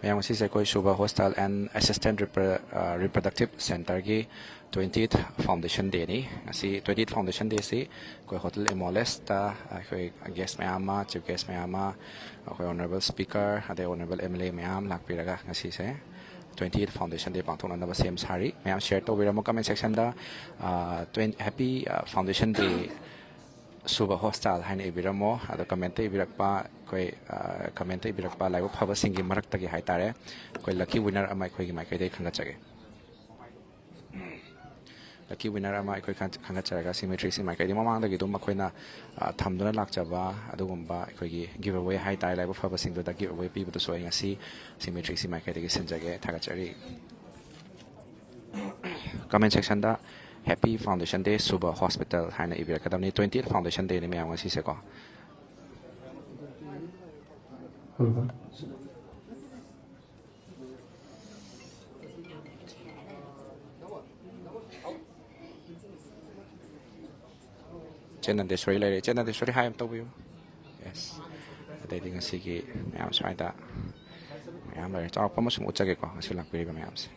ꯃꯌꯥꯝ ꯁꯤꯁꯦ ꯑꯩꯈꯣꯏ ꯁꯨꯕ ꯍꯣꯁꯇꯦꯜ ꯑꯦꯟ ꯑꯦꯁꯤꯁꯇꯦꯟꯠ ꯔꯤꯄ꯭ꯔꯗꯛꯇꯤꯞ ꯁꯦꯟꯇꯔꯒꯤ 20th ꯐꯥꯎꯟꯗꯦꯁꯟ ꯗꯦꯅꯤ ꯉꯁꯤ 20th ꯐꯥꯎꯟꯗꯦꯁꯟ ꯗꯦꯁꯤ ꯑꯩꯈꯣꯏ ꯍꯣꯇꯦꯜ ꯏꯃꯣꯂꯦꯁꯇ ꯑꯩꯈꯣꯏ ꯒꯦꯁ ꯃꯌꯥꯝ ꯑꯃ ꯆꯤꯐ ꯒꯦꯁ ꯃꯌꯥꯝ ꯑꯃ ꯑꯩꯈꯣꯏ ꯑꯣꯅꯔꯦꯕꯜ ꯁ꯭ꯄꯤꯀꯔ ꯑꯗꯩ ꯑꯣꯅꯔꯦꯕꯜ MLA ꯃꯌꯥꯝ ꯂꯥꯛꯄꯤꯔꯒ ꯉꯁꯤꯁꯦ 20th ꯐꯥꯎꯟꯗꯦꯁꯟ ꯗꯦ ꯄꯥꯡꯊꯣꯛꯅꯅꯕ ꯁꯦꯝ ꯁꯥꯔꯤ ꯃꯌꯥꯝ ꯁꯦꯌꯔ ꯇꯧꯕꯤꯔꯝꯃꯣ ꯀꯃꯦꯟ ꯁꯦꯛꯁꯟꯗ ꯍꯦꯄꯤ ꯐꯥꯎꯟꯗꯦꯁꯟ ꯗꯦ ꯁꯨꯕ ꯍꯣꯁꯇꯦꯜ ꯍꯥꯏꯅ ꯏꯕꯤꯔꯝꯃꯣ ꯑꯗꯣ ꯀꯃꯦꯟꯇ ꯏꯕꯤꯔꯛꯄ ꯑꯩꯈꯣꯏ ꯀꯃꯦꯟꯇ ꯏꯕꯤꯔꯛꯄ ꯂꯥꯏꯕꯛ ꯐꯕꯁꯤꯡꯒꯤ ꯃꯔꯛꯇꯒꯤ ꯍꯥꯏꯇꯥꯔꯦ ꯑꯩꯈꯣꯏ ꯂꯛꯀꯤ ꯋꯤꯅꯔ ꯑꯃ ꯑꯩꯈꯣꯏꯒꯤ ꯃꯥꯏꯀꯩꯗꯒꯤ ꯈꯟꯒꯠꯆꯒꯦ ꯂꯛꯀꯤ ꯋꯤꯅꯔ ꯑꯃ ꯑꯩꯈꯣꯏ ꯈꯟꯒꯠꯆꯔꯒ ꯁꯤꯃꯦꯇ꯭ꯔꯤꯁꯤ ꯃꯥꯏꯀꯩꯗꯤ ꯃꯃꯥꯡꯗꯒꯤ ꯑꯗꯨꯝ ꯑꯩꯈꯣꯏꯅ ꯊꯝꯗꯨꯅ ꯂꯥꯛꯆꯕ ꯑꯗꯨꯒꯨꯝꯕ ꯑꯩꯈꯣꯏꯒꯤ ꯒꯤቭ ꯑꯋꯦ ꯍꯥꯏꯇꯥꯔꯦ ꯂꯥꯏꯕꯛ ꯐꯕꯁꯤꯡꯗꯨꯗ ꯒꯤꯚ ꯑꯋꯦ ꯄꯤꯕꯗꯨꯁꯨ ꯑꯩ ꯉꯁꯤ ꯁꯤꯃꯦꯇ꯭ꯔꯤꯁꯤ ꯃꯥꯏꯀꯩꯗꯒꯤ ꯁꯤꯟꯖꯒꯦ ꯊꯥꯒꯠꯆꯔꯤ ꯀꯃꯦꯟ ꯁꯦꯛꯁꯟꯗ ꯍꯦꯄꯤ ꯐꯥꯎꯟꯗꯦꯁꯟ ꯗꯦ ꯁꯨꯕ ꯍꯣꯁꯄꯤꯇꯥꯜ ꯍꯥꯏꯅ ꯏꯕꯤꯔꯛꯀꯗꯕꯅꯤ 20th ꯐꯥꯎꯟꯗꯦꯁꯟ ꯗꯦꯅꯤ ꯃꯌꯥꯝ ꯉꯁꯤꯁꯦꯀꯣ ꯆꯦꯟꯅꯗꯦꯁꯣꯔꯤ ꯂꯩꯔꯦ ꯆꯦꯟꯅꯗꯦꯁꯣꯔꯤ ꯍꯥꯏ ꯑꯃ ꯇꯧꯕꯤꯌꯨ ꯌꯦꯁ ꯑꯗꯩꯗꯤ ꯉꯁꯤꯒꯤ ꯃꯌꯥꯝ ꯁ꯭ꯋꯥꯏꯗ ꯃꯌꯥꯝ ꯂꯩꯔꯦ ꯆꯥꯎꯔꯥꯛꯄ ꯑꯃ ꯁꯨꯝ ꯎꯠꯆꯒꯦꯀꯣ ꯉꯁꯤ ꯂꯥꯛꯄꯤꯔꯤꯕ ꯃꯌꯥꯝꯁꯦ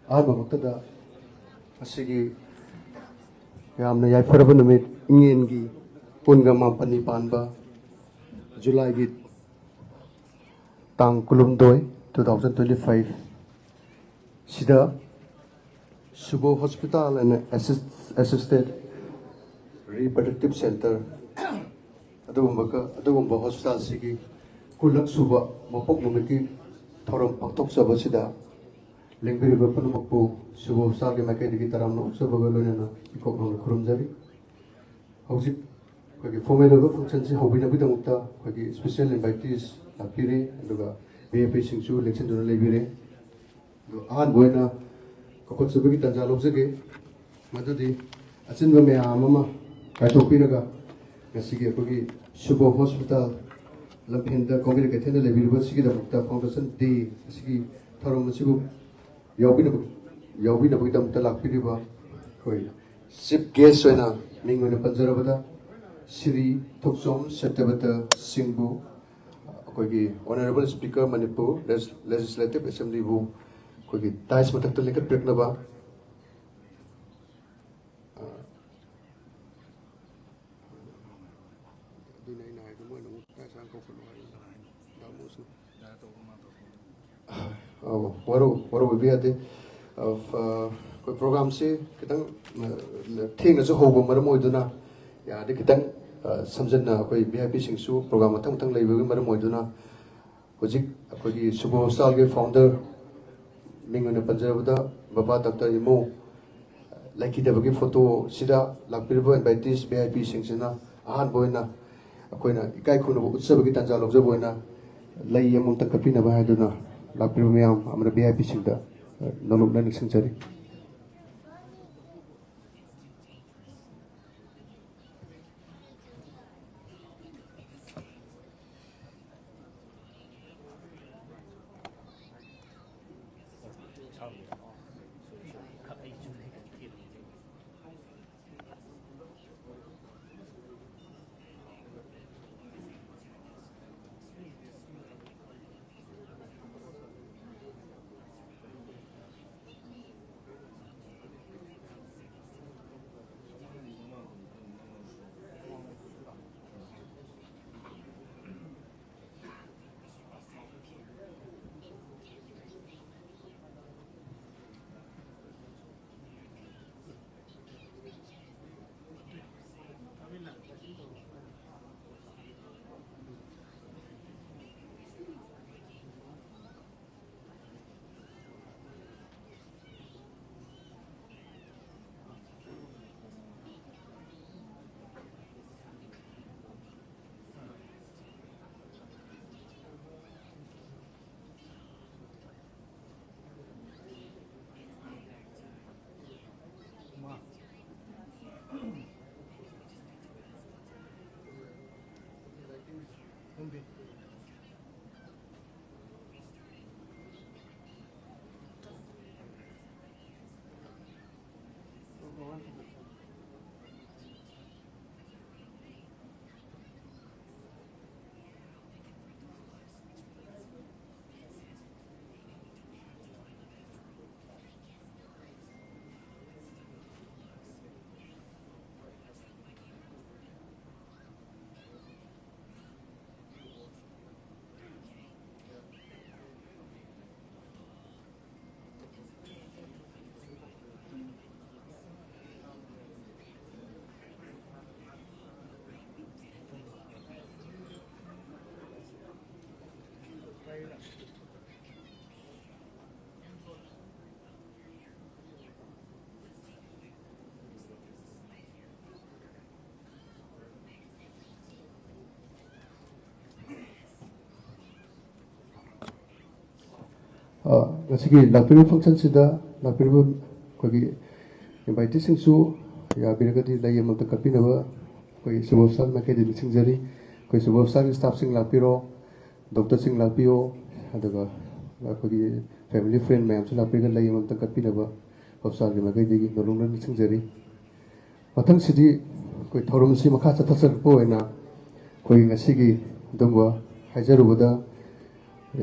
ꯑꯍꯥꯟꯕꯃꯛꯇꯗ ꯃꯁꯤꯒꯤ ꯌꯥꯝꯅ ꯌꯥꯏꯐꯔꯕ ꯅꯨꯃꯤꯠ ꯏꯉꯦꯟꯒꯤ ꯀꯨꯟꯒ ꯃꯥꯄꯟꯅꯤ ꯄꯥꯟꯕ ꯖꯨꯂꯥꯏꯒꯤ ꯇꯥꯡ 12 2025 ꯁꯤꯗ ꯁꯨꯕꯣ hospital and assistant reproductive centre ꯑꯗꯨꯒꯨꯝꯕ ꯍꯣꯁꯄꯤꯇꯥꯜꯁꯤꯒꯤ ꯀꯨꯟꯂꯛ ꯁꯨꯕ ꯃꯄꯣꯛ ꯅꯨꯃꯤꯠꯀꯤ ꯊꯧꯔꯝ ꯄꯥꯡꯊꯣꯛꯆꯕꯁꯤꯗ ꯂꯦꯡꯕꯤꯔꯤꯕ ꯄꯨꯝꯅꯃꯛꯄꯨ ꯁꯨꯕ ꯍꯣꯁꯄꯤꯇꯥꯜꯒꯤ ꯃꯥꯏꯀꯩꯗꯒꯤ ꯇꯔꯥꯝꯅ ꯑꯣꯛꯆꯕꯒ ꯂꯣꯏꯅꯅ ꯏꯀꯣꯛ ꯅꯧꯅ ꯈꯨꯔꯨꯝꯖꯔꯤ ꯍꯧꯖꯤꯛ ꯑꯩꯈꯣꯏꯒꯤ ꯐꯣꯔꯃꯦꯜ ꯑꯣꯏꯕ ꯐꯪꯁꯟꯁꯤ ꯍꯧꯕꯤꯅꯕꯒꯤꯗꯃꯛꯇ ꯑꯩꯈꯣꯏꯒꯤ ꯁ꯭ꯄꯦꯁꯤꯌꯦꯜ ꯏꯟꯚꯥꯏꯇꯤꯁ ꯂꯥꯛꯄꯤꯔꯦ ꯑꯗꯨꯒ VIPꯁꯤꯡꯁꯨ ꯂꯦꯡꯁꯤꯟꯗꯨꯅ ꯂꯩꯕꯤꯔꯦ ꯑꯗꯨ ꯑꯍꯥꯟꯕ ꯑꯣꯏꯅ ꯀꯧꯈꯠꯆꯕꯒꯤ ꯇꯥꯟꯖꯥ ꯂꯧꯖꯒꯦ ꯃꯗꯨꯗꯤ ꯑꯆꯤꯟꯕ ꯃꯌꯥꯝ ꯑꯃ ꯀꯥꯏꯊꯣꯛꯄꯤꯔꯒ ꯉꯁꯤꯒꯤ ꯑꯩꯈꯣꯏꯒꯤ ꯁꯨꯕꯣ ꯍꯣꯁꯄꯤꯇꯥꯜ ꯂꯝꯐꯦꯟꯗ ꯀꯣꯡꯒ꯭ꯔꯦꯠ ꯀꯩꯊꯦꯜꯗ ꯂꯩꯕꯤꯔꯤꯕꯁꯤꯒꯤꯗꯃꯛꯇ ꯐꯥꯎꯟꯗꯦꯁꯟ ꯗꯦ ꯑꯁꯤꯒꯤ ꯊꯧꯔꯝ ꯑꯁꯤꯕꯨ ꯌꯥꯎꯕꯤꯅꯕꯒꯤꯗꯃꯛꯇ ꯂꯥꯛꯄꯤꯔꯤꯕ ꯑꯩꯈꯣꯏ ꯆꯤꯐ ꯒꯦꯁ ꯑꯣꯏꯅ ꯃꯤꯡ ꯑꯣꯏꯅ ꯄꯟꯖꯔꯕꯗ ꯁ꯭ꯔꯤ ꯊꯣꯛꯆꯣꯝ ꯁꯠꯇꯕꯇ ꯁꯤꯡꯕꯨ ꯑꯩꯈꯣꯏꯒꯤ ꯑꯣꯅꯔꯦꯕꯜ ꯁ꯭ꯄꯤꯀꯔ ꯃꯅꯤꯄꯨꯔ ꯂꯦꯖꯤꯁꯂꯦꯇꯤꯚ ꯑꯦꯁꯦꯝꯕ꯭ꯂꯤꯕꯨ ꯑꯩꯈꯣꯏꯒꯤ ꯗꯥꯏꯁ ꯃꯊꯛꯇ ꯂꯦꯡꯈꯠꯄꯤꯔꯛꯅꯕ ꯋꯥꯔꯧꯕꯤꯕ ꯌꯥꯗꯦ ꯑꯩꯈꯣꯏ ꯄ꯭ꯔꯣꯒ꯭ꯔꯥꯝꯁꯤ ꯈꯤꯇꯪ ꯊꯦꯡꯅꯁꯨ ꯍꯧꯕ ꯃꯔꯝ ꯑꯣꯏꯗꯨꯅ ꯌꯥꯔꯗꯤ ꯈꯤꯇꯪ ꯁꯝꯖꯟꯅ ꯑꯩꯈꯣꯏ VIPꯁꯤꯡꯁꯨ ꯄ꯭ꯔꯣꯒ꯭ꯔꯥꯝ ꯃꯊꯪ ꯃꯊꯪ ꯂꯩꯕꯒꯤ ꯃꯔꯝ ꯑꯣꯏꯗꯨꯅ ꯍꯧꯖꯤꯛ ꯑꯩꯈꯣꯏꯒꯤ ꯁꯨꯕ ꯍꯣꯁꯄꯤꯇꯥꯜꯒꯤ ꯐꯥꯎꯟꯗꯔ ꯃꯤꯡ ꯑꯣꯏꯅ ꯄꯟꯖꯔꯕꯗ ꯕꯕꯥ ꯗꯥꯛꯇꯔ ꯏꯃꯧ ꯂꯩꯈꯤꯗꯕꯒꯤ ꯐꯣꯇꯣꯁꯤꯗ ꯂꯥꯛꯄꯤꯔꯤꯕ ꯏꯟꯚꯥꯏꯇꯤꯁ VIPꯁꯤꯡꯁꯤꯅ ꯑꯍꯥꯟꯕ ꯑꯣꯏꯅ ꯑꯩꯈꯣꯏꯅ ꯏꯀꯥꯏ ꯈꯨꯝꯅꯕ ꯎꯠꯆꯕꯒꯤ ꯇꯥꯟꯖꯥ ꯂꯧꯖꯕ ꯑꯣꯏꯅ ꯂꯩ ꯑꯃꯃꯝꯇ ꯀꯠꯄꯤꯅꯕ ꯍꯥꯏꯗꯨꯅ ꯂꯥꯛꯄꯤꯔꯤꯕ ꯃꯌꯥꯝ ꯑꯃꯅ VIPꯁꯤꯡꯗ ꯅꯣꯂꯨꯛꯅ ꯅꯤꯡꯁꯤꯡꯖꯔꯤ ꯉꯁꯤꯒꯤ ꯂꯥꯛꯄꯤꯔꯤꯕ ꯐꯪꯁꯟꯁꯤꯗ ꯂꯥꯛꯄꯤꯔꯤꯕ ꯑꯩꯈꯣꯏꯒꯤ ꯏꯟꯚꯥꯏꯇꯤꯁꯤꯡꯁꯨ ꯌꯥꯕꯤꯔꯒꯗꯤ ꯂꯩ ꯑꯃꯇ ꯀꯠꯄꯤꯅꯕ ꯑꯩꯈꯣꯏꯒꯤ ꯁꯨꯕ ꯍꯣꯁꯄꯤꯇꯥꯜ ꯃꯥꯏꯀꯩꯗ ꯅꯤꯡꯁꯤꯡꯖꯔꯤ ꯑꯩꯈꯣꯏ ꯁꯨꯕ ꯍꯣꯁꯄꯤꯇꯥꯜꯒꯤ ꯁ꯭ꯇꯥꯐꯁꯤꯡ ꯂꯥꯛꯄꯤꯔꯣ ꯗꯣꯛꯇꯔꯁꯤꯡ ꯂꯥꯛꯄꯤꯌꯣ ꯑꯗꯨꯒ ꯑꯩꯈꯣꯏꯒꯤ ꯐꯦꯃꯤꯂꯤ ꯐ꯭ꯔꯦꯟ ꯃꯌꯥꯝꯁꯨ ꯂꯥꯛꯄꯤꯔꯒ ꯂꯩ ꯑꯃꯇ ꯀꯠꯄꯤꯅꯕ ꯍꯣꯁꯄꯤꯇꯥꯜꯒꯤ ꯃꯥꯏꯀꯩꯗꯒꯤ ꯅꯣꯂꯨꯛꯅ ꯅꯤꯡꯁꯤꯡꯖꯔꯤ ꯃꯊꯪꯁꯤꯗꯤ ꯑꯩꯈꯣꯏ ꯊꯧꯔꯝꯁꯤ ꯃꯈꯥ ꯆꯠꯊꯖꯔꯛꯄ ꯑꯣꯏꯅ ꯑꯩꯈꯣꯏꯒꯤ ꯉꯁꯤꯒꯤ ꯑꯗꯨꯝꯕ ꯍꯥꯏꯖꯔꯨꯕꯗ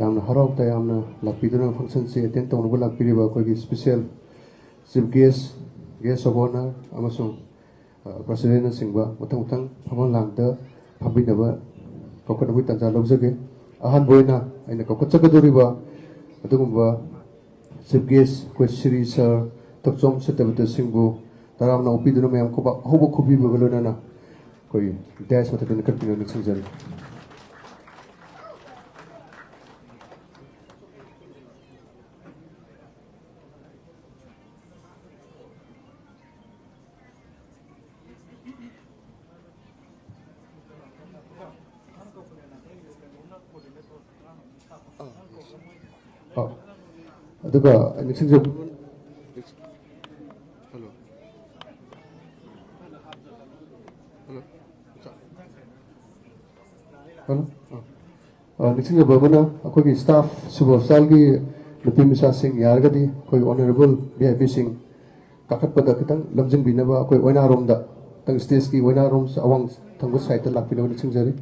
ꯌꯥꯝꯅ ꯍꯔꯥꯎ ꯇꯌꯥꯝꯅ ꯂꯥꯛꯄꯤꯗꯨꯅ ꯐꯪꯁꯟꯁꯤ ꯑꯦꯇꯦꯟ ꯇꯧꯅꯕ ꯂꯥꯛꯄꯤꯔꯤꯕ ꯑꯩꯈꯣꯏꯒꯤ special chief guest of honour ꯑꯃꯁꯨꯡ ꯄ꯭ꯔꯁꯤꯗꯦꯟꯅꯆꯤꯡꯕ ꯃꯊꯪ ꯐꯝꯐꯝ ꯂꯥꯡꯗ ꯐꯝꯕꯤꯅꯕ ꯀꯧꯈꯠꯅꯕꯒꯤ ꯇꯥꯟꯖꯥ ꯂꯧꯖꯒꯦ ꯑꯍꯥꯟꯕ ꯑꯣꯏꯅ ꯑꯩꯅ ꯀꯧꯈꯠꯆꯒꯗꯧꯔꯤꯕ ꯑꯗꯨꯒꯨꯝꯕ ꯆꯤꯐ ꯒꯦꯁ ꯑꯩꯈꯣꯏ ꯁ꯭ꯔꯤ ꯁꯔ ꯇꯣꯛꯆꯣꯝ ꯁꯠꯇꯕꯇꯁꯤꯡꯕꯨ ꯇꯔꯥꯝꯅ ꯑꯣꯛꯄꯤꯗꯨꯅ ꯃꯌꯥꯝ ꯑꯍꯧꯕ ꯈꯨꯕꯤꯕꯒ ꯂꯣꯏꯅꯅ ꯑꯩꯈꯣꯏ ꯗꯦꯁ ꯃꯊꯛꯇ ꯀꯠꯄꯤꯅ ꯅꯤꯡꯁꯤꯡꯖꯔꯤ ꯑꯗꯨꯒ ꯅꯤꯡꯁꯤꯡꯖꯕ ꯅꯤꯡꯁꯤꯡꯖꯕ ꯑꯃꯅ ꯑꯩꯈꯣꯏꯒꯤ ꯁ꯭ꯇꯥꯐ ꯁꯨꯕ ꯍꯣꯁꯄꯤꯇꯥꯜꯒꯤ ꯅꯨꯄꯤ ꯃꯆꯥꯁꯤꯡ ꯌꯥꯔꯒꯗꯤ ꯑꯩꯈꯣꯏ ꯑꯣꯅꯔꯦꯕꯜ ꯚꯤ ꯑꯥꯏ ꯄꯤꯁꯤꯡ ꯀꯥꯈꯠꯄꯗ ꯈꯤꯇꯪ ꯂꯝꯖꯤꯡꯕꯤꯅꯕ ꯑꯩꯈꯣꯏ ꯑꯣꯏꯅꯥꯔꯣꯝꯗ ꯈꯤꯇꯪ ꯁ꯭ꯇꯦꯖꯀꯤ ꯑꯣꯏꯅꯥꯔꯣꯝ ꯑꯋꯥꯡ ꯊꯪꯕ ꯁꯥꯏꯗꯇ ꯂꯥꯛꯄꯤꯅꯕ ꯅꯤꯡꯁꯤꯡꯖꯔꯤ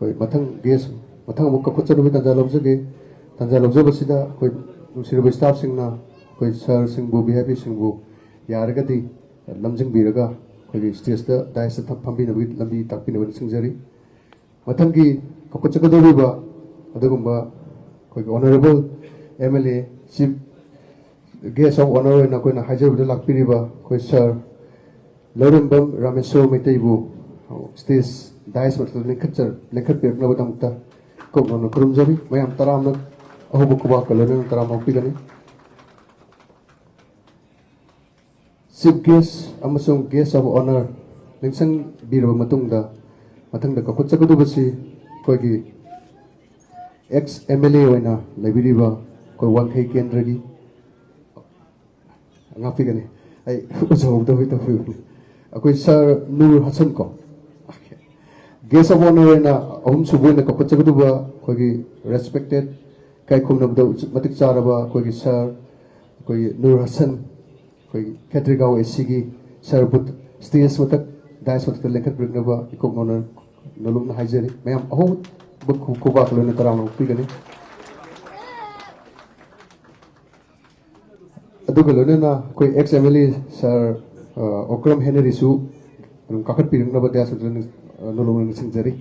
ꯑꯩꯈꯣꯏ ꯃꯊꯪ ꯑꯃꯨꯛ ꯀꯧꯈꯠꯆꯅꯕꯒꯤ ꯇꯥꯟꯖꯥ ꯂꯧꯖꯒꯦ ꯇꯥꯟꯖꯥ ꯂꯧꯖꯕꯁꯤꯗ ꯑꯩꯈꯣꯏ ꯅꯨꯡꯁꯤꯔꯕ ꯁ꯭ꯇꯥꯐꯁꯤꯡꯅ ꯑꯩꯈꯣꯏ ꯁꯔꯁꯤꯡꯕꯨ ꯚꯤ ꯑꯥꯏ ꯄꯤꯁꯤꯡꯕꯨ ꯌꯥꯔꯒꯗꯤ ꯂꯝꯖꯤꯡꯕꯤꯔꯒ ꯑꯩꯈꯣꯏꯒꯤ ꯁ꯭ꯇꯦꯖꯇ ꯗꯥꯏꯁꯇ ꯐꯝꯕꯤꯅꯕꯒꯤ ꯂꯝꯕꯤ ꯇꯥꯛꯄꯤꯅꯕ ꯅꯤꯡꯁꯤꯡꯖꯔꯤ ꯃꯊꯪꯒꯤ ꯀꯧꯈꯠꯆꯒꯗꯧꯔꯤꯕ ꯑꯗꯨꯒꯨꯝꯕ ꯑꯩꯈꯣꯏꯒꯤ honourable M L A chief guest of honour ꯑꯣꯏꯅ ꯑꯩꯈꯣꯏꯅ ꯍꯥꯏꯖꯕꯗ ꯂꯥꯛꯄꯤꯔꯤꯕ ꯑꯩꯈꯣꯏ ꯁꯔ ꯂꯧꯔꯦꯝꯕꯝ ꯔꯥꯃꯦꯁꯣꯔ ꯃꯩꯇꯩꯕꯨ ꯁ꯭ꯇꯦꯖ ꯗꯥꯏꯁ ꯃꯊꯛꯇ ꯂꯦꯡꯈꯠꯄꯤꯔꯛꯅꯕꯗꯃꯛꯇ ꯀꯧꯅꯅ ꯈꯨꯔꯨꯝꯖꯔꯤ ꯃꯌꯥꯝ ꯇꯔꯥꯝꯅ ꯑꯍꯧꯕ ꯈꯨꯕꯥꯛꯀ ꯂꯣꯏꯅꯅ ꯇꯔꯥꯝꯅ ꯑꯣꯛꯄꯤꯒꯅꯤ ꯆꯤꯐ ꯒꯦꯁ ꯑꯃꯁꯨꯡ ꯒꯦꯁ ꯑꯣꯐ ꯑꯣꯅꯔ ꯅꯤꯡꯁꯤꯡꯕꯤꯔꯕ ꯃꯇꯨꯡꯗ ꯃꯊꯪꯗ ꯀꯧꯈꯠꯆꯒꯗꯧꯕꯁꯤ ꯑꯩꯈꯣꯏꯒꯤ ꯑꯦꯛꯁ ꯑꯦꯝ ꯑꯦꯜ ꯑꯦ ꯑꯣꯏꯅ ꯂꯩꯕꯤꯔꯤꯕ ꯑꯩꯈꯣই ꯋꯥꯡꯈꯩ ꯀꯦꯟꯗ꯭ꯔꯒꯤ ꯉꯥꯛꯄꯤꯒꯅꯤ ꯑꯩ ꯎꯖꯍꯧꯗꯕꯩ ꯇꯧꯕꯤꯕꯅꯤ ꯑꯩꯈꯣꯏ ꯁꯔ ꯅꯨꯔ ꯍꯁꯟ ꯀꯣ ꯒꯦꯁ ꯑꯣꯐ ꯑꯣꯅꯔ ꯑꯣꯏꯅ ꯑꯍꯨꯝꯁꯨꯕ ꯑꯣꯏꯅ ꯀꯧꯈꯠꯆꯒꯗꯧꯕ ꯑꯩꯈꯣꯏꯒꯤ ꯔꯦꯁꯄꯦꯛꯇꯦꯠ ꯏꯀꯥꯏꯈꯨꯝꯅꯕꯗ ꯃꯇꯤꯛ ꯆꯥꯔꯕ ꯑꯩꯈꯣꯏꯒꯤ ꯁꯔ ꯑꯩꯈꯣꯏꯒꯤ ꯅꯨꯔ ꯍꯁꯟ ꯑꯩꯈꯣꯏꯒꯤ ꯈꯦꯇ꯭ꯔꯤꯒꯥꯎ ꯑꯦ ꯁꯤꯒꯤ ꯁꯔꯕꯨ ꯁ꯭ꯇꯦꯖ ꯃꯊꯛ ꯗꯥꯏꯁ ꯃꯊꯛꯇ ꯂꯦꯡꯈꯠꯄꯤꯔꯛꯅꯕ ꯏꯀꯣꯛꯅꯅ ꯅꯣꯂꯨꯛꯅ ꯍꯥꯏꯖꯔꯤ ꯃꯌꯥꯝ ꯑꯍꯧꯕ ꯈꯨꯕꯥꯛ ꯂꯣꯏꯅ ꯇꯔꯥꯝꯅ ꯑꯣꯛꯄꯤꯒꯅꯤ ꯑꯗꯨꯒ ꯂꯣꯏꯅꯅ ꯑꯩꯈꯣই ex M L A sir Okram ꯍꯦꯅꯔꯤꯁꯨ ꯑꯗꯨꯝ ꯀꯥꯈꯠꯄꯤꯔꯛꯅꯕ ꯗꯥꯏꯁ ꯃꯊꯛꯇ ꯅꯣꯂꯨꯛꯅ ꯅꯤꯡꯁꯤꯡꯖꯔꯤ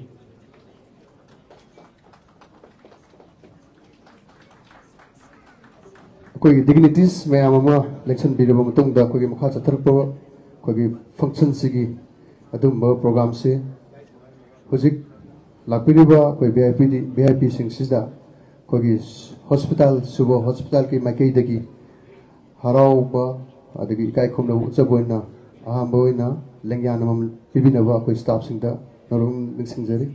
ꯑꯩꯈꯣꯏꯒꯤ ꯗꯤꯒꯅꯤꯇꯤꯁ ꯃꯌꯥꯝ ꯑꯃ ꯂꯦꯡꯁꯟꯕꯤꯔꯕ ꯃꯇꯨꯡꯗ ꯑꯩꯈꯣꯏꯒꯤ ꯃꯈꯥ ꯆꯠꯊꯔꯛꯄ ꯑꯩꯈꯣꯏꯒꯤ ꯐꯪꯁꯟꯁꯤꯒꯤ ꯑꯗꯨꯝꯕ ꯄ꯭ꯔꯣꯒ꯭ꯔꯥꯝꯁꯤ ꯍꯧꯖꯤꯛ ꯂꯥꯛꯄꯤꯔꯤꯕ ꯑꯩꯈꯣꯏ ꯚꯤ ꯑꯥꯏ ꯄꯤꯁꯤꯡꯁꯤꯗ ꯑꯩꯈꯣꯏꯒꯤ ꯍꯣꯁꯄꯤꯇꯥꯜ ꯁꯨꯕ ꯍꯣꯁꯄꯤꯇꯥꯜꯒꯤ ꯃꯥꯏꯀꯩꯗꯒꯤ ꯍꯔꯥꯎꯕ ꯑꯗꯒꯤ ꯏꯀꯥꯏ ꯈꯨꯝꯅꯕ ꯎꯠꯆꯕ ꯑꯣꯏꯅ ꯑꯍꯥꯟꯕ ꯑꯣꯏꯅ ꯂꯦꯡꯌꯥꯟ ꯑꯃꯃꯝ ꯄꯤꯕꯤꯅꯕ ꯑꯩꯈꯣꯏ ꯁ꯭ꯇꯥꯐꯁꯤꯡꯗ ꯅꯣꯂꯨꯛꯅ ꯅꯤꯡꯁꯤꯡꯖꯔꯤ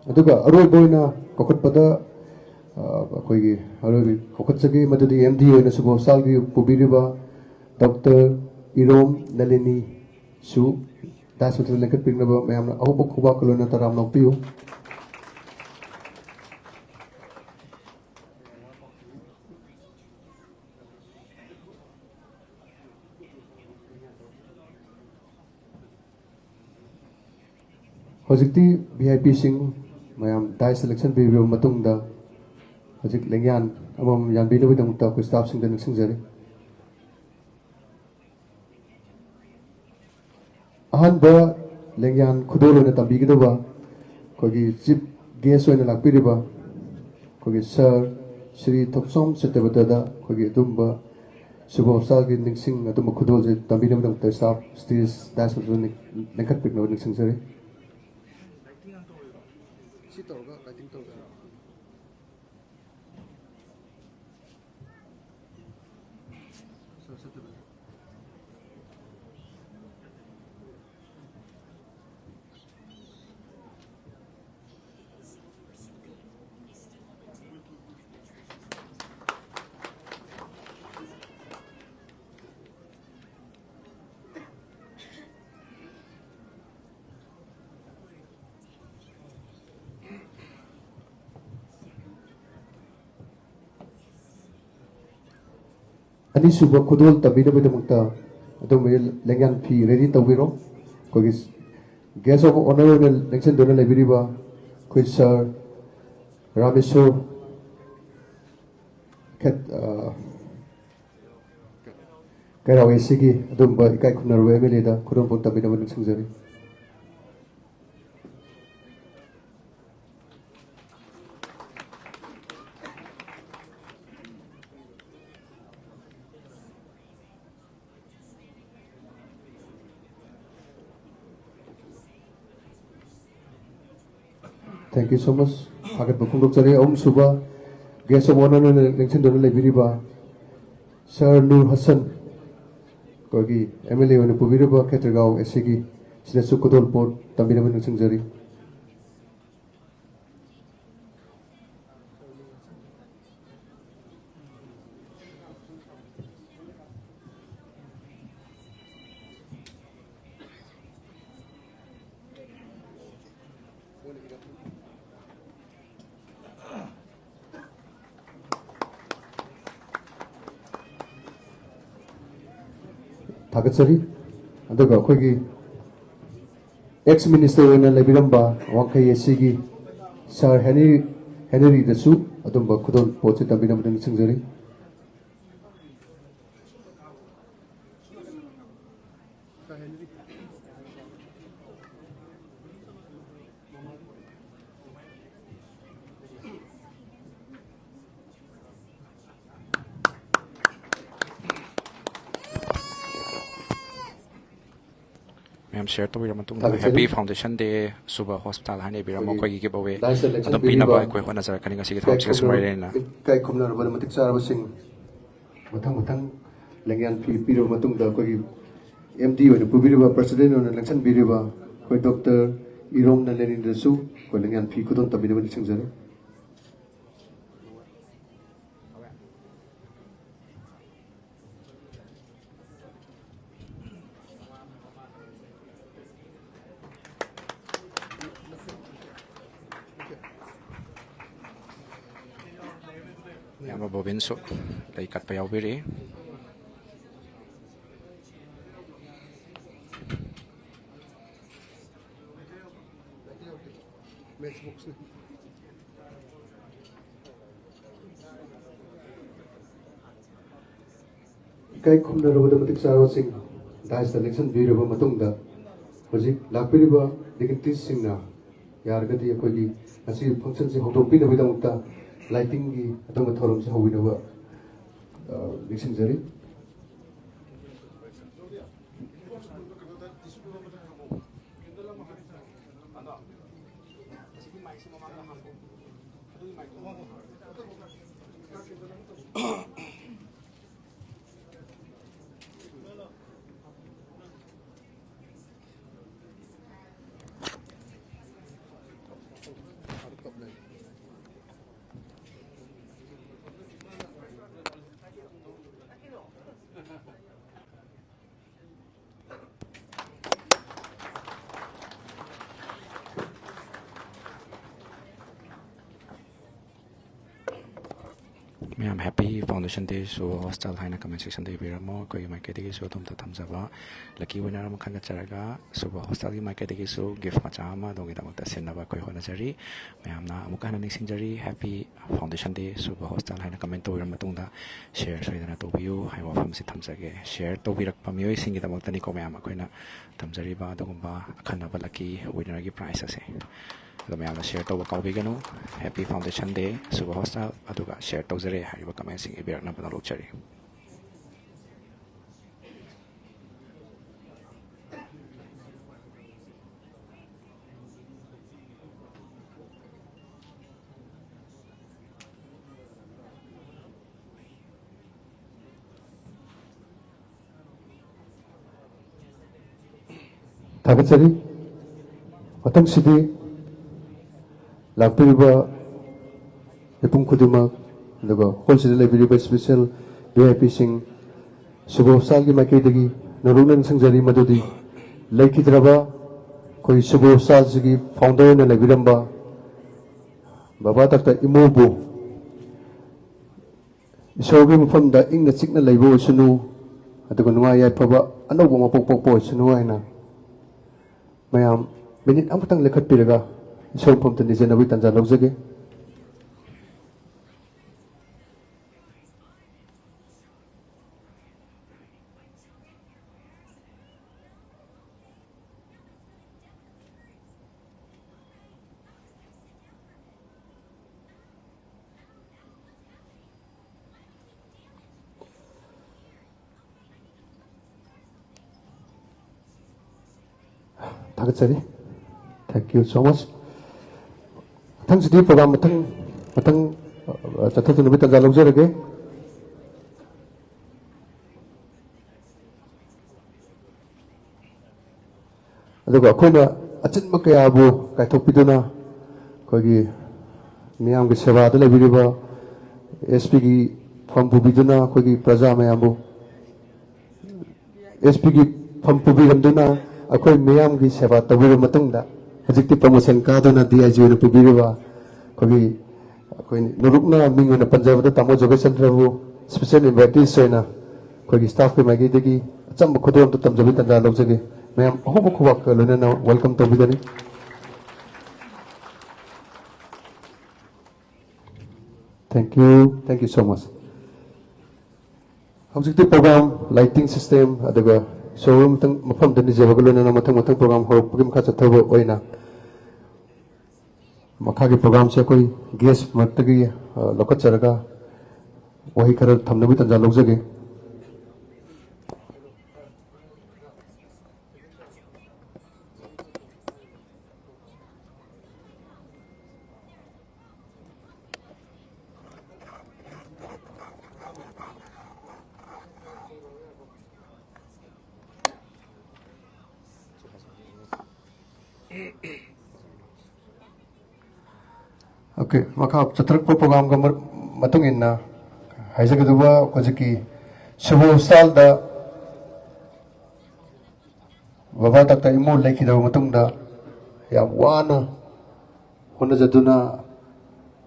ꯑꯗꯨꯒ ꯑꯔꯣꯏꯕ ꯑꯣꯏꯅ ꯀꯧꯈꯠꯄꯗ ꯑꯩꯈꯣꯏꯒꯤ ꯑꯔꯣꯏꯕ ꯀꯧꯈꯠꯆꯒꯦ ꯃꯗꯨꯗꯤ ꯑꯦꯝ ꯗꯤ ꯑꯣꯏꯅ ꯁꯨꯕ ꯍꯣꯁꯄꯤꯇꯥꯜꯒꯤ ꯄꯨꯕꯤꯔꯤꯕ ꯗꯣꯛꯇꯔ ꯏꯔꯣꯝ ꯅꯂꯤꯅꯤꯁꯨ ꯗꯥꯏꯁ ꯃꯊꯛꯇ ꯂꯦꯡꯈꯠꯄꯤꯔꯛꯅꯕ ꯃꯌꯥꯝꯅ ꯑꯍꯧꯕ ꯈꯨꯕꯥꯛꯀ ꯂꯣꯏꯅ ꯇꯔꯥꯝꯅ ꯑꯣꯛꯄꯤꯌꯨ ꯍꯧꯖꯤꯛꯇꯤ ꯚꯤ ꯑꯥꯏ ꯄꯤꯁꯤꯡ ꯃꯌꯥꯝ ꯗꯥꯏꯁꯇ ꯂꯦꯡꯁꯟꯕꯤꯔꯕ ꯃꯇꯨꯡꯗ ꯍꯧꯖꯤꯛ ꯂꯦꯡꯌꯥꯟ ꯑꯃꯃꯝ ꯌꯥꯟꯕꯤꯅꯕꯒꯤꯗꯃꯛꯇ ꯑꯩꯈꯣꯏ ꯁ꯭ꯇꯥꯐꯁꯤꯡꯗ ꯅꯤꯡꯁꯤꯡꯖꯔꯤ ꯑꯍꯥꯟꯕ ꯂꯦꯡꯌꯥꯟ ꯈꯨꯗꯣꯜ ꯑꯣꯏꯅ ꯇꯝꯕꯤꯒꯗꯕ ꯑꯩꯈꯣꯏꯒꯤ ꯆꯤꯐ ꯒꯦꯁ ꯑꯣꯏꯅ ꯂꯥꯛꯄꯤꯔꯤꯕ ꯑꯩꯈꯣꯏꯒꯤ ꯁꯔ ꯁ꯭ꯔꯤ ꯊꯣꯛꯆꯣꯝ ꯁꯠꯇꯕꯇꯗ ꯑꯩꯈꯣꯏꯒꯤ ꯑꯗꯨꯝꯕ ꯁꯨꯕ ꯍꯣꯁꯄꯤꯇꯥꯜꯒꯤ ꯅꯤꯡꯁꯤꯡ ꯑꯗꯨꯝꯕ ꯈꯨꯗꯣꯜꯁꯦ ꯇꯝꯕꯤꯅꯕꯒꯤꯗꯃꯛꯇ ꯁ꯭ꯇꯥꯐ ꯁ꯭ꯇꯦꯖ ꯗꯥꯏꯁ ꯃꯊꯛꯇ ꯂꯦꯡꯈꯠꯄꯤꯔꯛꯅꯕ ꯅꯤꯡꯁꯤꯡꯖꯔꯤ ꯑꯅꯤꯁꯨꯕ ꯈꯨꯗꯣꯜ ꯇꯝꯕꯤꯅꯕꯒꯤꯗꯃꯛꯇ ꯑꯗꯣꯝꯒꯤ ꯂꯦꯡꯌꯥꯟ ꯐꯤ ꯔꯦꯗꯤ ꯇꯧꯕꯤꯔꯣ ꯑꯩꯈꯣꯏꯒꯤ ꯒꯦꯁ ꯑꯣꯐ ꯑꯣꯅꯔ ꯑꯣꯏꯅ ꯂꯦꯡꯁꯤꯟꯗꯨꯅ ꯂꯩꯕꯤꯔꯤꯕ ꯑꯩꯈꯣꯏ ꯁꯥꯔ ꯔꯥꯃꯦꯁꯣꯔ ꯀꯩꯔꯥꯎ ꯑꯦꯁꯤꯒꯤ ꯑꯗꯨꯝꯕ ꯏꯀꯥꯏ ꯈꯨꯝꯅꯔꯕ ꯑꯦꯝ ꯑꯦꯜ ꯑꯦꯗ ꯈꯨꯗꯣꯜꯄꯣꯠ ꯇꯝꯕꯤꯅꯕ ꯅꯤꯡꯁꯤꯡꯖꯔꯤ Thank you so much. Hagat Bakundokzari Om Suba Guest of Honor Lengsin Dona Lebiriba Sir Nur Hassan Kogi MLA on Pubiriba Katergao Esigi Sinasukotol Port Tambinaman Singzari. Thagatsari aduga akhoi ex minister oina lebiramba wangkai esigi Sir Henry dasu adumba khudol poche tambina mudan singjari ma'am share तो बिरम तुम happy foundation day सुबह hospital हाने बिरम कोई give away अदम पिनबा कोई होना जरा cunning सिगी थाम सिगा सुमाइरेना kai khumnar bana matik sar basing mathang lengyan fi piro matung da koi MD oina pubiriba president oina election biriba koi Dr. Irom na lenin dasu koi lengyan fi kudon tabina bani singjari Yama Bobin so lay kat pa yaubiri kai khumnar bada matik sar basing dais election biriba matung da hoji lakpiriba dignitaries singna yargadi koi gi asi function se hodok pina bidamukta lighting gi adong thorum se hobinaba nixingjari ma'am happy foundation day सो hostel हाइना comment section दे बिरमो कोई माइके देगी सो तुम थमजबा lucky winner हम खंगा चरगा सुबह हॉस्टल की माइके देगी सो गिफ्ट मचा अमा दोंगी दमकता सिनबा कोई होना जरी मैम ना अमुक हना निसिंजरी हैप्पी फाउंडेशन डे सुबह हॉस्टल हाइना कमेंट तो मतुंगदा शेयर सोइदना तोबियो हाइ वफम से थमजगे शेयर तो बिरक पमियोय सिंगी दमकता निको मैम अखोइना थमजरीबा दोगुंबा अखनबा लकी विनर की प्राइस असे मैम शेयर तब कौबीगनु हैप्पी फाउंडेशन डे सुबह हॉस्टल शेयर तौजरे कमेंट इबीरना लौचरी Thagatsari matang sidi lakpiriba ipung khudima aduga wholesale lebiriba special VIP sing subo sal gi makai dagi narunan sangjari madudi laikhidraba koi subo sal gi founder na lebiramba baba takta imobu ꯏꯁꯣꯔꯒꯤ ꯃꯐꯝꯗ ꯏꯪꯅ ꯆꯤꯛꯅ ꯂꯩꯕ ꯑꯣꯏꯁꯅꯨ ꯑꯗꯨꯒ ꯅꯨꯡꯉꯥꯏ ꯌꯥꯏꯐꯕ ꯑꯅꯧꯕ ꯃꯄꯣꯛ ꯄꯣꯛꯄ ꯑꯣꯏꯁꯅꯨ ꯍꯥꯏꯅ ꯃꯌꯥꯝ ꯃꯤꯅꯤꯠ ꯑꯃꯇꯪ ꯂꯦꯞꯈꯠꯄꯤꯔꯒ ꯏꯁꯣꯔ ꯃꯐꯝꯗ ꯅꯤꯖꯅꯕꯒꯤ ꯇꯥꯟꯖꯥ ꯂꯧꯖꯒꯦ ꯊꯥꯒꯠꯆꯔꯤ ꯊꯦꯡꯛ ꯌꯨ ꯁꯣ ꯃꯆ ꯃꯊꯪꯁꯤꯗꯤ ꯄ꯭ꯔꯣꯒ꯭ꯔꯥꯝ ꯃꯊꯪ ꯆꯠꯊꯗꯨꯅꯕꯒꯤ ꯇꯥꯟꯖꯥ ꯂꯧꯖꯔꯒꯦ ꯑꯗꯨꯒ ꯑꯩꯈꯣꯏꯅ ꯑꯆꯤꯟꯕ ꯀꯌꯥꯕꯨ ꯀꯥꯏꯊꯣꯛꯄꯤꯗꯨꯅ ꯑꯩꯈꯣꯏꯒꯤ ꯃꯤꯌꯥꯝꯒꯤ ꯁꯦꯕꯥꯗ ꯂꯩꯕꯤꯔꯤꯕ ꯑꯦꯁ ꯄꯤꯒꯤ ꯐꯝ ꯄꯨꯕꯤꯗꯨꯅ ꯑꯩꯈꯣꯏꯒꯤ ꯄ꯭ꯔꯖꯥ ꯃꯌꯥꯝꯕꯨ ꯑꯦꯁ ꯄꯤꯒꯤ ꯐꯝ ꯄꯨꯕꯤꯔꯝꯗꯨꯅ ꯑꯩꯈꯣꯏ ꯃꯤꯌꯥꯝꯒꯤ ꯁꯦꯕꯥ ꯇꯧꯕꯤꯔꯕ ꯃꯇꯨꯡꯗ ꯍꯧꯖꯤꯛꯇꯤ ꯄ꯭ꯔꯃꯣꯁꯟ ꯀꯥꯗꯨꯅ ꯗꯤ ꯑꯥꯏ ꯖꯤ ꯑꯣꯏꯅ ꯄꯨꯕꯤꯔꯤꯕ ꯑꯩꯈꯣꯏ ꯅꯨꯔꯨꯞꯅ ꯃꯤꯡ ꯑꯣꯏꯅ ꯄꯟꯖꯕꯗ ꯇꯥꯃꯣ ꯖꯣꯒꯦꯆꯟꯗ꯭ꯔꯕꯨ ꯁ꯭ꯄꯦꯁꯦꯜ ꯏꯟꯚꯥꯏꯇꯤꯁ ꯑꯣꯏꯅ ꯑꯩꯈꯣꯏꯒꯤ ꯁ꯭ꯇꯥꯐꯀꯤ ꯃꯥꯏꯀꯩꯗꯒꯤ ꯑꯆꯝꯕ ꯈꯨꯗꯣꯜ ꯑꯃꯇ ꯇꯝꯖꯕꯒꯤ ꯇꯥꯟꯖꯥ ꯂꯧꯖꯒꯦ ꯃꯌꯥꯝ ꯑꯍꯣꯡꯕ ꯈꯨꯋꯥꯛꯀ ꯂꯣꯏꯅꯅ ꯋꯦꯜꯀꯝ ꯇꯧꯕꯤꯒꯅꯤ ꯊꯦꯡꯛ ꯌꯨ ꯁꯣ ꯃꯆ ꯍꯧꯖꯤꯛꯇꯤ ꯄ꯭ꯔꯣꯒ꯭ꯔꯥꯝ ꯂꯥꯏꯇꯤꯡ ꯁꯤꯁꯇꯦꯝ ꯑꯗꯨꯒ ꯏꯁꯣꯔ ꯃꯐꯝꯗ ꯅꯤꯖꯕꯒ ꯂꯣꯏꯅꯅ ꯃꯊꯪ ꯄ꯭ꯔꯣꯒ꯭ꯔꯥꯝ ꯍꯧꯔꯛꯄꯒꯤ ꯃꯈꯥ ꯆꯠꯊꯕ ꯑꯣꯏꯅ ꯃꯈꯥꯒꯤ ꯄ꯭ꯔꯣꯒ꯭ꯔꯥꯝꯁꯦ ꯑꯩꯈꯣꯏ ꯒꯦꯁ ꯃꯔꯛꯇꯒꯤ ꯂꯧꯈꯠꯆꯔꯒ ꯋꯥꯍꯩ ꯈꯔ ꯊꯝꯅꯕꯒꯤ ꯇꯥꯟꯖꯥ ꯂꯧꯖꯒꯦ ओके मखा चतरक प्रोग्राम का मतुंग इन्ना हाइजगदुबा हौजिकी शुभ हॉस्पिटल दा बाबा तक इमू लेखिदब मतुंगदा या वाना होनजदुना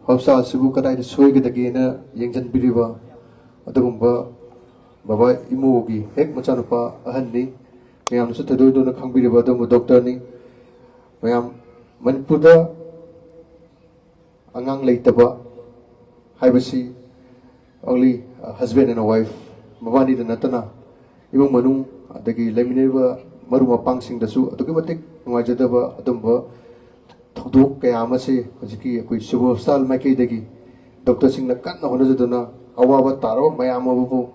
हॉस्पिटल सिबु कदाइ सोइगदगेना यंजनबिरिबा अदुगुंबा बाबा इमूगी हेक मचानुपा अहननी मयामसु थदोइदोना खंगबिरिबा अदुगुंबा डॉक्टरनी मयाम मनपुरदा angang leitaba haibasi only husband and a wife mabani da natana imong manung adagi lemineba maru mapang sing dasu adugi matik ngajadaba adumba thodok kaya amase hojiki koi subo sal makai dagi doctor sing na kan hona jaduna awaba taro mayam abu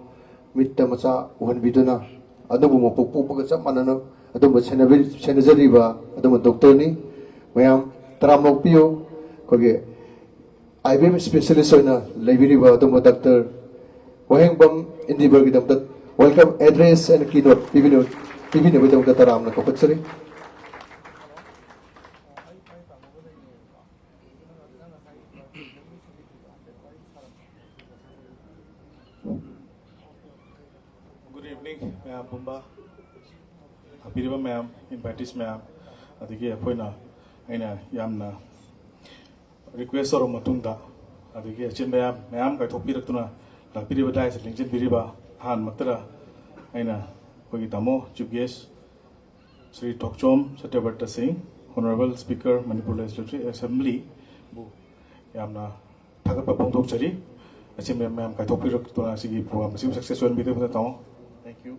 mitta macha uhan biduna adubu mopok popaga chap manana adumba senajariba adumba doctor ni mayam taramok piyo koge IBM specialist होना library बातों में doctor Wahengbam Indibar की दमतक welcome address and keynote पीवी ने बताऊं कतार आमना को पच्चरे Good evening, मैम बुम्बा अभिरीबा मैम इन्वाइटिस मैम अदिगे अखोइना अइना यामना रिक्वेस्ट और मतुंगदा अदिगे अचिन मैम गायथोकपिरक्तुना लापिरिबा दाइस लिंजिनबिरिबा हान मक्तरा अइना कोगी तामो chief guest Shri Tokchom Satyabrata Singh honourable speaker Manipur legislative assembly बु यामना थागतपा फोंदोकचरी अचिन मैम गायथोकपिरक्तुना सिगी programme SIM success ओनबिदबा तामो thank you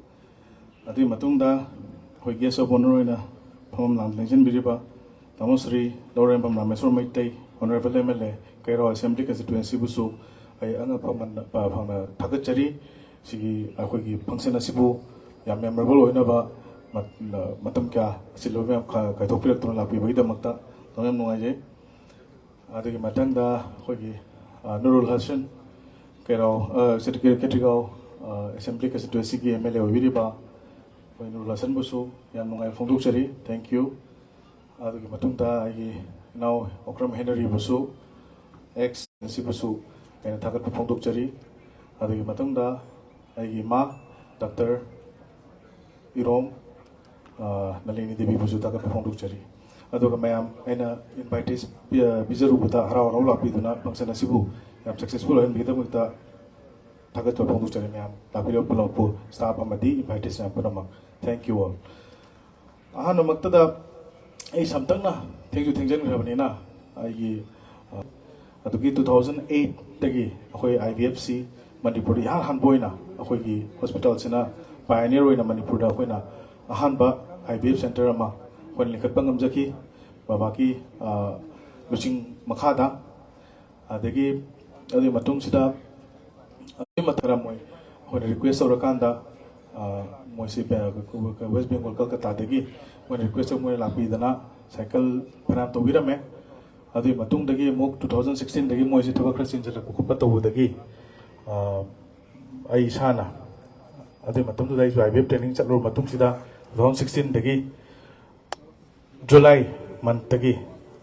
अदि मतुंगदा कोई गेस्ट ऑफ ऑनर ओइना फम लाम लिंजिनबिरिबा तामो Shri लौरेंबम Rameshwar Meitei Honorable MLA, Kairo Assembly Constituency Busu, I Anna Pamana Takachari, Sigi Akwiki Function Asibu, Yam memorable Oinaba, Matamka, Silvia Katopir to Lapi Vida Mata, Tonam Noaje, Adi Matanda, Hogi, Nurul Hassan, Kairo, Secretary Catrigal, Assembly Constituency MLA Vidiba, Nurul Hassan Busu, Yam Nongai Fonduchari, thank you. Adi Matumta, now Okram Henry Busu, ex Sibusu, and Takat Pondukchari, Adi Matunda, Agima, Dr. Irom, Nalini Devi Busu Takat Pondukchari. Adoga Mayam, and invites Bizaru with the Hara Rola Piduna, Pangsana Sibu, I'm successful and with the ꯊꯥꯒꯠꯄ ꯐꯣꯡꯗꯣꯛꯆꯔꯤ ꯃꯌꯥꯝ ꯂꯥꯛꯄꯤꯔꯤꯕ ꯄꯨꯝꯅꯃꯛꯄꯨ staff ꯑꯃꯗꯤ ꯏꯟꯚꯥꯏꯇꯦꯁ ꯃꯌꯥꯝ ꯄꯨꯝꯅꯃꯛ thank you all ꯑꯍꯥꯟꯕꯃꯛꯇꯗ ꯑꯩ ꯁꯝꯇꯛꯅ ꯊꯦꯡꯖꯟꯈ꯭ꯔꯕꯅꯤꯅ ꯑꯩꯒꯤ ꯑꯗꯨꯒꯤ 2008ꯗꯒꯤ ꯑꯩꯈꯣꯏ IVFC ꯃꯅꯤꯄꯨꯔꯗ ꯏꯍꯥꯟ ꯍꯥꯟꯕ ꯑꯣꯏꯅ ꯑꯩꯈꯣꯏꯒꯤ ꯍꯣꯁꯄꯤꯇꯥꯜꯁꯤꯅ ꯄꯥꯏꯅꯤꯌꯔ ꯑꯣꯏꯅ ꯃꯅꯤꯄꯨꯔꯗ ꯑꯩꯈꯣꯏꯅ ꯑꯍꯥꯟꯕ IVF ꯁꯦꯟꯇꯔ ꯑꯃ ꯑꯩꯈꯣꯏꯅ ꯂꯤꯡꯈꯠꯄ ꯉꯝꯖꯈꯤ ꯕꯕꯥꯒꯤ ꯂꯨꯆꯤꯡ ꯃꯈꯥꯗ ꯑꯗꯒꯤ ꯑꯗꯨꯒꯤ ꯃꯇꯨꯡꯁꯤꯗ ꯑꯗꯨꯒꯤ ꯃꯊꯛꯇ ꯑꯩꯈꯣꯏꯅ ꯔꯤꯀ꯭ꯋꯦꯁ ꯇꯧꯔꯀꯥꯟꯗ ꯃꯣꯏꯁꯤ ꯋꯦꯁ ꯕꯦꯡꯒꯣꯜ ꯀꯜꯀꯇꯥꯗꯒꯤ ꯃꯣꯏꯅ ꯔꯤꯀ꯭ꯋꯦꯁ ꯇꯧ ꯃꯣꯏꯅ ꯂꯥꯛꯄꯤꯗꯅ ꯁꯥꯏꯀꯜ ꯐꯅꯌꯥꯝ ꯇꯧꯕꯤꯔꯝꯃꯦ ꯑꯗꯨꯒꯤ ꯃꯇꯨꯡꯗꯒꯤ ꯑꯃꯨꯛ 2016ꯗꯒꯤ ꯃꯣꯏꯁꯤ ꯊꯕꯛ ꯈꯔ ꯆꯤꯟꯁꯤꯜꯂꯛꯄ ꯈꯣꯠꯄ ꯇꯧꯕꯗꯒꯤ ꯑꯩ ꯏꯁꯥꯅ ꯑꯗꯨꯒꯤ ꯃꯇꯨꯡꯗꯨꯗ ꯑꯩꯁꯨ IVF ꯇ꯭ꯔꯦꯅꯤꯡ ꯆꯠꯂꯨꯔꯕ ꯃꯇꯨꯡꯁꯤda 2016ꯗꯒꯤ ꯖꯨꯂꯥꯏ ꯃꯟꯊꯇꯒꯤ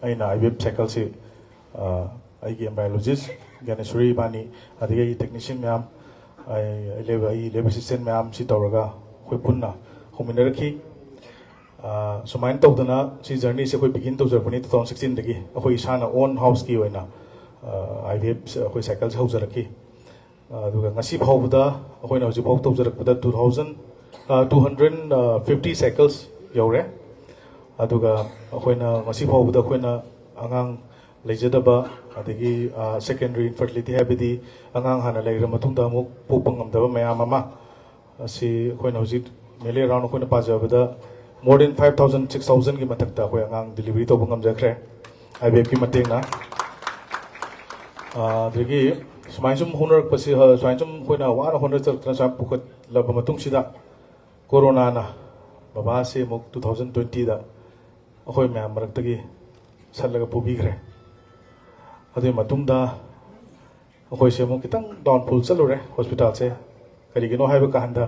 ꯑꯩꯅ IVF ꯁꯥꯏꯀꯜꯁꯤ ꯑꯩꯒꯤ ꯑꯦꯝꯕ꯭ꯔꯥꯏꯑꯣꯂꯣꯖꯤꯁ ꯒ꯭ꯌꯥꯅꯦꯁꯣꯔꯤ ꯏꯕꯥꯅꯤ ꯑꯗꯒꯤ ꯑꯩꯒꯤ ꯇꯦꯛꯅꯤꯁꯤꯌꯟ ꯃꯌꯥꯝ ꯑꯩ ꯂꯦꯕ ꯑꯦꯁꯤꯁꯇꯦꯟ ꯃꯌꯥꯝ ꯁꯤ ꯇꯧꯔꯒ ꯑꯩꯈꯣꯏ ꯄꯨꯟꯅ ꯍꯧꯃꯤꯟꯅꯔꯛꯈꯤ ꯁꯨꯃꯥꯏꯅ ꯇꯧꯗꯅ ꯁꯤ ꯖꯔꯅꯤꯁꯦ ꯑꯩꯈꯣꯏ ꯕꯤꯒꯤꯟ ꯇꯧꯖꯔꯛꯄꯅꯤ 2016ꯗꯒꯤ ꯑꯩꯈꯣꯏ ꯏꯁꯥꯅ ꯑꯣꯟ ꯍꯥꯎꯁꯀꯤ ꯑꯣꯏꯅ IVF ꯑꯩꯈꯣꯏ ꯁꯥꯏꯀꯜꯁꯦ ꯍꯧꯖꯔꯛꯈꯤ ꯑꯗꯨꯒ ꯉꯁꯤ ꯐꯥꯎꯕꯗ ꯑꯩꯈꯣꯏꯅ ꯍꯧꯖꯤꯛ ꯐꯥꯎꯕ ꯇꯧꯖꯔꯛꯄꯗ 250 ꯁꯥꯏꯀꯜꯁ ꯌꯧꯔꯦ ꯑꯗꯨꯒ ꯑꯩꯈꯣꯏꯅ ꯉꯁꯤ ꯐꯥꯎꯕꯗ ꯑꯩꯈꯣꯏꯅ ꯑꯉꯥꯡ ꯂꯩꯖꯗꯕ ꯑꯗꯒꯤ ꯁꯦꯀꯦꯟꯗꯔꯤ ꯏꯟꯐꯔꯇꯤꯂꯤꯇꯤ ꯍꯥꯏꯕꯗꯤ ꯑꯉꯥꯡ ꯍꯥꯟꯅ ꯂꯩꯔꯕ ꯃꯇꯨꯡꯗ ꯑꯃꯨꯛ ꯄꯣꯛꯄ ꯉꯝꯗꯕ ꯃꯌꯥꯝ ꯑꯃ ꯑꯁꯤ ꯑꯩꯈꯣꯏꯅ ꯍꯧꯖꯤꯛ ꯃꯦꯂꯤ ꯑꯔꯥꯎꯟ ꯑꯩꯈꯣꯏꯅ ꯄꯥꯖꯕꯗ more than 5,000 6,000ꯒꯤ ꯃꯊꯛꯇ ꯑꯩꯈꯣꯏ ꯑꯉꯥꯡ ꯗꯤꯂꯤꯚꯔꯤ ꯇꯧꯕ ꯉꯝꯖꯈ꯭ꯔꯦ IVFꯀꯤ ꯃꯇꯦꯡꯅ ꯑꯗꯒꯤ ꯁꯨꯃꯥꯏꯅ ꯁꯨꯝ ꯍꯣꯠꯅꯔꯛꯄꯁꯤ ꯁꯨꯃꯥꯏꯅ ꯁꯨꯝ ꯑꯩꯈꯣꯏꯅ ꯋꯥꯅ ꯍꯣꯠꯅꯖꯔꯛꯇꯅ ꯁꯨꯃꯥꯏꯅ ꯄꯨꯈꯠꯂꯕ ꯃꯇꯨꯡꯁꯤꯗ ꯀꯣꯔꯣꯅꯥꯅ ꯕꯕꯥꯁꯤ ꯑꯃꯨꯛ 2020ꯗ ꯑꯩꯈꯣꯏ ꯃꯌꯥꯝ ꯃꯔꯛꯇꯒꯤ ꯁꯠꯂꯒ ꯄꯨꯕꯤꯈ꯭ꯔꯦ ꯑꯗꯨꯒꯤ ꯃꯇꯨꯡꯗ ꯑꯩꯈꯣꯏꯁꯦ ꯑꯃꯨꯛ ꯈꯤꯇꯪ ꯗꯥꯎꯟꯐꯣꯜ ꯆꯠꯂꯨꯔꯦ ꯍꯣꯁꯄꯤꯇꯥꯜꯁꯦ ꯀꯔꯤꯒꯤꯅꯣ ꯍꯥꯏꯕ ꯀꯥꯟꯗ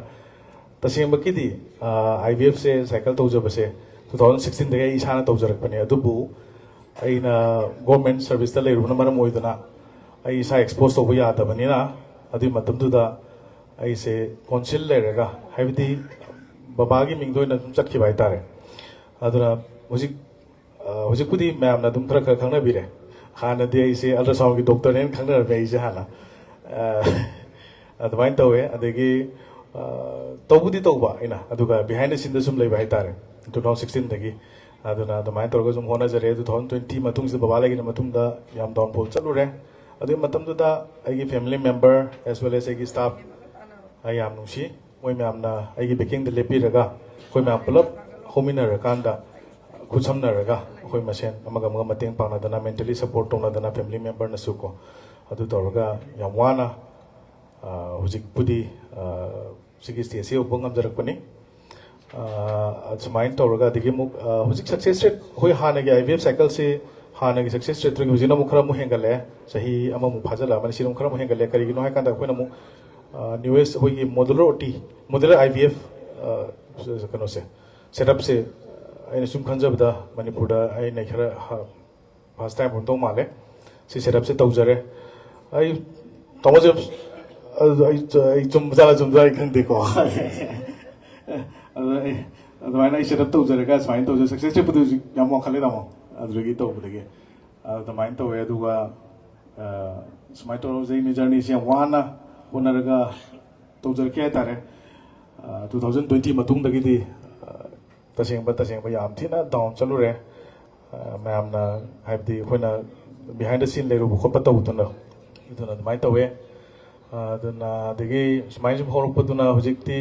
तसेंबकीदी IVF से साइकिल तौजबसे 2016 दगे इसाना तौजरकपने अदुबु अइना गवर्नमेंट सर्विस ता लेरुना मरम ओइदना अइ इसा एक्सपोज तौबा यादबनिना अदु मतमदुदा अइसे काउंसिल लेरगा हाइबदी बाबागी मिंगदोइना दुम चटखिबा हाइतारे अदुना हुजिकुदी मैमना दुम थरा खंगना बिरे हानादि अइसे अल्ट्रासाउंड की डॉक्टर ने खंगना बे इसे हाना अदमाइन तौवे अदगी तौबुदी तौबा इना अदुगा बिहाइंड द सीन द सुम लेबा हाइतारे 2016 दगी अदुना अदमाइन तौरगा जुम होना जरे 2020 मतुंग से बाबा लेगिन मतुंग दा याम डाउनफॉल चलुरे अदु मतम दुदा आइगी family member as well as आइगी स्टाफ आई याम नुसी मोय म्यामना आइगी बेकिंग द लेपिरगा खोय म्याम पुलप होमिनर कांदा खुसमनरगा खोय मसेन अमगा मगा मतेंग पांगनादना मेंटली सपोर्ट तौनादना फैमिली मेंबर नसुको अदु तौरगा याम वाना हुजिकपुदी सिगी स्टेज उप ngam सुमाइन तौरगा दिगी मुक हुजिक सक्सेस रेट होय हानगे IVF साइकिल से हानगे सक्सेस रेट रगी हुजिना मुख खरा मु हेंगले सही अमा मु फाजला माने सिरम खरा मु हेंगले करिगिनो हाय कांदा खोना मु न्यूएस्ट होय मॉड्यूलर IVF कनो से सेटअप से आइना सुम खंजबदा मणिपुरदा आइना खरा फर्स्ट टाइम होतो माले सि सेटअप से तौजरे आई तमजे चुमजा खंदेको अदुमाइना आई सेटअप तौजरेगा सुमाइन तौजरे सक्सेस रेट पुदु याम वाखले दामो अदुगी तौबदगे अदुमाइन तौवे अदुगा सुमाइन तौजे नि जर्नी से वाना होनरगा तौजरके हाइतारे 2020 मतुंगदगिदी तसेंबा याम थिना डाउन चलुरे मैमना हाइबदी खोना बिहाइंड द सीन लेरुबो खोपा तौदुना इदुना अदुमाइन तौवे अदुना दगी सुमाइन जुम होरकपदुना हुजिकती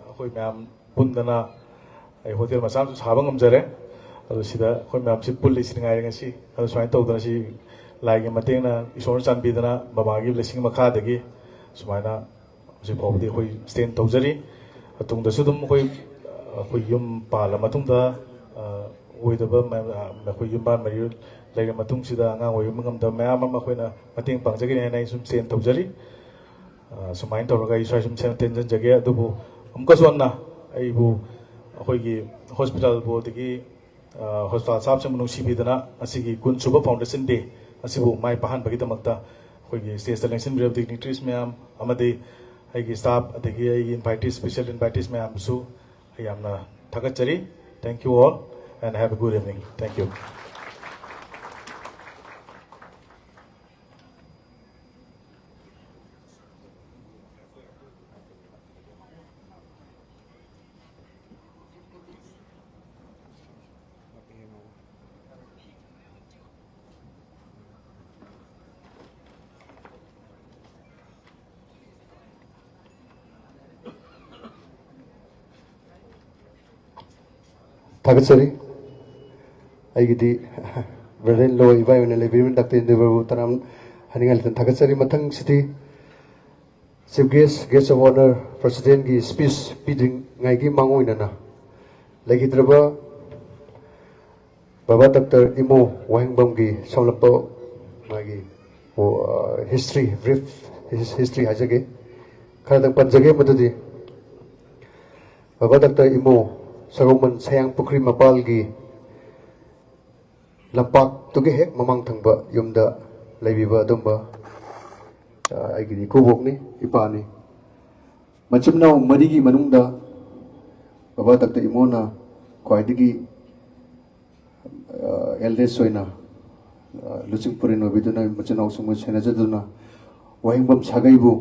अखोय मैम पुंदना आई होटल मसाम साबा ngमजरे अदु सिदा अखोय मैम सि पुल्ली सिंगाय ngasi अदु सुमाइन तौदना सि लाइगे मतेंगना इसोर चानबीदना बाबागी ब्लेसिंग मखादगी सुमाइना हुजि फावदी अखोय स्टेन तौजरी अतुंगदसु दुम अखोय युम पाला मतुंगदा ओइदबा अखोय युम बान मरि लेगे मतुंगसिदा अंगा ओइम ngमदा मैम अमा अखोयना मतेंग पांगजगी ने सुम स्टेन तौजरी सुमाइन तौरगा इसरा सुम सेन टेंजन जगे अदुबु अमकसोना अइबु अखोयगी हॉस्पिटल बोदगी हॉस्पिटल साब से मनु सिबिदना असिगी कुन सुबा फाउंडेशन डे असिबु माइ पहान बगी दमकता अखोयगी stage selection brave dignitaries ma'am अमदे अइगी स्टाफ अदगी अइगी इनवाइटीज स्पेशल इनवाइटीज मैम सु अयामना थागतचरी thank you all and have a good evening thank you थागतसरी अगदी ब्रदर लो इबाई ने लेबिरमन डॉक्टर इंद्रबाबू तराम हनिंगल तन थागतसरी मथंग सिटी chief guest of honour president की स्पीच पीडिंग ngai की मांगो इनना लेकिद्रबा बाबा डॉक्टर इमो वाहिंगबम की समलपो मागी वो हिस्ट्री ब्रीफ हिस्ट्री हाजगे खरदंग पंजगे मदुदी बाबा डॉक्टर इमो सगोमन सयांग पुखरी मपाल की लंपाक तुगे हेक ममांग थंगबा युमदा लेबिबा दुंबा आइगिनी कुबोकनी इपानी मचमनाव मरिगी मनुंगदा बाबा डॉक्टर इमोना क्वाइदगी एल्डेस सोइना लुचिंगपुरिन ओबिदुना मचनाव सुंग सेनाजदुना वाहिंगबम सागैबु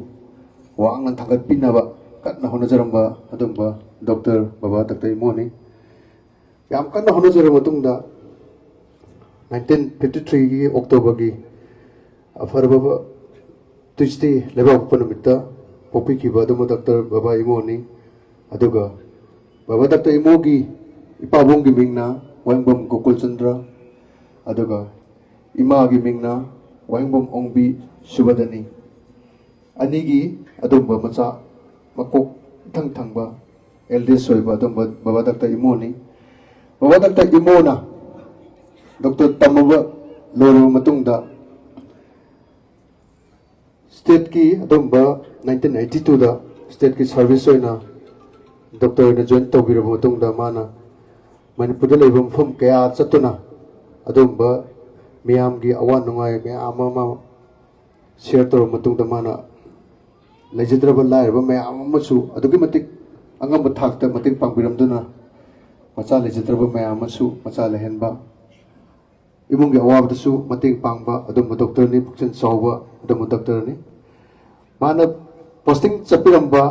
वांगन थांगत पिनाबा कन्ना होनजरंबा अदुंबा डॉक्टर बाबा डॉक्टर इमोनी याम कन्ना होनजर मतुंगदा 1953 की अक्टोबर की अफरबा ट्यूसडे लेबा पनुमिता पोपी की बादुम डॉक्टर बाबा इमोनी अदुगा बाबा डॉक्टर इमो की इपाबों की मिंगना वाहिंगबम गोकुल चंद्र अदुगा इमा की मिंगना वाहिंगबम ओंबी सुबदनी अनिगी अदुंबा मचा मकोक थंग थंगबा एल्डेस सोइबा अदुंबा बाबा डॉक्टर इमोनी बाबा डॉक्टर इमोना डॉक्टर तमबा लोरबा मतुंगदा स्टेट की अदुंबा 1982 दा स्टेट की सर्विस होइना डॉक्टर ने जॉइन तौबिरबा मतुंगदा माना मणिपुरदा लेबा मफम कया चतुना अदुंबा मियाम की अवा नुंगाई मियाम अमा शेयर तौर मतुंगदा माना लेजिद्रबा लाइरबा मियाम अमसु अदुगी मतिक अंगम थाकता मतिक पांगबिरमदुना मचा लेजिद्रबा मियाम अमसु मचा लेहनबा इमुंगी अवाबदसु मतिक पांगबा अदुंबा डॉक्टर नि पुक्चन चावबा अदुंबा डॉक्टर नि माना पोस्टिंग चपिरंबा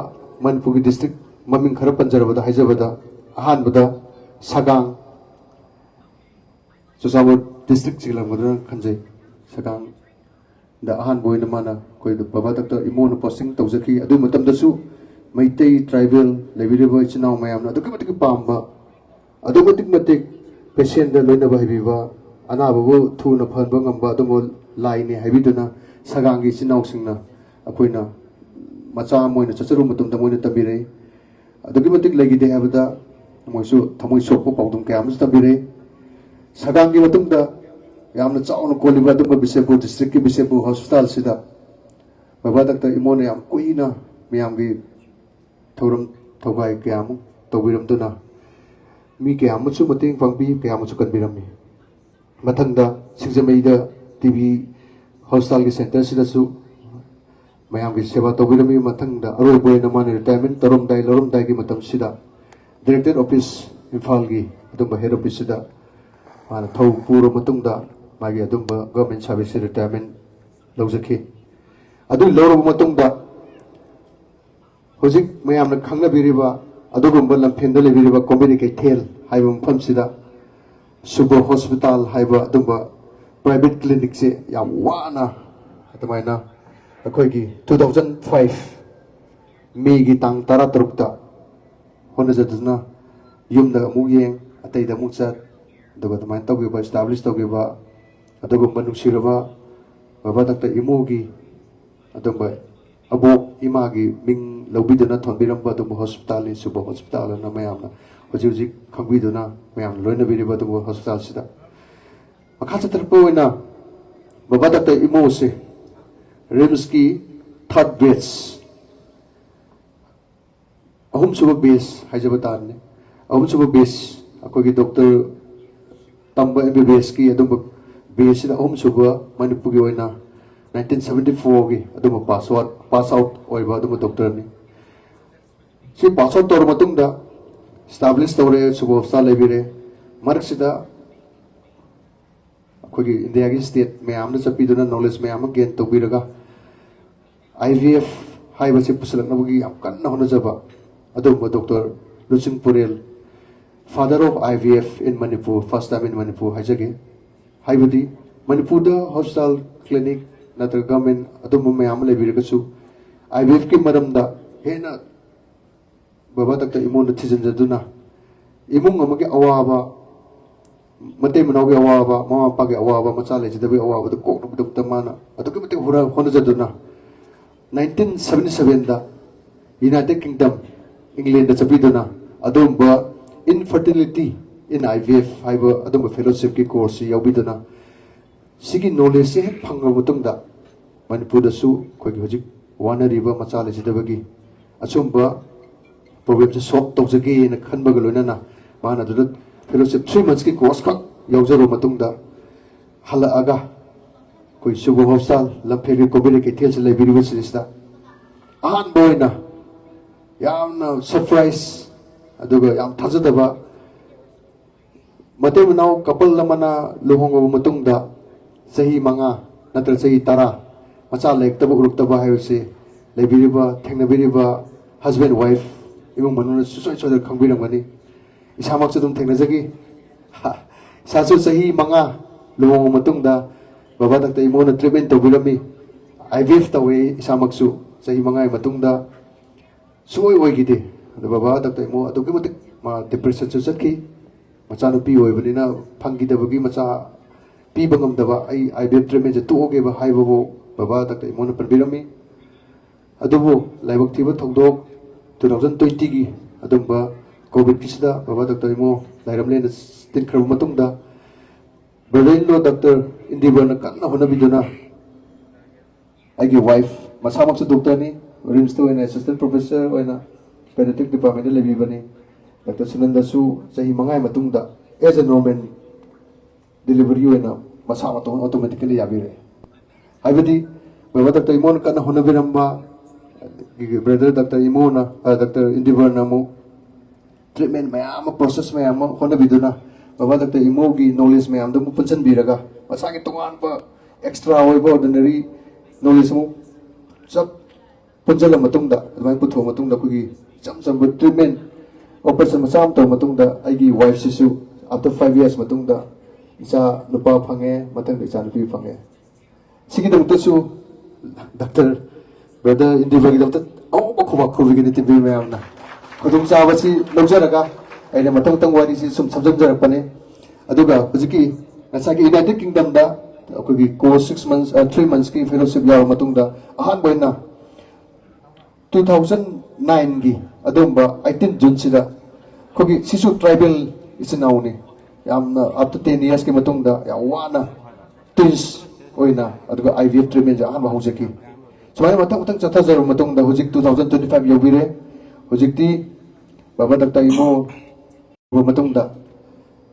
मनपुगी डिस्ट्रिक्ट ममिंग खरा पंजरबदा हाइजबदा अहानबदा सगांग चुसाबो डिस्ट्रिक्ट चिलंगबदा खंजे सगांग दा अहान बोइना माना कोई बाबा डॉक्टर इमोन पोस्टिंग तौजकी अदु मतमदसु मैतै ट्राइबल लेबिरबा इचनाव मयामना अदुगी मतिक पांबा अदु मतिक पेशेंट दा लोइना बाहिबिबा अनाबो थुना फनबा ngamba अदुमो लाइने हाइबिदुना सगांगी इचनावसिंगना अखोइना मचा मोइना चचरु मतुमदा मोइना तबिरे अदुगी मतिक लेगिदे हाबदा मोइसु थमोइ सोपो पाउदुम कयामस तबिरे सगांगी मतुमदा यामना चाउना कोलिबा अदुम बिसेपुर डिस्ट्रिक्ट की बिसेपुर हॉस्पिटल सिदा बाबा डॉक्टर इमोने याम कुइना मियामगी थौरम थौगाई कयामु तौबिरमदुना मी कयामुसु मतिंग पांगबी कयामुसु कनबिरममी मथंगदा सिंगजमैदा टीवी हॉस्पिटल की सेंटर सिदासु मयाम की सेवा तौबिरमी मथंगदा अरोबोइना माने रिटायरमेंट तरोमदाई लरोमदाई की मतम सिदा डायरेक्टर ऑफिस इम्फाल की अदुंबा हेड ऑफिस सिदा माना थौ पुरो मतुंगदा मागी अदुंबा गवर्नमेंट सर्विस रिटायरमेंट लौजखी अदु लौरबा मतुंगदा होजिक मयामना खंगनबिरिबा अदुगुंबा लमफेंदा लेबिरिबा कॉमेडी कैथेल हाइबा मफम सिदा सुबह हॉस्पिटल हाइबा अदुंबा प्राइवेट क्लिनिक से याम वाना अतमाइना अखोइगी 2005 मे की तांग 13 ता होनजदना युमदा अमुग येंग अतैदा अमुग चत अदुगा तमाइन तौगिबा एस्टैब्लिश तौगिबा अदुगुंबा नुसिरबा बाबा डॉक्टर इमोगी अदुंबा अबो इमागी मिंग लौबिदना थोनबिरंबा अदुंबा हॉस्पिटल नि सुबह हॉस्पिटल ना मयामना होजिक खंगबिदना मयाम लोइना बिरिबा अदुंबा हॉस्पिटल सिदा मखा चतरपोइना बाबा डॉक्टर इमो से रिम्स की थर्ड बेस अहम सुब बेस हाइजबतान ने अहम सुब बेस अखोगी डॉक्टर तंबा एमबीबीएस की अदुंबा बेस सिदा अहम सुब मणिपुर की ओइना 1974 की अदुंबा पास आउट ओइबा अदुंबा डॉक्टर ने सी पास आउट तौर मतुंगदा एस्टैब्लिश तौरे सुब हॉस्पिटल लेबिरे मरक्सिदा अखोगी इंडिया की स्टेट मयामना चपिदुना नॉलेज मयाम गेन तौबिरगा IVF हाइबसे पुसलकनबगी याम कन्ना होनजबा अदुंबा doctor Luching Purel father of IVF in Manipur first time in Manipur हाइजगे हाइबदी मणिपुर दा हॉस्पिटल क्लिनिक नत्र गवर्नमेंट अदुंबा मयाम लेबिरगसु IVF की मरमदा हेना बाबा डॉक्टर इमोन थिजनजदुना imung amagi awaba mate manawgi awaba mama pagi awaba macha lejidabi awaba to kok no duk tamana aduki mate hura hona jaduna 1977 da United Kingdom England da chabiduna adumba infertility in IVF haiba adumba fellowship ki course yaubiduna sigi knowledge se phanga mutungda manipur da su khoi hojik wana riba macha lejidabagi achumba problem se solve tawjage na khanba galona na mana du fellowship 3 months ki course khak yaujaro matungda hala aga koi sugo hostal lampheri kobile ke thel se library sista ahan boina yamna surprise aduga yam thajadaba mate manau couple lamana luhongo matungda sahi manga natra sahi tara macha lek tabu uruk taba hayse library ba thengnabiri husband wife imong manuna susoi chodar khangbirang mani isamak chudum thengnajagi sasu sahi manga luhongo matungda baba takta imona treatment tawbirami IVF tawe isamaksu sahi manga matungda suoi oigide baba takta imo aduki matik ma depression chu sakhi macha no pi oibanina phangi dabagi macha pi bangam daba ai IVF treatment tu oge ba haibo baba takta imona parbirami adubu laibak thiba thongdok 2020 gi adumba covid kisida baba takta imo lairamle na tin khrabu matungda brother-in-law Dr. Indibar na kanna honabiduna aigi wife masamak sa doctor ni rims to na assistant professor o na pediatric department le bibani Dr. Sunanda Su sahi mangai matungda as a normal delivery o na masama to automatically yabire haibadi baba Dr. Imon kanna honabiramba brother Dr. Imona Dr. Indibar na mo treatment mayam process mayam honabiduna baba Dr. Imogi knowledge mayam da mu punsan biraga masagi tungan pa extra ordinary knowledge mo sab punjala matungda admai putho matungda kugi cham treatment operation masam to matungda aigi wife sisu after 5 years matungda isa nupa phange matang isa nupi phange sigi dam to su doctor brother indivagi dam ta au bakhuba khubi gi tibi mayam na khudum sa wasi lojaraga aina matang tang wari si sum samjam jarakpane aduga hujiki nasagi United Kingdom da kogi course 6 months 3 months ki fellowship yaw matungda ahan boina 2009 gi adumba 18 June sida kogi sisu tribal isinauni yamna up to 10 years ki matungda ya wana twins oina aduga IVF treatment ja ahan bahujaki sumai matang chatha jaru matungda hujik 2025 yobire hujikti baba Dr. Imo matungda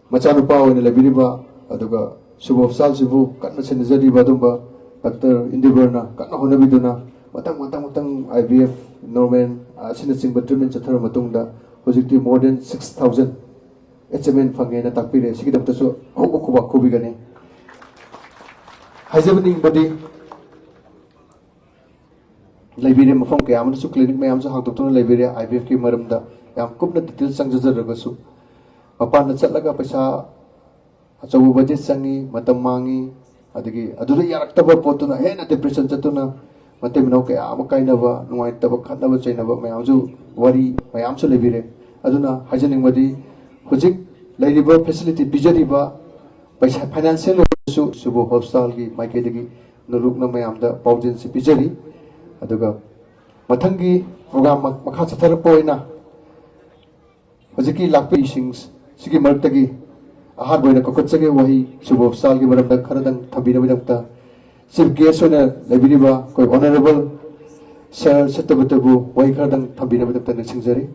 macha nupa oina labiriba aduga subov sal sibu kanna senjari badumba Dr. Indibarna kanna honabiduna matang IVF normal asina singba treatment chathar matungda hojikti more than 6000 HMN phangena takpire sigidam tasu hobo kuba kubigani haijabaning body library mafam kaya amna su clinic mayam sa hangtokna library IVF ki maramda yam kupna detail sangjajar su mapan na chatlaga paisa achabu budget sangi matam mangi adigi adura yaraktaba potuna hena depression chatuna mate minau kaya ama kainaba nuai taba khatnaba chainaba mayam ju wari mayam su lebire aduna hajaning madi hojik lairiba facility bijariba paisa financial su subo hospital gi maikedigi nulukna mayam da paujin si bijari aduga mathangi program makha chathar poina hojiki lakpi sings sigi martagi ahar boina kokotchage wahi subov sal gi maramda kharadang thabina bidakta chief guest ona labiriba koi honorable sir satabatabu wahi kharadang thabina bidakta singjari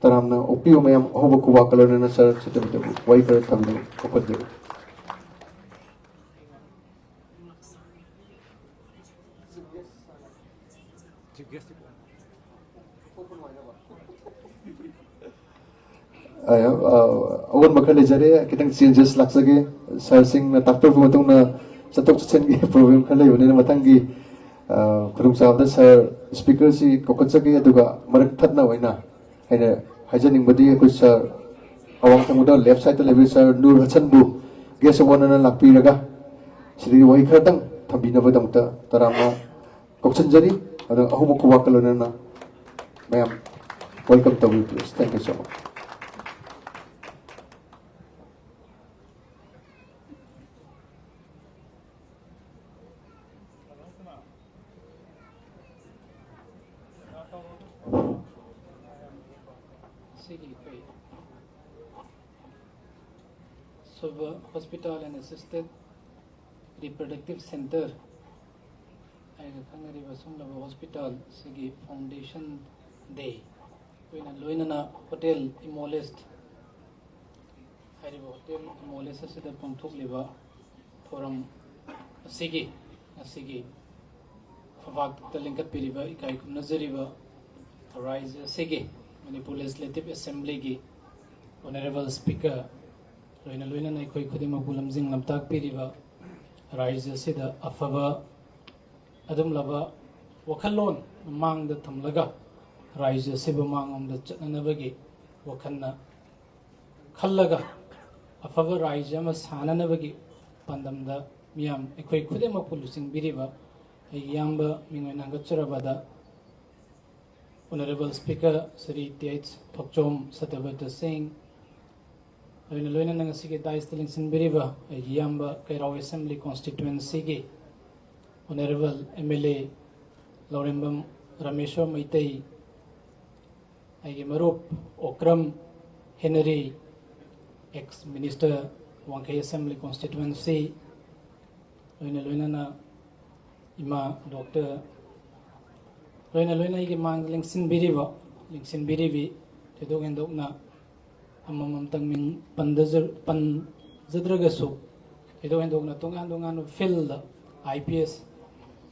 taramna opio mayam hobo kuwa kalona sir satabatabu wahi khar thabina kokotjage awan makhle jare kitang changes laksage searching na doctor matung na chatok chen gi problem khale yone na matang gi khurung sa da sir speaker si kokachage aduga marak thatna hoina haina hajaning badi ko sir awang thamuda left side to level sir nur hasan bu ges one na lakpi raga siri wai khatang thabina badam ta tarama kokchan jari adu ahu ko wakalona na ma'am welcome to you please thank you so much Suba Hospital and Assisted Reproductive Center Hospital Sigi Foundation Day Luinana Hotel Imolest Hotel Imolest Sida Pontuk Liva Forum Sigi Favak Talinkat Piriva Ikai Nazariva Rise Sigi Manipur Legislative Assembly Gi Honorable Speaker Luina Naikoi Kudima Bulamzing Lamtak Piriva Rise Sida Afava Adam Lava Wakalon among the Tamlaga Rise Sibamang on the Chatnavagi Wakana Kalaga Afava Rise Yamas Hananavagi Pandam the Miam Ekoi Kudima Pulusing Biriva a Yamba Minganagacharavada Honorable Speaker Sri Tates Tokchom Satavata Singh Luina Nangasiki Dice Tilingson Biriva a Yamba Kairao Assembly Constituency Honorable MLA Laurembam Ramesho Maitei Marup Okram Henry ex-minister Wangkai Assembly Constituency Luina Ima Dr. Luina Igi Mang Lingsin Birivi Tedok and Dokna Amam Tangming Panzadragasu Tedok and Dokna Tungan Phil IPS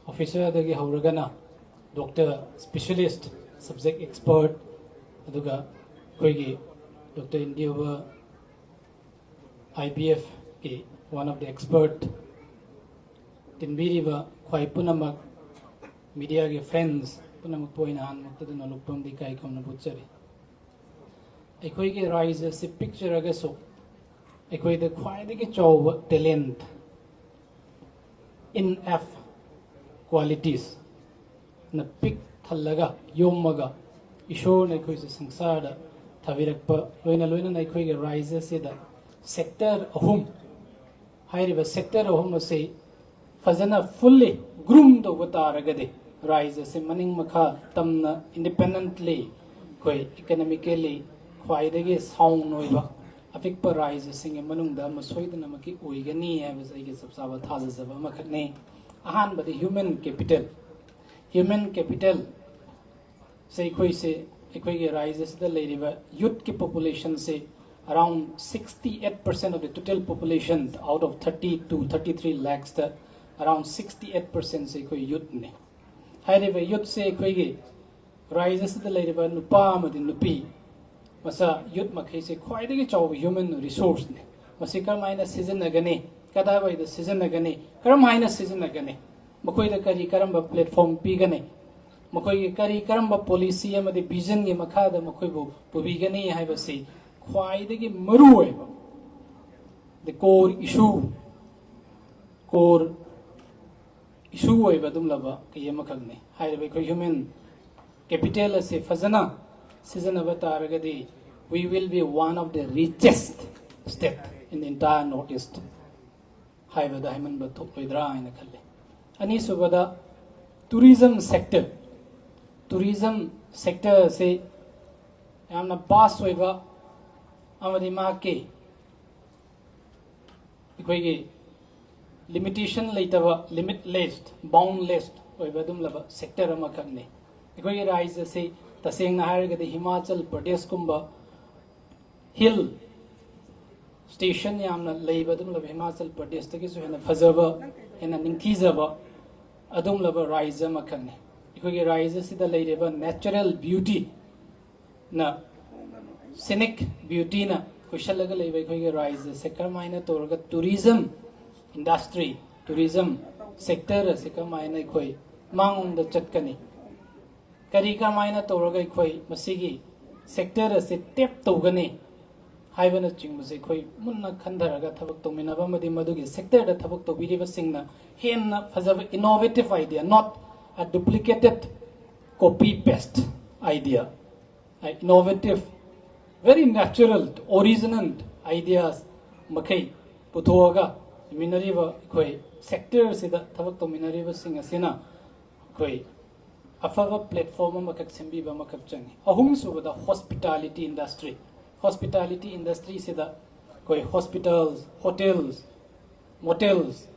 officer dagi hauragana doctor specialist subject expert aduga koigi Dr. Indiova IBF ki one of the expert tinbiriba khwai punamak media ge friends punamak poina han muktaduna lupam di kai komna butchari ekoi ge rise se picture aga so ekoi the khwai de ge chow talent in F qualities na pick thalaga yomaga ishor na koi se sangsar da thavirakpa loina na koi ge rise se da sector ahum hairiba sector ahum se fazana fully groomed wataragade rise se maning makha tamna independently koi economically khwaidagi sound noiba apikpa rise singe manungda masoidana maki oigani habis ige sabsaba thazaba makhne ahan badi human capital say koi se ekoi ge rises the leriba youth ki population se around 68% of the total population out of 30 to 33 lakhs the around 68% se koi youth ne hairiba youth se koi ge rises the leriba nupa amadi nupi masa youth makhai se khwai de ge chaw human resource ne masi karmaina season agane kada bai the season agane karmaina season agane makoi da kari karamba platform pi gane makoi kari karamba policy amadi vision ge makha da makoi bu pubi gane haiba se khwai de ge maru hai the core issue hai badum laba ke yema khagne hai bai koi human capital se fazana season avataragadi we will be one of the richest state in the entire northeast haiba da himan ba thokidra ina khalle ani subada tourism sector se yamna pass hoiba amadi ma ke ikoi limitation leitaba limitless boundless hoiba dum laba sector ama khagne ikoi rise se taseng na haragadi Himachal Pradesh kumba hill station yamna leiba dum laba Himachal Pradesh tagi so hena fazaba hena ningthizaba adum laba rise ma khagne ikoi rise sida leireba natural beauty na scenic beauty na kushalaga leiba ikoi rise sector maina torga tourism industry tourism sector sector maina ikoi mangong da chatkani kari ka maina toraga khoi masigi sector se tap togane haibana chingbu se khoi munna khandaraga thabak tominaba madi madugi sector da thabak tobiriba singna henna fazaba innovative idea not a duplicated copy paste idea innovative very natural original ideas makai puthoga minariba khoi sector se da thabak tominariba singa sina khoi अफब platform अमखक सेंबीब अमखक चंगी अहुम सुबदा hospitality industry सिदा कोई hospitals hotels motels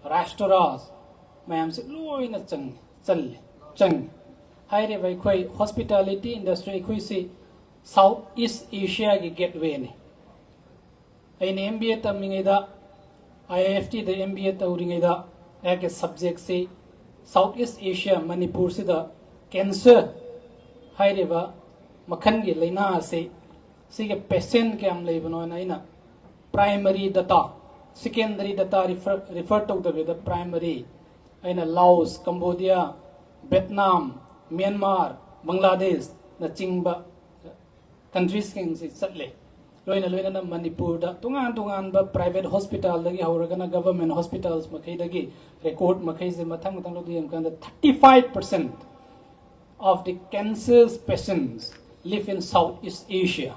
restaurants ma'am से लोइना चंग हाइरे भाई कोई हॉस्पिटैलिटी इंडस्ट्री कोई से साउथ ईस्ट एशिया की गेटवे ने अने MBA तमिंगेदा IIFT द MBA तौरिंगेदा एक सब्जेक्ट से साउथ ईस्ट एशिया मणिपुर से कैंसर हाइरेबा मखन की लेना से सिगे पेशेंट के हम लेबनो ना primary data secondary data refer तौदबेदा प्राइमरी अना Laos Cambodia Vietnam Myanmar Bangladesh न चिंबा कंट्रीज के से चले लोइना लोइना मणिपुर दा तुंगान तुंगान बा प्राइवेट हॉस्पिटल दगी हौरगना गवर्नमेंट हॉस्पिटल्स मखैदगी रिकॉर्ड मखै से मथंग मथंग लोदी हम कंदा 35% of the cancer patients live in Southeast Asia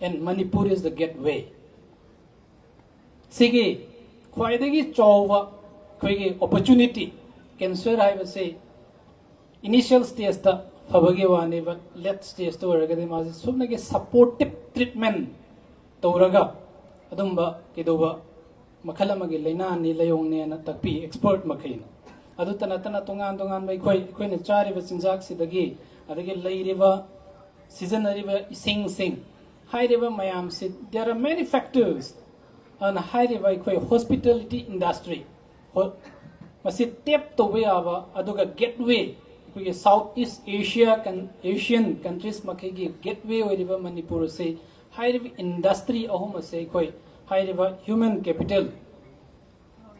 and Manipur is the gateway sige khwaidagi chawwa khoigi opportunity cancer haibase initial stage ta फबगे वाने बा लेट स्टेज तो रगदे माजे सुबनगे सपोर्टिव ट्रीटमेंट तौरगा अदुंबा केदोबा मखल अमगे लैना नि लयोंगने न तकपी एक्सपर्ट मखैन अदु तना तोंगान तोंगान बै खोइने चारिबा चिंजाक सिदगी अदगे लैरिबा सीजनरिबा इसिंग हाइरिबा मयाम से देयर आर मेनी फैक्टर्स अन हाइरिबा खोइ हॉस्पिटैलिटी इंडस्ट्री मसी टेप तोबे आबा अदुगा गेटवे कोई साउथ ईस्ट एशियन कंट्रीज मखे की गेटवे होइरिबा मणिपुर से हाइरिबा इंडस्ट्री अहुम से कोई हाइरिबा ह्यूमन कैपिटल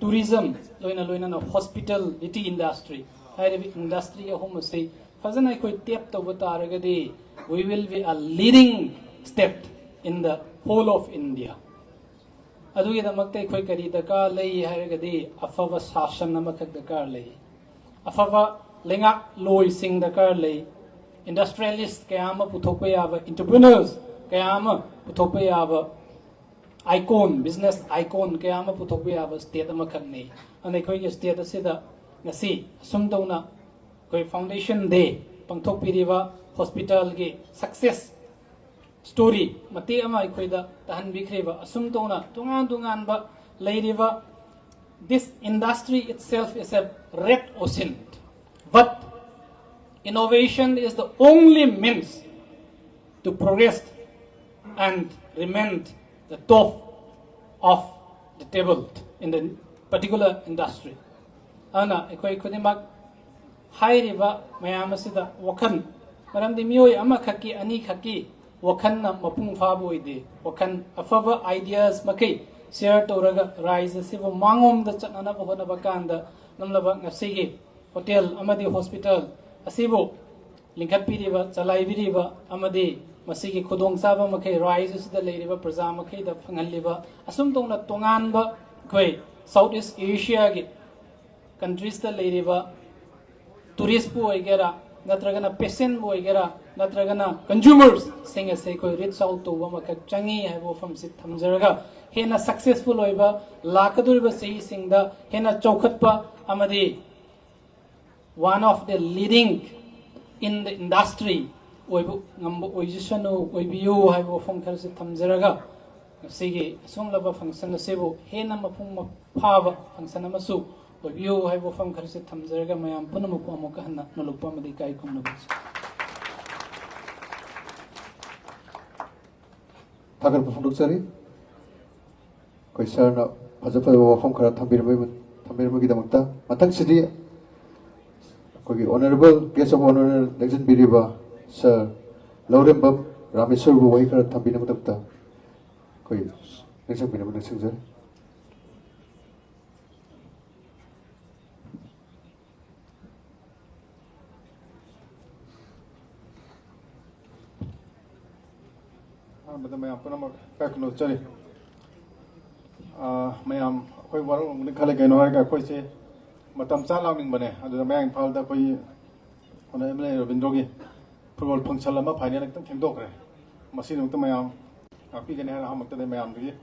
टूरिज्म लोइना हॉस्पिटैलिटी इंडस्ट्री हाइरिबा इंडस्ट्री अहुम से फजना कोई टेप तब तारगदि we will be a leading step in the whole of India अदुगी दमकते कोई करी दरकार लई हाइरगदि अफवा शासन अमखक दरकार लई अफवा लेंगा लोई सिंह दरकार लई इंडस्ट्रियलिस्ट कयाम पुथोपे याब एंटरप्रेन्योर्स कयाम पुथोपे याब आइकॉन बिजनेस आइकॉन कयाम पुथोपे याब स्टेट अमखक ने अने कोई स्टेट असिदा ngasi asum tawna koi foundation day pangthokpiriba hospital gi success story mate ama ikoi da tahan bikhreba asum tawna tungan ba leiriba this industry itself is a red ocean but innovation is the only means to progress and remain the top of the table in the particular industry ana ekoi khodimak hairiba mayam asida wakhan maramdi miyoi ama khaki ani khaki wakhan na mapung fa boide wakhan afaba ideas makai share toraga rise sibo mangom da chanana bohona bakanda namlaba ngasigi hotel amadi hospital asibo lingkat piriba chalai biriba amadi masigi khudong saba makai rise sida leiriba praja makai da phangalliba asum tongna tongan ba koi Southeast Asia gi countries ta leiriba tourist bu oigera natragana patient bu oigera natragana consumers singa se koi reach out to ba makak changi hai bo from sit thamjaraga hena successful oiba lakaduriba sei singda hena chokhatpa amadi one of the leading in the industry oibu ngambo oijisanu oibiu hai bo from khar sit thamjaraga sigi asumlaba function sebu hena mapung phaba function amasu oibiu hai bo from khar sit thamjaraga mayam punamu ko amuka hanna nolukpa madi kai khumna थागर फोंदोकसारी कोई sir ना फजफल वफम खरा थंबिरमगिदमक्ता मथंग सिदी कोई honourable guest of honour legend बिरिबा sir Laurembam Rameshwar बु वही खरा थंबिनमदक्ता कोई नेक्स्ट बिनम नेक्स्ट सर मैं आपको नमक पैक नो चले मैं हम कोई वारों ने खाले गए नौर का कोई से मतम चाल लाउनिंग बने अदुदा मैं इंफाल दा कोई ओने एमएलए रविंद्रोगी फुटबॉल फंक्शन लमा फाइनल एकदम थेंदोकरे मसीन मत मैं हम आपी गने हम मत मैं हम दुगी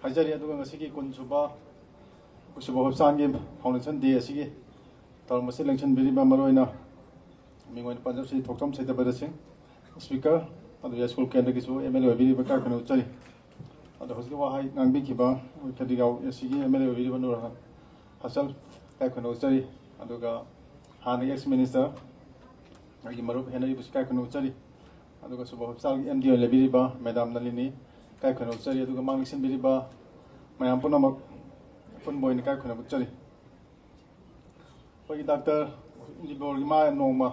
हजारी अदुगा ngasi ki kunsuba hobsan gi foundation day असि gi tor मसे इलेक्शन बिरिबा मरोइना ꯃꯤꯉꯣꯟꯗ ꯄꯥꯟꯖꯕꯁꯤ ꯊꯣꯛꯆꯣꯝ ꯁꯩꯇꯕꯗꯁꯤꯡ ꯁ꯭ꯄꯤꯀꯔ ꯑꯗꯨ ꯁ꯭ꯀꯨꯜ ꯀꯦꯟꯗ꯭ꯔꯒꯤꯁꯨ MLA ꯑꯣꯏꯕꯤꯔꯤꯕ ꯀꯥꯏꯈꯨꯅ ꯎꯠꯆꯔꯤ ꯑꯗꯣ ꯍꯧꯖꯤꯛ ꯋꯥꯍꯩ ꯉꯥꯡꯕꯤꯈꯤꯕ ꯈꯦꯗꯤꯒꯥꯎ ꯑꯁꯤꯒꯤ MLA ꯑꯣꯏꯕꯤꯔꯤꯕ ꯅꯨꯔ ꯍꯁꯜ ꯀꯥꯏꯈꯨꯅ ꯎꯠꯆꯔꯤ ꯑꯗꯨꯒ ꯍꯥꯟꯅꯒꯤ ꯑꯦꯛꯁ ꯃꯤꯅꯤꯁꯇꯔ ꯑꯩꯒꯤ ꯃꯔꯨꯞ ꯍꯦꯅꯔꯤꯕꯁꯤ ꯀꯥꯏꯈꯨꯅ ꯎꯠꯆꯔꯤ ꯑꯗꯨꯒ ꯁꯨꯕ ꯍꯣꯁꯄꯤꯇꯥꯜꯒꯤ MD ꯑꯣꯏꯅ ꯂꯩꯕꯤꯔꯤꯕ ꯃꯦꯗꯥꯝ ꯅꯂꯤꯅꯤ ꯀꯥꯏꯈꯨꯅ ꯎꯠꯆꯔꯤ ꯑꯗꯨꯒ ꯃꯥꯡꯂꯤꯛꯁꯤꯟꯕꯤꯔꯤꯕ ꯃꯌꯥꯝ ꯄꯨꯝꯅꯃꯛ ꯑꯄꯨꯟꯕ ꯑꯣꯏꯅ ꯀꯥꯏꯈꯨꯅ ꯎꯠꯆꯔꯤ ꯑꯩꯈꯣꯏꯒꯤ ꯗꯥꯛꯇꯔ ꯏꯟꯖꯤꯕꯣꯔꯒꯤ ꯃꯥ ꯅꯣꯡꯃ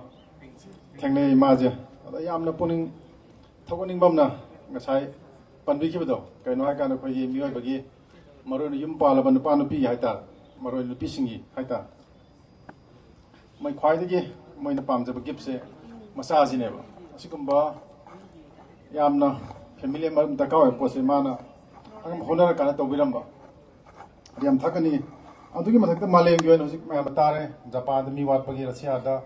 ꯊꯦꯡꯅꯩ ꯃꯥꯁꯦ ꯑꯗ ꯌꯥꯝꯅ ꯄꯨꯛꯅꯤꯡ ꯊꯧꯒꯠꯅꯤꯡꯕ ꯑꯃꯅ ꯉꯁꯥꯏ ꯄꯟꯕꯤꯈꯤꯕꯗꯣ ꯀꯩꯅꯣ ꯍꯥꯏꯀꯥꯟꯗ ꯑꯩꯈꯣꯏꯒꯤ ꯃꯤꯑꯣꯏꯕꯒꯤ ꯃꯔꯨꯑꯣꯏꯅ ꯌꯨꯝ ꯄꯥꯜꯂꯕ ꯅꯨꯄꯥ ꯅꯨꯄꯤꯒꯤ ꯍꯥꯏꯇꯥꯔꯦ ꯃꯔꯨꯑꯣꯏꯅ ꯅꯨꯄꯤꯁꯤꯡꯒꯤ ꯍꯥꯏꯇꯥꯔꯦ ꯃꯣꯏ ꯈ꯭ꯋꯥꯏꯗꯒꯤ ꯃꯣꯏꯅ ꯄꯥꯝꯖꯕ ꯒꯤꯐꯁꯦ ꯃꯆꯥꯁꯤꯅꯦꯕ ꯑꯁꯤꯒꯨꯝꯕ ꯌꯥꯝꯅ ꯐꯦꯃꯤꯂꯤ ꯑꯃ ꯗꯔꯀꯥꯔ ꯑꯣꯏꯕ ꯄꯣꯠꯁꯦ ꯃꯥꯅ ꯑꯉꯝ ꯍꯣꯠꯅꯔꯀꯥꯟꯗ ꯇꯧꯕꯤꯔꯝꯕ ꯌꯥꯝ ꯊꯥꯒꯠꯅꯤꯡꯉꯤ ꯑꯗꯨꯒꯤ ꯃꯊꯛꯇ ꯃꯥꯂꯦꯝꯒꯤ ꯑꯣꯏꯅ ꯍꯧꯖꯤꯛ ꯃꯌꯥꯝ ꯇꯥꯔꯦ ꯖꯄꯥꯟꯗ ꯃꯤ ꯋꯥꯠꯄꯒꯤ ꯔꯁꯤꯌꯥꯗ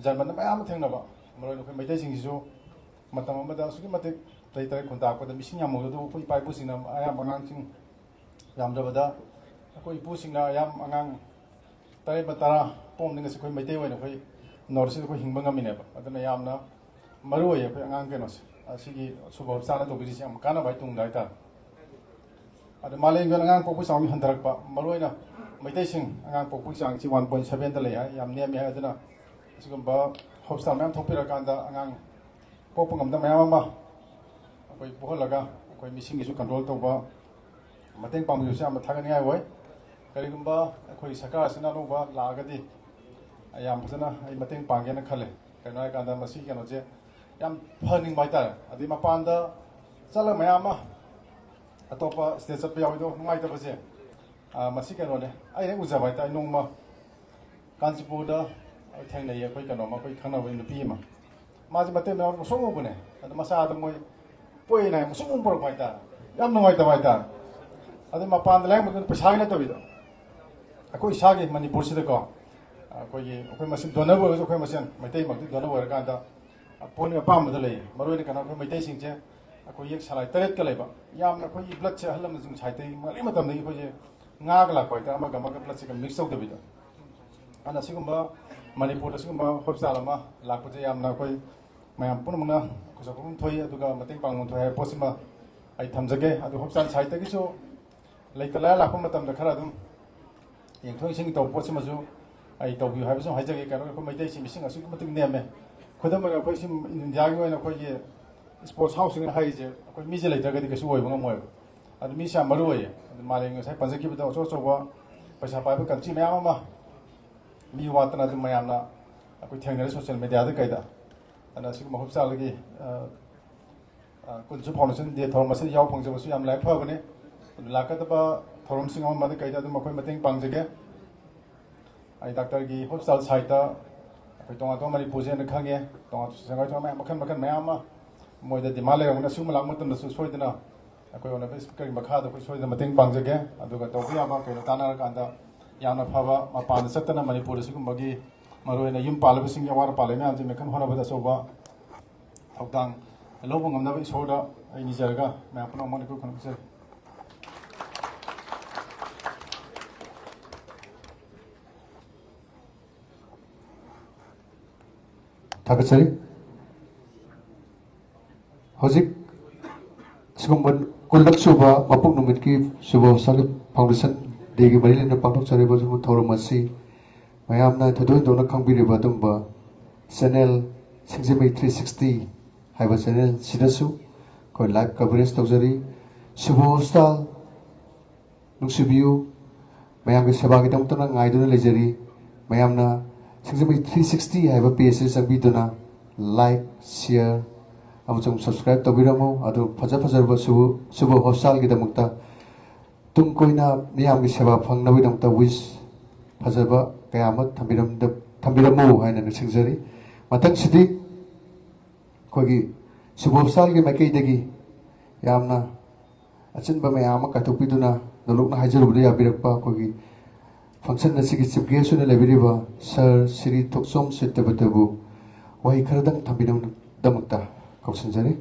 ꯖꯔꯃꯟꯗ ꯃꯌꯥꯝ ꯑꯃ ꯊꯦꯡꯅꯕ ꯃꯔꯨꯑꯣꯏꯅ ꯑꯩꯈꯣꯏ ꯃꯩꯇꯩꯁꯤꯡꯁꯤꯁꯨ ꯃꯇꯝ ꯑꯃꯗ ꯑꯁꯨꯛꯀꯤ ꯃꯇꯤꯛ ꯇꯔꯦꯠ ꯇꯔꯦꯠ ꯈꯨꯟꯇꯥꯛꯄꯗ ꯃꯤꯁꯤꯡ ꯌꯥꯝꯃꯒꯗꯨ ꯑꯩꯈꯣꯏ ꯏꯄꯥ ꯏꯄꯨꯁꯤꯡꯅ ꯑꯌꯥꯝꯕ ꯑꯉꯥꯡꯁꯤꯡ ꯌꯥꯝꯗ꯭ꯔꯕꯗ ꯑꯩꯈꯣꯏ ꯏꯄꯨꯁꯤꯡꯅ ꯑꯌꯥꯝ ꯑꯉꯥꯡ ꯇꯔꯦꯠ ꯇꯔꯥ ꯄꯣꯛꯅꯤꯡꯉꯁꯤ ꯑꯩꯈꯣই ꯃꯩꯇꯩ ꯑꯣꯏꯅ ꯑꯩꯈꯣꯏ ꯅꯣꯔꯠꯁꯤꯗ ꯑꯩꯈꯣꯏ ꯍꯤꯡꯕ ꯉꯝꯃꯤꯅꯦꯕ ꯑꯗꯨꯅ ꯌꯥꯝꯅ ꯃꯔꯨ ꯑꯣꯏꯌꯦ ꯑꯩꯈꯣই ꯑꯉꯥꯡ ꯀꯩꯅꯣꯁꯦ ꯑꯁꯤꯒꯤ ꯁꯨꯕ ꯍꯣꯁꯄꯤꯇꯥꯜꯅ ꯇꯧꯕꯤꯔꯤꯁꯤ ꯌꯥꯝ ꯀꯥꯟꯅꯕ ꯇꯨꯡꯗ ꯍꯥꯏꯇꯥꯔꯦ ꯑꯗ ꯃꯥꯂꯦꯝꯒꯤ ꯑꯣꯏꯅ ꯑꯉꯥꯡ ꯄꯣꯛꯄꯒꯤ ꯆꯥꯡ ꯍꯟꯊꯔꯛꯄ ꯃꯔꯨꯑꯣꯏꯅ ꯃꯩꯇꯩꯁꯤꯡ ꯑꯉꯥꯡ ꯄꯣꯛꯄꯒꯤ ꯆꯥꯡꯁꯤ 1.7ꯗ ꯂꯩ ꯍꯥꯏ ꯌꯥꯝ ꯅꯦꯝꯃꯤ ꯍꯥꯏ ꯑꯗꯨꯅ ꯑꯁꯤꯒꯨꯝꯕ ꯍꯣꯁꯄꯤꯇꯥꯜ ꯃꯌꯥꯝ ꯊꯣꯛꯄꯤꯔꯀꯥꯟꯗ ꯑꯉꯥꯡ ꯄꯣꯛꯄ ꯉꯝꯗꯕ ꯃꯌꯥꯝ ꯑꯃ ꯑꯩꯈꯣꯏ ꯄꯣꯛꯍꯜꯂꯒ ꯑꯩꯈꯣꯏ ꯃꯤꯁꯤꯡꯒꯤꯁꯨ ꯀꯟꯇ꯭ꯔꯣल ꯇꯧꯕ ꯃꯇꯦꯡ ꯄꯥꯡꯕꯤꯕꯁꯤ ꯌꯥꯝꯅ ꯊꯥꯒꯠꯅꯤꯡꯉꯥꯏ ꯑꯣꯏ ꯀꯔꯤꯒꯨꯝꯕ ꯑꯩꯈꯣꯏ ꯁꯔꯀꯥꯔꯁꯤꯅ ꯑꯅꯧꯕ ꯂꯥꯛꯑꯒꯗꯤ ꯌꯥꯝ ꯐꯖꯅ ꯑꯩ ꯃꯇꯦꯡ ꯄꯥꯡꯒꯦꯅ ꯈꯜꯂꯦ ꯀꯩꯅꯣ ꯍꯥꯏꯀꯥꯟꯗ ꯃꯁꯤ ꯀꯩꯅꯣꯁꯦ ꯌꯥꯝ ꯐꯍꯟꯅꯤꯡꯕ ꯍꯥꯏꯇꯥꯔꯦ ꯑꯗꯩ ꯃꯄꯥꯟꯗ ꯆꯠꯂꯒ ꯃꯌꯥꯝ ꯑꯃ ꯑꯇꯣꯞꯄ ꯁ꯭ꯇꯦꯠ ꯆꯠꯄ ꯌꯥꯎꯏꯗꯣ ꯅꯨꯡꯉꯥꯏꯇꯕꯁꯦ ꯃꯁꯤ ꯀꯩꯅꯣꯅꯦ ꯑꯩ ꯍꯦꯛ ꯎꯖꯕ ꯍꯥꯏꯇꯥꯔꯦ ꯅꯣꯡꯃ ꯀꯥꯟꯆꯤꯄꯨꯔꯗ ꯊꯦꯡꯅꯩꯌꯦ ꯑꯩꯈꯣꯏ ꯀꯩꯅꯣꯃ ꯑꯩꯈꯣꯏ ꯈꯪꯅꯕ ꯅꯨꯄꯤ ꯑꯃ ꯃꯥꯁꯦ ꯃꯇꯩ ꯃꯅꯥꯎ ꯃꯁꯣꯛ ꯎꯕꯅꯦ ꯑꯗꯣ ꯃꯆꯥꯗ ꯃꯣꯏ ꯄꯣꯛꯏꯅ ꯍꯥꯏ ꯃꯁꯨꯛ ꯑꯃ ꯄꯨꯔꯛꯄ ꯍꯥꯏꯇꯥꯔꯦ ꯌꯥꯝ ꯅꯨꯡꯉꯥꯏꯇꯕ ꯍꯥꯏꯇꯥꯔꯦ ꯑꯗꯨ ꯃꯄꯥꯟꯗ ꯂꯥꯏꯌꯦꯡꯕꯗꯨꯅ ꯄꯩꯁꯥꯒꯤ ꯅꯠꯇꯕꯤꯗ ꯑꯩꯈꯣꯏ ꯏꯁꯥꯒꯤ ꯃꯅꯤꯄꯨꯔꯁꯤꯗꯀꯣ ꯑꯩꯈꯣꯏ ꯃꯁꯦꯟ ꯗꯣꯅꯔ ꯑꯣꯏꯔꯒꯁꯨ ꯑꯩꯈꯣꯏ ꯃꯁꯦꯟ ꯃꯩꯇꯩꯃꯛꯇꯤ ꯗꯣꯅꯔ ꯑꯣꯏꯔꯀꯥꯟꯗ ꯄꯣꯠꯅꯤꯡ ꯑꯄꯥꯝꯕꯗ ꯂꯩ ꯃꯔꯨꯑꯣꯏꯅ ꯀꯩꯅꯣ ꯑꯩꯈꯣꯏ ꯃꯩꯇꯩꯁꯤꯡꯁꯦ ꯑꯩꯈꯣꯏ ꯌꯦꯛ ꯁꯂꯥꯏ ꯇꯔꯦꯠꯀ ꯂꯩꯕ ꯌꯥꯝꯅ ꯑꯩꯈꯣꯏꯒꯤ ꯕ꯭ꯂꯗꯁꯦ ꯑꯍꯜ ꯂꯃꯟꯁꯤꯡ ꯁꯥꯏꯠꯇꯒꯤ ꯉꯜꯂꯤ ꯃꯇꯝꯗꯒꯤ ꯑꯩꯈꯣꯏꯁꯦ ꯉꯥꯒ ꯂꯥꯛꯄ ꯍꯥꯏꯇꯥꯔꯦ ꯑꯃꯒ ꯕ꯭ꯂꯗꯁꯤꯒ ꯃꯤꯛꯁ ꯇꯧꯗꯕꯤꯗ ꯑꯗꯨꯅ ꯁꯤꯒꯨꯝꯕ ꯃꯅꯤꯄꯨꯔꯗ ꯁꯤꯒꯨꯝꯕ ꯍꯣꯁꯄꯤꯇꯥꯜ ꯑꯃ ꯂꯥꯛꯄꯁꯦ ꯌꯥꯝꯅ ꯑꯩꯈꯣই ꯃꯌꯥꯝ ꯄꯨꯝꯅꯃꯛꯅ ꯈꯨꯖꯥꯎꯐꯝ ꯊꯣꯛꯏ ꯑꯗꯨꯒ ꯃꯇꯦꯡ ꯄꯥꯡꯐꯝ ꯊꯣꯛꯏ ꯍꯥꯏꯕ ꯄꯣꯠꯁꯤꯃ ꯑꯩ ꯊꯝꯖꯒꯦ ꯑꯗꯨ ꯍꯣꯁꯄꯤꯇꯥꯜ ꯁꯥꯏꯠꯇꯒꯤꯁꯨ ꯂꯩꯇ ꯂꯥꯏꯔ ꯂꯥꯛꯄ ꯃꯇꯝꯗ ꯈꯔ ꯑꯗꯨꯝ ꯌꯦꯡꯊꯣꯛ ꯌꯦꯡꯁꯤꯟ ꯇꯧꯕ ꯄꯣꯠꯁꯤꯃꯁꯨ ꯑꯩ ꯇꯧꯕꯤꯌꯨ ꯍꯥꯏꯕꯁꯨ ꯍꯥꯏꯖꯒꯦ ꯀꯩꯅꯣ ꯑꯩꯈꯣꯏ ꯃꯩꯇꯩꯁꯤ ꯃꯤꯁꯤꯡ ꯑꯁꯨꯛꯀꯤ ꯃꯇꯤꯛ ꯅꯦꯝꯃꯦ ꯈꯨꯗꯝ ꯑꯣꯏꯅ ꯑꯩꯈꯣꯏ ꯁꯤ ꯏꯟꯗꯤꯌꯥꯒꯤ ꯑꯣꯏꯅ ꯑꯩꯈꯣꯏꯒꯤ ꯁ꯭ꯄꯣꯔꯠꯁ ꯍꯥꯎꯁꯤꯡ ꯍꯥꯏꯔꯤꯁꯦ ꯑꯩꯈꯣꯏ ꯃꯤꯁꯦ ꯂꯩꯇ꯭ꯔꯒꯗꯤ ꯀꯩꯁꯨ ꯑꯣꯏꯕ ꯉꯝꯃꯣꯏꯕ ꯑꯗꯨ ꯃꯤꯁꯦ ꯌꯥꯝ ꯃꯔꯨ ꯑꯣꯏꯌꯦ ꯑꯗꯨ ꯃꯥꯂꯦꯝ ꯉꯁꯥꯏ ꯄꯟꯖꯈꯤꯕꯗ ꯑꯆꯧ ꯑꯆꯧꯕ ꯄꯩꯁꯥ ꯄꯥꯏꯕ ꯀꯟꯇ꯭ꯔꯤ ꯃꯌꯥꯝ ꯑꯃ ꯃꯤ ꯋꯥꯠꯇꯅ ꯑꯗꯨꯝ ꯃꯌꯥꯝꯅ ꯑꯩꯈꯣꯏ ꯊꯦꯡꯅꯔꯦ ꯁꯣꯁꯤꯌꯦꯜ ꯃꯦꯗꯤꯌꯥꯗ ꯀꯩꯗ ꯑꯗꯨꯅ ꯁꯤꯒꯨꯝꯕ ꯍꯣꯁꯄꯤꯇꯥꯜꯒꯤ ꯀꯨꯟꯁꯨ ꯐꯥꯎꯟꯗꯦꯁꯟ ꯗꯦ ꯊꯧꯔꯝ ꯑꯁꯤꯗ ꯌꯥꯎ ꯐꯪꯖꯕꯁꯨ ꯌꯥꯝ ꯂꯥꯏꯕꯛ ꯐꯕꯅꯤ ꯑꯗꯨ ꯂꯥꯛꯀꯗꯕ ꯊꯧꯔꯝꯁꯤꯡ ꯑꯃꯗ ꯀꯩꯗ ꯑꯗꯨꯝ ꯑꯩꯈꯣꯏ ꯃꯇꯦꯡ ꯄꯥꯡꯖꯒꯦ ꯑꯩ ꯗꯥꯛꯇꯔꯒꯤ ꯍꯣꯁꯄꯤꯇꯥꯜ ꯁꯥꯏꯠꯇ ꯑꯩꯈꯣꯏ ꯇꯣꯉꯥꯟ ꯇꯣꯉꯥꯟ ꯃꯅꯤꯄꯨꯔꯁꯦꯅ ꯈꯪꯉꯦ ꯇꯣꯉꯥꯟ ꯁꯉꯥꯏ ꯃꯌꯥꯝ ꯃꯈꯜ ꯃꯌꯥꯝ ꯑꯃ ꯃꯣꯏꯗ ꯗꯤꯃꯥꯟ ꯂꯩꯔꯝꯒꯅꯤ ꯑꯁꯤꯒꯨꯝꯕ ꯂꯥꯛꯄ ꯃꯇꯝꯗꯁꯨ ꯁꯣꯏꯗꯅ ꯑꯩꯈꯣꯏ ꯑꯣꯅꯔꯦꯕꯜ ꯁ꯭ꯄꯤꯀꯔꯒꯤ ꯃꯈꯥꯗ ꯑꯩꯈꯣꯏ ꯁꯣꯏꯗꯅ ꯃꯇꯦꯡ ꯄꯥꯡꯖꯒꯦ ꯑꯗꯨꯒ ꯇꯧꯕ ꯌꯥꯕ ꯀꯩꯅꯣ ꯇꯥꯟꯅꯔꯀꯥꯟꯗ ꯌꯥꯝꯅ ꯐꯕ ꯃꯄꯥꯟꯗ ꯆꯠꯇꯅ ꯃꯅꯤꯄꯨꯔꯗ ꯁꯤꯒꯨꯝꯕꯒꯤ ꯃꯔꯨꯑꯣꯏꯅ ꯌꯨꯝ ꯄꯥꯜꯂꯕꯁꯤꯡꯒꯤ ꯑꯋꯥꯠ ꯑꯄꯥ ꯂꯩ ꯃꯌꯥꯝꯁꯦ ꯃꯦꯟꯈꯠ ꯍꯣꯠꯅꯕꯗ ꯑꯆꯧꯕ ꯊꯧꯗꯥꯡ ꯂꯧꯕ ꯉꯝꯅꯕ ꯏꯁꯣꯔꯗ ꯑꯩ ꯅꯤꯖꯔꯒ ꯃꯌꯥꯝ ꯄꯨꯝꯅꯃꯛ ꯑꯩꯈꯣꯏ ꯈꯨꯔꯨꯝꯖꯔꯤ ꯊꯥꯒꯠꯆꯔꯤ ꯍꯧꯖꯤꯛ ꯁꯤꯒꯨꯝꯕ ꯀꯨꯟꯂꯛ ꯁꯨꯕ ꯃꯄꯣꯛ ꯅꯨꯃꯤꯠꯀꯤ ꯁꯨꯕ ꯍꯣꯁꯄꯤꯇꯥꯜ ꯐꯥꯎꯟꯗꯦꯁꯟ ꯗꯦꯒꯤ ꯃꯔꯤ ꯂꯩꯅꯅ ꯄꯥꯡꯊꯣꯛꯆꯔꯤꯕ ꯁꯤꯒꯨꯝꯕ ꯊꯧꯔꯝ ꯑꯁꯤ ꯃꯌꯥꯝꯅ ꯊꯣꯏꯗꯣꯛ ꯍꯦꯟꯗꯣꯛꯅ ꯈꯪꯕꯤꯔꯤꯕ ꯑꯗꯨꯝꯕ ꯆꯦꯅꯦꯜ ꯁꯤꯡꯖꯃꯩ 360 ꯍꯥꯏꯕ ꯆꯦꯅꯦꯜꯁꯤꯗꯁꯨ ꯑꯩꯈꯣꯏ ꯂꯥꯏꯚ ꯀꯚꯔꯦꯖ ꯇꯧꯖꯔꯤ ꯁꯨꯕ ꯍꯣꯁꯄꯤꯇꯥꯜ ꯅꯨꯡꯁꯤꯕꯤꯌꯨ ꯃꯌꯥꯝꯒꯤ ꯁꯦꯕꯥꯒꯤꯗꯃꯛꯇꯅ ꯉꯥꯏꯗꯨꯅ ꯂꯩꯖꯔꯤ ꯃꯌꯥꯝꯅ ꯁꯤꯡꯖꯃꯩ 360 ꯍꯥꯏꯕ ꯄꯦꯖꯁꯤ ꯆꯪꯕꯤꯗꯨꯅ ꯂꯥꯏꯛ ꯁꯤꯌꯔ ꯑꯃꯁꯨꯡ ꯁꯕꯁꯀ꯭राꯏꯕ ꯇꯧꯕꯤꯔꯝꯃꯨ ꯑꯗꯨ ꯐꯖꯔꯕ ꯁꯨꯕ ꯍꯣꯁꯄꯤꯇꯥꯜꯒꯤꯗꯃꯛꯇ ꯇꯨꯡ ꯀꯣꯏꯅ ꯃꯤꯌꯥꯝꯒꯤ ꯁꯦꯕꯥ ꯐꯪꯅꯕꯒꯤꯗꯃꯛꯇ ꯋꯤꯁ ꯐꯖꯕ ꯀꯌా ꯑꯃ ꯊꯝꯕꯤꯔꯝꯃꯨ ꯍꯥꯏꯅ ꯅꯤꯡꯁꯤꯡꯖꯔꯤ ꯃꯊꯪꯁꯤꯗꯤ ꯑꯩꯈꯣꯏꯒꯤ ꯁꯨꯕ ꯍꯣꯁꯄꯤꯇꯥꯜꯒꯤ ꯃꯥꯏꯀꯩꯗꯒꯤ ꯌꯥꯝꯅ ꯑꯆꯤꯟꯕ ꯃꯌꯥꯝ ꯑꯃ ꯀꯥꯏꯊꯣꯛꯄꯤꯗꯨꯅ ꯅꯣꯂꯨꯛꯅ ꯍꯥꯏꯖꯔꯨꯕꯗ ꯌꯥꯕꯤꯔꯛꯄ ꯑꯩꯈꯣꯏꯒꯤ ꯐꯪꯁꯟ ꯑꯁꯤꯒꯤ ꯆꯤꯐ ꯒꯦꯁ ꯑꯣꯏꯅ ꯂꯩꯕꯤꯔꯤꯕ ꯁꯔ ꯁ꯭ꯔꯤ ꯊꯣꯛꯆꯣꯝ ꯁꯤꯠꯇꯕꯇꯕꯨ ꯋꯥꯍꯩ ꯈꯔꯗꯪ ꯊꯝꯕꯤꯅꯕꯒꯤꯗꯃꯛꯇ ꯀꯧꯁꯤꯟꯖꯔꯤ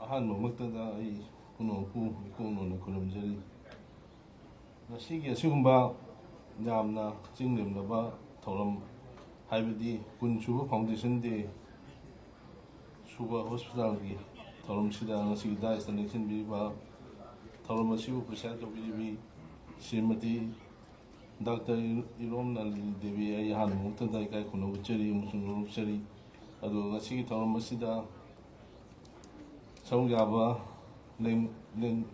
ꯑꯍꯥꯟꯕꯃꯛꯇꯗ ꯑꯩ ꯄꯨꯝꯅꯃꯛꯄꯨ ꯏꯀꯣꯛꯅꯅ ꯈꯨꯔꯨꯝꯖꯔꯤ ꯉꯁꯤꯒꯤ ꯑꯁꯤꯒꯨꯝꯕ ꯌꯥꯝꯅ ꯆꯤꯡꯂꯦꯝꯂꯕ ꯊꯧꯔꯝ ꯍꯥꯏꯕꯗꯤ 10ꯁꯨꯕ ꯐꯥꯎꯟꯗꯦꯁꯟ ꯗꯦ ꯁꯨꯕ ꯍꯣꯁꯄꯤꯇꯥꯜꯒꯤ ꯊꯧꯔꯝꯁꯤꯗ ꯉꯁꯤꯒꯤ ꯗꯥꯏꯁꯇ ꯂꯦꯡꯁꯤꯟꯕꯤꯔꯤꯕ ꯊꯧꯔꯝ ꯑꯁꯤꯕꯨ ꯄ꯭ꯔꯤꯁꯥꯏꯗ ꯇꯧꯕꯤꯔꯤꯕꯤ ಶ್ರೀಮತಿ ಡಾಕ್ಟರ್ ಇರೋಮ್ ನಳಿನಿ ದೇವಿ ꯑꯩ ꯑꯍꯥꯟꯕꯃꯛꯇꯗ ꯏꯀꯥꯏ ꯈꯨꯝꯅꯕ ꯎꯠꯆꯔꯤ ꯑꯃꯁꯨꯡ ꯅꯣꯛꯆꯔꯤ ꯑꯗꯨꯒ ꯉꯁꯤꯒꯤ ꯊꯧꯔꯝ ꯑꯁꯤꯗ ꯁꯔꯨꯛ ꯌꯥꯕ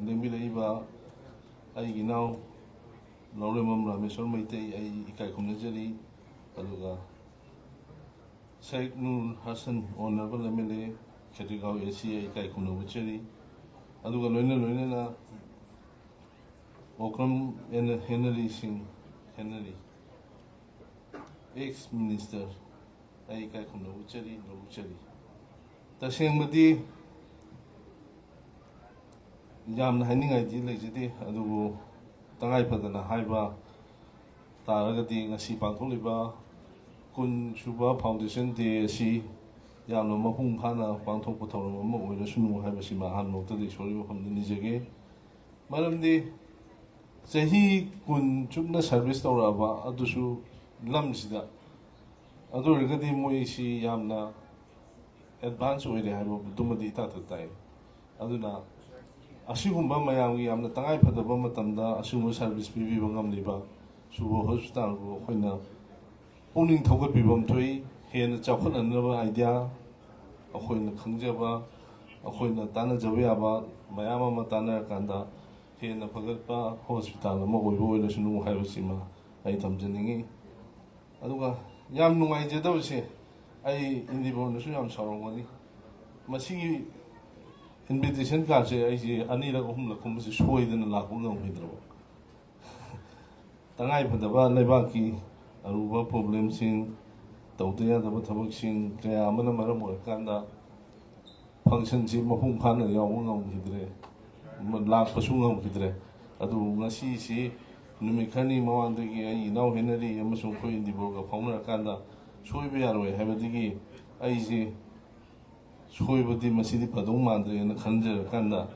ꯂꯦꯡꯕꯤꯔꯛꯏꯕ ꯑꯩꯒꯤ ꯏꯅꯥꯎ ꯂꯧꯔꯦꯝꯕꯝ ꯔꯥꯃꯦꯁ꯭ꯋꯔ ꯃꯩꯇꯩ ꯑꯩ ꯏꯀꯥꯏ ꯈꯨꯝꯅꯖꯔꯤ ꯑꯗꯨꯒ ꯁꯦꯈ ꯅꯨꯔ ꯍꯁꯟ ꯑꯣꯅꯔꯦꯕꯜ MLA ꯈꯦꯇ꯭ꯔꯤꯒꯥꯎ AC ꯑꯩ ꯏꯀꯥꯏ ꯈꯨꯝꯅꯕ ꯎꯠꯆꯔꯤ ꯑꯗꯨꯒ ꯂꯣꯏꯅꯅ ꯑꯣꯀ꯭ꯔꯝ ꯍꯦꯅꯔꯤ ꯁꯤꯡ ꯍꯦꯅꯔꯤ ꯑꯦꯛꯁ ꯃꯤꯅꯤꯁꯇꯔ ꯑꯩ ꯏꯀꯥꯏ ꯈꯨꯝꯅꯕ ꯎꯠꯆꯔꯤ ꯅꯣꯛꯆꯔꯤ ꯇꯁꯦꯡꯕꯗꯤ ꯌꯥꯝꯅ ꯍꯥꯏꯅꯤꯡꯉꯥꯏꯗꯤ ꯂꯩꯖꯗꯦ ꯑꯗꯨꯕꯨ ꯇꯉꯥꯏꯐꯗꯅ ꯍꯥꯏꯕ ꯇꯥꯔꯒꯗꯤ ꯉꯁꯤ ꯄꯥꯡꯊꯣꯛꯂꯤꯕ 10ꯁꯨꯕ ꯐꯥꯎꯟꯗꯦꯁꯟ ꯗꯦ ꯑꯁꯤ ꯌꯥꯝꯅ ꯃꯄꯨꯡ ꯐꯥꯅ ꯄꯥꯡꯊꯣꯛꯄ ꯊꯧꯔꯝ ꯑꯃ ꯑꯣꯏꯔꯁꯅꯨ ꯍꯥꯏꯕꯁꯤꯃ ꯑꯍꯥꯟꯕꯃꯛꯇꯗ ꯏꯁꯣꯔꯒꯤ ꯋꯥꯐꯝꯗ ꯅꯤꯖꯒꯦ ꯃꯔꯝꯗꯤ ꯆꯍꯤ 10 ꯆꯨꯞꯅ ꯁꯔꯚꯤꯁ ꯇꯧꯔꯛꯑꯕ ꯑꯗꯨꯁꯨ ꯂꯝꯁꯤꯗ ꯑꯗꯨ ꯑꯣꯏꯔꯒꯗꯤ ꯃꯣꯏꯁꯤ ꯌꯥꯝꯅ ꯑꯦꯗꯚꯥꯟꯁ ꯑꯣꯏꯔꯦ ꯍꯥꯏꯕꯗꯨꯃꯗꯤ ꯏꯇꯥꯊ ꯇꯥꯏ ꯑꯗꯨꯅ ꯑꯁꯤꯒꯨꯝꯕ ꯃꯌꯥꯝꯒꯤ ꯌꯥꯝꯅ ꯇꯉꯥꯏꯐꯗꯕ ꯃꯇꯝꯗ ꯑꯁꯤꯒꯨꯝꯕ ꯁꯔꯚꯤꯁ ꯄꯤꯕꯤꯕ ꯉꯝꯂꯤꯕ ꯁꯨꯕ ꯍꯣꯁꯄꯤꯇꯥꯜꯕꯨ ꯑꯩꯈꯣꯏꯅ ꯄꯨꯛꯅꯤꯡ ꯊꯧꯒꯠꯄꯤꯕꯝ ꯊꯣꯛꯏ ꯍꯦꯟꯅ ꯆꯥꯎꯈꯠꯍꯟꯅꯕ ꯑꯥꯏꯗꯤꯌꯥ ꯑꯩꯈꯣꯏꯅ ꯈꯪꯖꯕ ꯑꯩꯈꯣꯏꯅ ꯇꯥꯟꯅꯖꯕ ꯌꯥꯕ ꯃꯌꯥꯝ ꯑꯃ ꯇꯥꯟꯅꯔꯀꯥꯟꯗ ꯍꯦꯟꯅ ꯐꯒꯠꯄ ꯍꯣꯁꯄꯤꯇꯥꯜ ꯑꯃ ꯑꯣꯏꯕ ꯑꯣꯏꯔꯁꯅꯨ ꯍꯥꯏꯕꯁꯤꯃ ꯑꯩ ꯊꯝꯖꯅꯤꯡꯉꯤ ꯑꯗꯨꯒ ꯌꯥꯝ ꯅꯨꯡꯉꯥꯏꯖꯗꯕꯁꯦ ꯑꯩ ꯏꯟꯗꯤꯕꯣꯔꯅꯁꯨ ꯌꯥꯝ ꯁꯥꯎꯔꯝꯒꯅꯤ ꯃꯁꯤꯒꯤ invitation ꯀꯥꯔꯗꯁꯦ ꯑꯩꯁꯦ ꯑꯅꯤꯔꯛ ꯑꯍꯨꯝꯂꯛ ꯀꯨꯝꯕꯁꯦ ꯁꯣꯏꯗꯅ ꯂꯥꯛꯄ ꯉꯝꯈꯤꯗ꯭ꯔꯕ ꯇꯉꯥꯏꯐꯗꯕ ꯂꯩꯕꯥꯛꯀꯤ ꯑꯔꯨꯕ ꯄ꯭ꯔꯣꯕ꯭ꯂꯦꯝꯁꯤꯡ ꯇꯧꯗ ꯌꯥꯗꯕ ꯊꯕꯛꯁꯤꯡ ꯀꯌꯥ ꯑꯃꯅ ꯃꯔꯝ ꯑꯣꯏꯔꯀꯥꯟꯗ ꯐꯪꯁꯟꯁꯤ ꯃꯄꯨꯡ ꯐꯥꯅ ꯌꯥꯎꯕ ꯉꯝꯈꯤꯗ꯭ꯔꯦ ꯂꯥꯛꯄꯁꯨ ꯉꯝꯈꯤꯗ꯭ꯔꯦ ꯑꯗꯨꯕꯨ ꯉꯁꯤꯁꯤ ꯅꯨꯃꯤꯠ ꯈꯔꯅꯤ ꯃꯃꯥꯡꯗꯒꯤ ꯑꯩ ꯏꯅꯥꯎ ꯍꯦꯅꯔꯤ ꯑꯃꯁꯨꯡ ꯑꯩꯈꯣꯏ ꯏꯟꯗꯤꯕꯣꯔꯒ ꯐꯥꯎꯅꯔꯀꯥꯟꯗ ꯁꯣꯏꯕ ꯌꯥꯔꯣꯏ ꯍꯥꯏꯕꯗꯒꯤ ꯑꯩꯁꯦ ꯁꯣꯏꯕꯗꯤ ꯃꯁꯤꯗꯤ ꯐꯗꯧ ꯃꯥꯟꯗ꯭ꯔꯦꯅ ꯈꯟꯖꯔꯀꯥꯟꯗ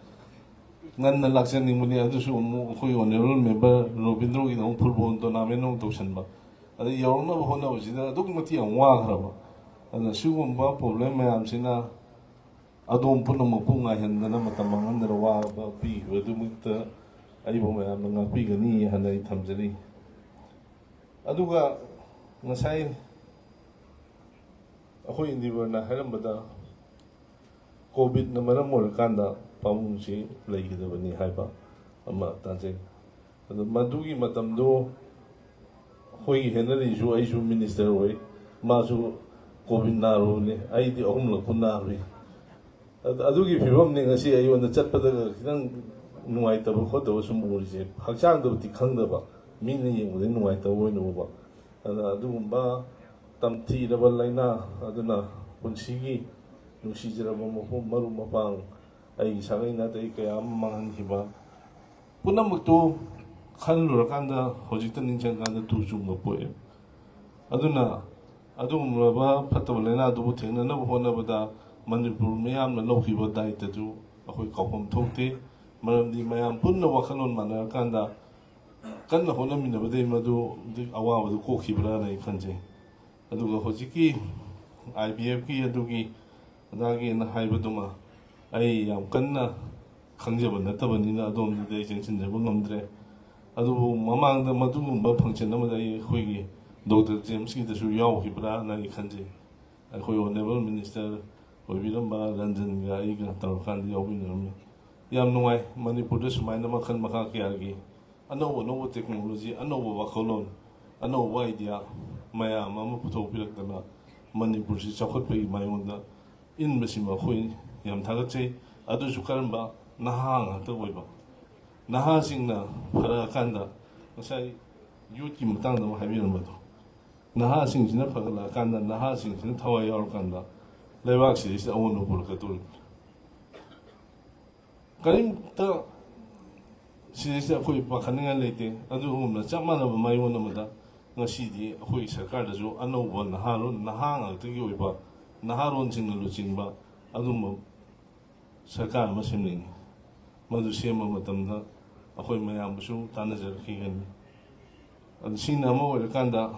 ꯉꯟꯅ ꯂꯥꯛꯆꯅꯤꯡꯕꯅꯤ ꯑꯗꯨꯁꯨ ꯑꯃꯨꯛ ꯑꯩꯈꯣই ꯑꯣꯅꯔꯦꯕꯜ ꯃꯦꯝꯕꯔ ꯔꯣꯕꯤꯟꯗ꯭ꯔꯣꯒꯤꯗ ꯑꯃꯨꯛ ꯐꯨꯠꯕꯣꯜ ꯇꯣꯔꯅꯥꯃꯦꯟ ꯑꯃꯨꯛ ꯇꯧꯁꯟꯕ ꯑꯗ ꯌꯧꯔꯛꯅꯕ ꯍꯣꯠꯅꯕꯁꯤꯗ ꯑꯗꯨꯛꯀꯤ ꯃꯇꯤꯛ ꯌꯥꯝ ꯋꯥꯈ꯭ꯔꯕ ꯑꯗꯨꯅ ꯁꯤꯒꯨꯝꯕ ꯄ꯭ꯔꯣꯕ꯭ꯂꯦꯝ ꯃꯌꯥꯝꯁꯤꯅ ꯑꯗꯣꯝ ꯄꯨꯝꯅꯃꯛꯄꯨ ꯉꯥꯏꯍꯟꯗꯅ ꯃꯇꯝ ꯃꯥꯡꯍꯟꯗꯅ ꯋꯥꯕ ꯄꯤꯈꯤꯕꯗꯨꯃꯛꯇ ꯑꯩꯕꯨ ꯃꯌꯥꯝꯅ ꯉꯥꯛꯄꯤꯒꯅꯤ ꯍꯥꯏꯅ ꯑꯩ ꯊꯝꯖꯔꯤ ꯑꯗꯨꯒ ꯉꯁꯥꯏ ꯑꯩꯈꯣꯏ ꯏꯟꯗꯤꯕꯔꯅ ꯍꯥꯏꯔꯝꯕꯗ ꯀꯣꯚꯤꯗꯅ ꯃꯔꯝ ꯑꯣꯏꯔꯀꯥꯟꯗ ꯄꯥꯎꯡꯁꯤ ꯂꯩꯒꯗꯕꯅꯤ ꯍꯥꯏꯕ ꯑꯃ ꯇꯥꯖꯩ ꯑꯗꯨ ꯃꯗꯨꯒꯤ ꯃꯇꯝꯗꯣ ꯑꯩꯈꯣꯏꯒꯤ ꯍꯦꯅꯔꯤꯁꯨ ꯑꯩꯁꯨ ꯃꯤꯅꯤꯁꯇꯔ ꯑꯣꯏ ꯃꯥꯁꯨ ꯀꯣꯚꯤꯗ ꯅꯥꯔꯨꯕꯅꯤ ꯑꯩꯗꯤ ꯑꯍꯨꯝꯂꯛꯄꯨ ꯅꯥꯔꯨꯏ ꯑꯗꯨꯒꯤ ꯐꯤꯕꯝꯅꯤ ꯉꯁꯤ ꯑꯩꯉꯣꯟꯗ ꯆꯠꯄꯗꯒ ꯈꯤꯇꯪ ꯅꯨꯡꯉꯥꯏꯇꯕ ꯈꯣꯠꯇꯕ ꯁꯨꯝ ꯎꯔꯤꯁꯦ ꯍꯛꯆꯥꯡꯗꯕꯨꯗꯤ ꯈꯪꯗꯕ ꯃꯤꯅ ꯌꯦꯡꯕꯗ ꯅꯨꯡꯉꯥꯏꯇꯕ ꯑꯣꯏꯅ ꯎꯕ ꯑꯗꯨꯅ ꯑꯗꯨꯒꯨꯝꯕ ꯇꯝꯊꯤꯔꯕ ꯂꯥꯏꯅꯥ ꯑꯗꯨꯅ ꯄꯨꯟꯁꯤꯒꯤ ꯅꯨꯡꯁꯤꯖꯔꯕ ꯃꯔꯨꯞ ꯃꯄꯥꯡ ꯑꯩꯒꯤ ꯁꯥꯒꯩ ꯅꯥꯇꯩ ꯀꯌꯥ ꯑꯃ ꯃꯥꯡꯍꯟꯈꯤꯕ ꯄꯨꯝꯅꯃꯛꯇꯨ ꯈꯜꯂꯨꯔꯀꯥꯟꯗ ꯍꯧꯖꯤꯛꯇ ꯅꯤꯡꯁꯤꯡꯀꯥꯟꯗ ꯇꯨ ꯆꯨꯡꯕ ꯄꯣꯛꯑꯦ ꯑꯗꯨꯅ ꯑꯗꯨꯒꯨꯝꯂꯕ ꯐꯠꯇꯕ ꯂꯥꯏꯅꯥꯗꯨꯕꯨ ꯊꯦꯡꯅꯅꯕ ꯍꯣꯠꯅꯕꯗ ꯃꯅꯤꯄꯨꯔ ꯃꯤꯌꯥꯝꯅ ꯂꯧꯈꯤꯕ ꯗꯥꯏꯇꯗꯨ ꯑꯩꯈꯣই ꯀꯥꯎꯐꯝ ꯊꯣꯛꯇꯦ ꯃꯔꯝꯗꯤ ꯃꯌꯥꯝ ꯄꯨꯟꯅ ꯋꯥꯈꯜꯂꯣꯟ ꯃꯥꯟꯅꯔꯀꯥꯟꯗ ꯀꯟꯅ ꯍꯣꯠꯅꯃꯤꯟꯅꯕꯗꯒꯤ ꯃꯗꯨ ꯑꯋꯥꯕꯗꯨ ꯀꯣꯛꯈꯤꯕ꯭ꯔꯥꯅ ꯑꯩ ꯈꯟꯖꯩ ꯑꯗꯨꯒ ꯍꯧꯖꯤꯛꯀꯤ IVFꯀꯤ ꯑꯗꯨꯒꯤ ꯑꯗꯥꯒꯤꯅ ꯍꯥꯏꯕꯗꯨꯃ ꯑꯩ ꯌꯥꯝ ꯀꯟꯅ ꯈꯪꯖꯕ ꯅꯠꯇꯕꯅꯤꯅ ꯑꯗꯣꯝꯗꯗꯤ ꯑꯩ ꯆꯪꯁꯤꯟꯖꯕ ꯉꯝꯗ꯭ꯔꯦ ꯑꯗꯨꯕꯨ ꯃꯃꯥꯡꯗ ꯃꯗꯨꯒꯨꯝꯕ ꯐꯪꯁꯟ ꯑꯃꯗ ꯑꯩꯈꯣꯏꯒꯤ ꯗꯣꯛꯇꯔ ꯖꯦꯝꯁꯀꯤꯗꯁꯨ ꯌꯥꯎꯈꯤꯕ꯭ꯔꯥꯅ ꯑꯩ ꯈꯟꯖꯩ ꯑꯩꯈꯣꯏ ꯑꯣꯅꯔꯦꯕꯜ ꯃꯤꯅꯤꯁꯇꯔ ꯑꯣꯏꯕꯤꯔꯝꯕ ꯔꯟꯖꯟꯒ ꯑꯩꯒ ꯇꯧꯔꯀꯥꯟꯗ ꯌꯥꯎꯃꯤꯟꯅꯔꯝꯃꯤ ꯌꯥꯝ ꯅꯨꯡꯉꯥꯏ ꯃꯅꯤꯄꯨꯔꯗ ꯁꯨꯃꯥꯏꯅ ꯃꯈꯜ ꯃꯈꯥ ꯀꯌꯥꯒꯤ ꯑꯅꯧ ꯑꯅꯧꯕ ꯇꯦꯛꯅꯣꯂꯣꯖꯤ ꯑꯅꯧꯕ ꯋꯥꯈꯜꯂꯣꯟ ꯑꯅꯧꯕ ꯑꯥꯏꯗꯤꯌꯥ ꯃꯌꯥꯝ ꯑꯃ ꯄꯨꯊꯣꯛꯄꯤꯔꯛꯇꯅ ꯃꯅꯤꯄꯨꯔꯁꯤ ꯆꯥꯎꯈꯠꯄꯒꯤ ꯃꯥꯏꯌꯣꯟꯗ ꯏꯟꯕꯁꯤꯃ ꯑꯩꯈꯣꯏ ꯌꯥꯝ ꯊꯥꯒꯠꯆꯩ ꯑꯗꯨꯁꯨ ꯀꯔꯝꯕ ꯅꯍꯥ ꯉꯥꯛꯇ ꯑꯣꯏꯕ ꯅꯍꯥꯁꯤꯡꯅ ꯐꯔꯛꯑꯀꯥꯟꯗ ꯉꯁꯥꯏ ꯌꯨꯠꯀꯤ ꯃꯇꯥꯡꯗ ꯑꯃ ꯍꯥꯏꯕꯤꯔꯝꯕꯗꯣ ꯅꯍꯥꯁꯤꯡꯁꯤꯅ ꯐꯒꯠꯂꯛꯑꯀꯥꯟꯗ ꯅꯍꯥꯁꯤꯡꯁꯤꯅ ꯊꯋꯥꯏ ꯌꯥꯎꯔꯀꯥꯟꯗ ꯂꯩꯕꯥꯛꯁꯤꯗꯩꯁꯤꯗ ꯑꯑꯣꯟꯕ ꯄꯨꯔꯛꯀꯗꯧꯔꯤꯕꯅꯤ ꯀꯔꯤꯝꯇ ꯁꯤꯗꯩꯁꯤꯗ ꯑꯩꯈꯣꯏ ꯄꯥꯈꯠꯅꯤꯡꯉꯥꯏ ꯂꯩꯇꯦ ꯑꯗꯨꯒꯨꯝꯅ ꯆꯞ ꯃꯥꯟꯅꯕ ꯃꯥꯏꯌꯣꯟ ꯑꯃꯗ ꯉꯁꯤꯗꯤ ꯑꯩꯈꯣꯏ ꯁꯔꯀꯥꯔꯗꯁꯨ ꯑꯅꯧꯕ ꯅꯍꯥ ꯉꯥꯛꯇꯒꯤ ꯑꯣꯏꯕ ꯅꯍꯥꯔꯣꯟꯁꯤꯡꯅ ꯂꯨꯆꯤꯡꯕ ꯑꯗꯨꯝꯕ ꯁꯔꯀꯥꯔ ꯑꯃ ꯁꯦꯝꯅꯤꯡꯉꯤ ꯃꯗꯨ ꯁꯦꯝꯕ ꯃꯇꯝꯗ ꯑꯩꯈꯣꯏ ꯃꯌꯥꯝꯕꯨꯁꯨ ꯇꯥꯟꯅꯖꯔꯛꯈꯤꯒꯅꯤ ꯑꯗꯨ ꯁꯤꯅ ꯑꯃ ꯑꯣꯏꯔꯀꯥꯟꯗ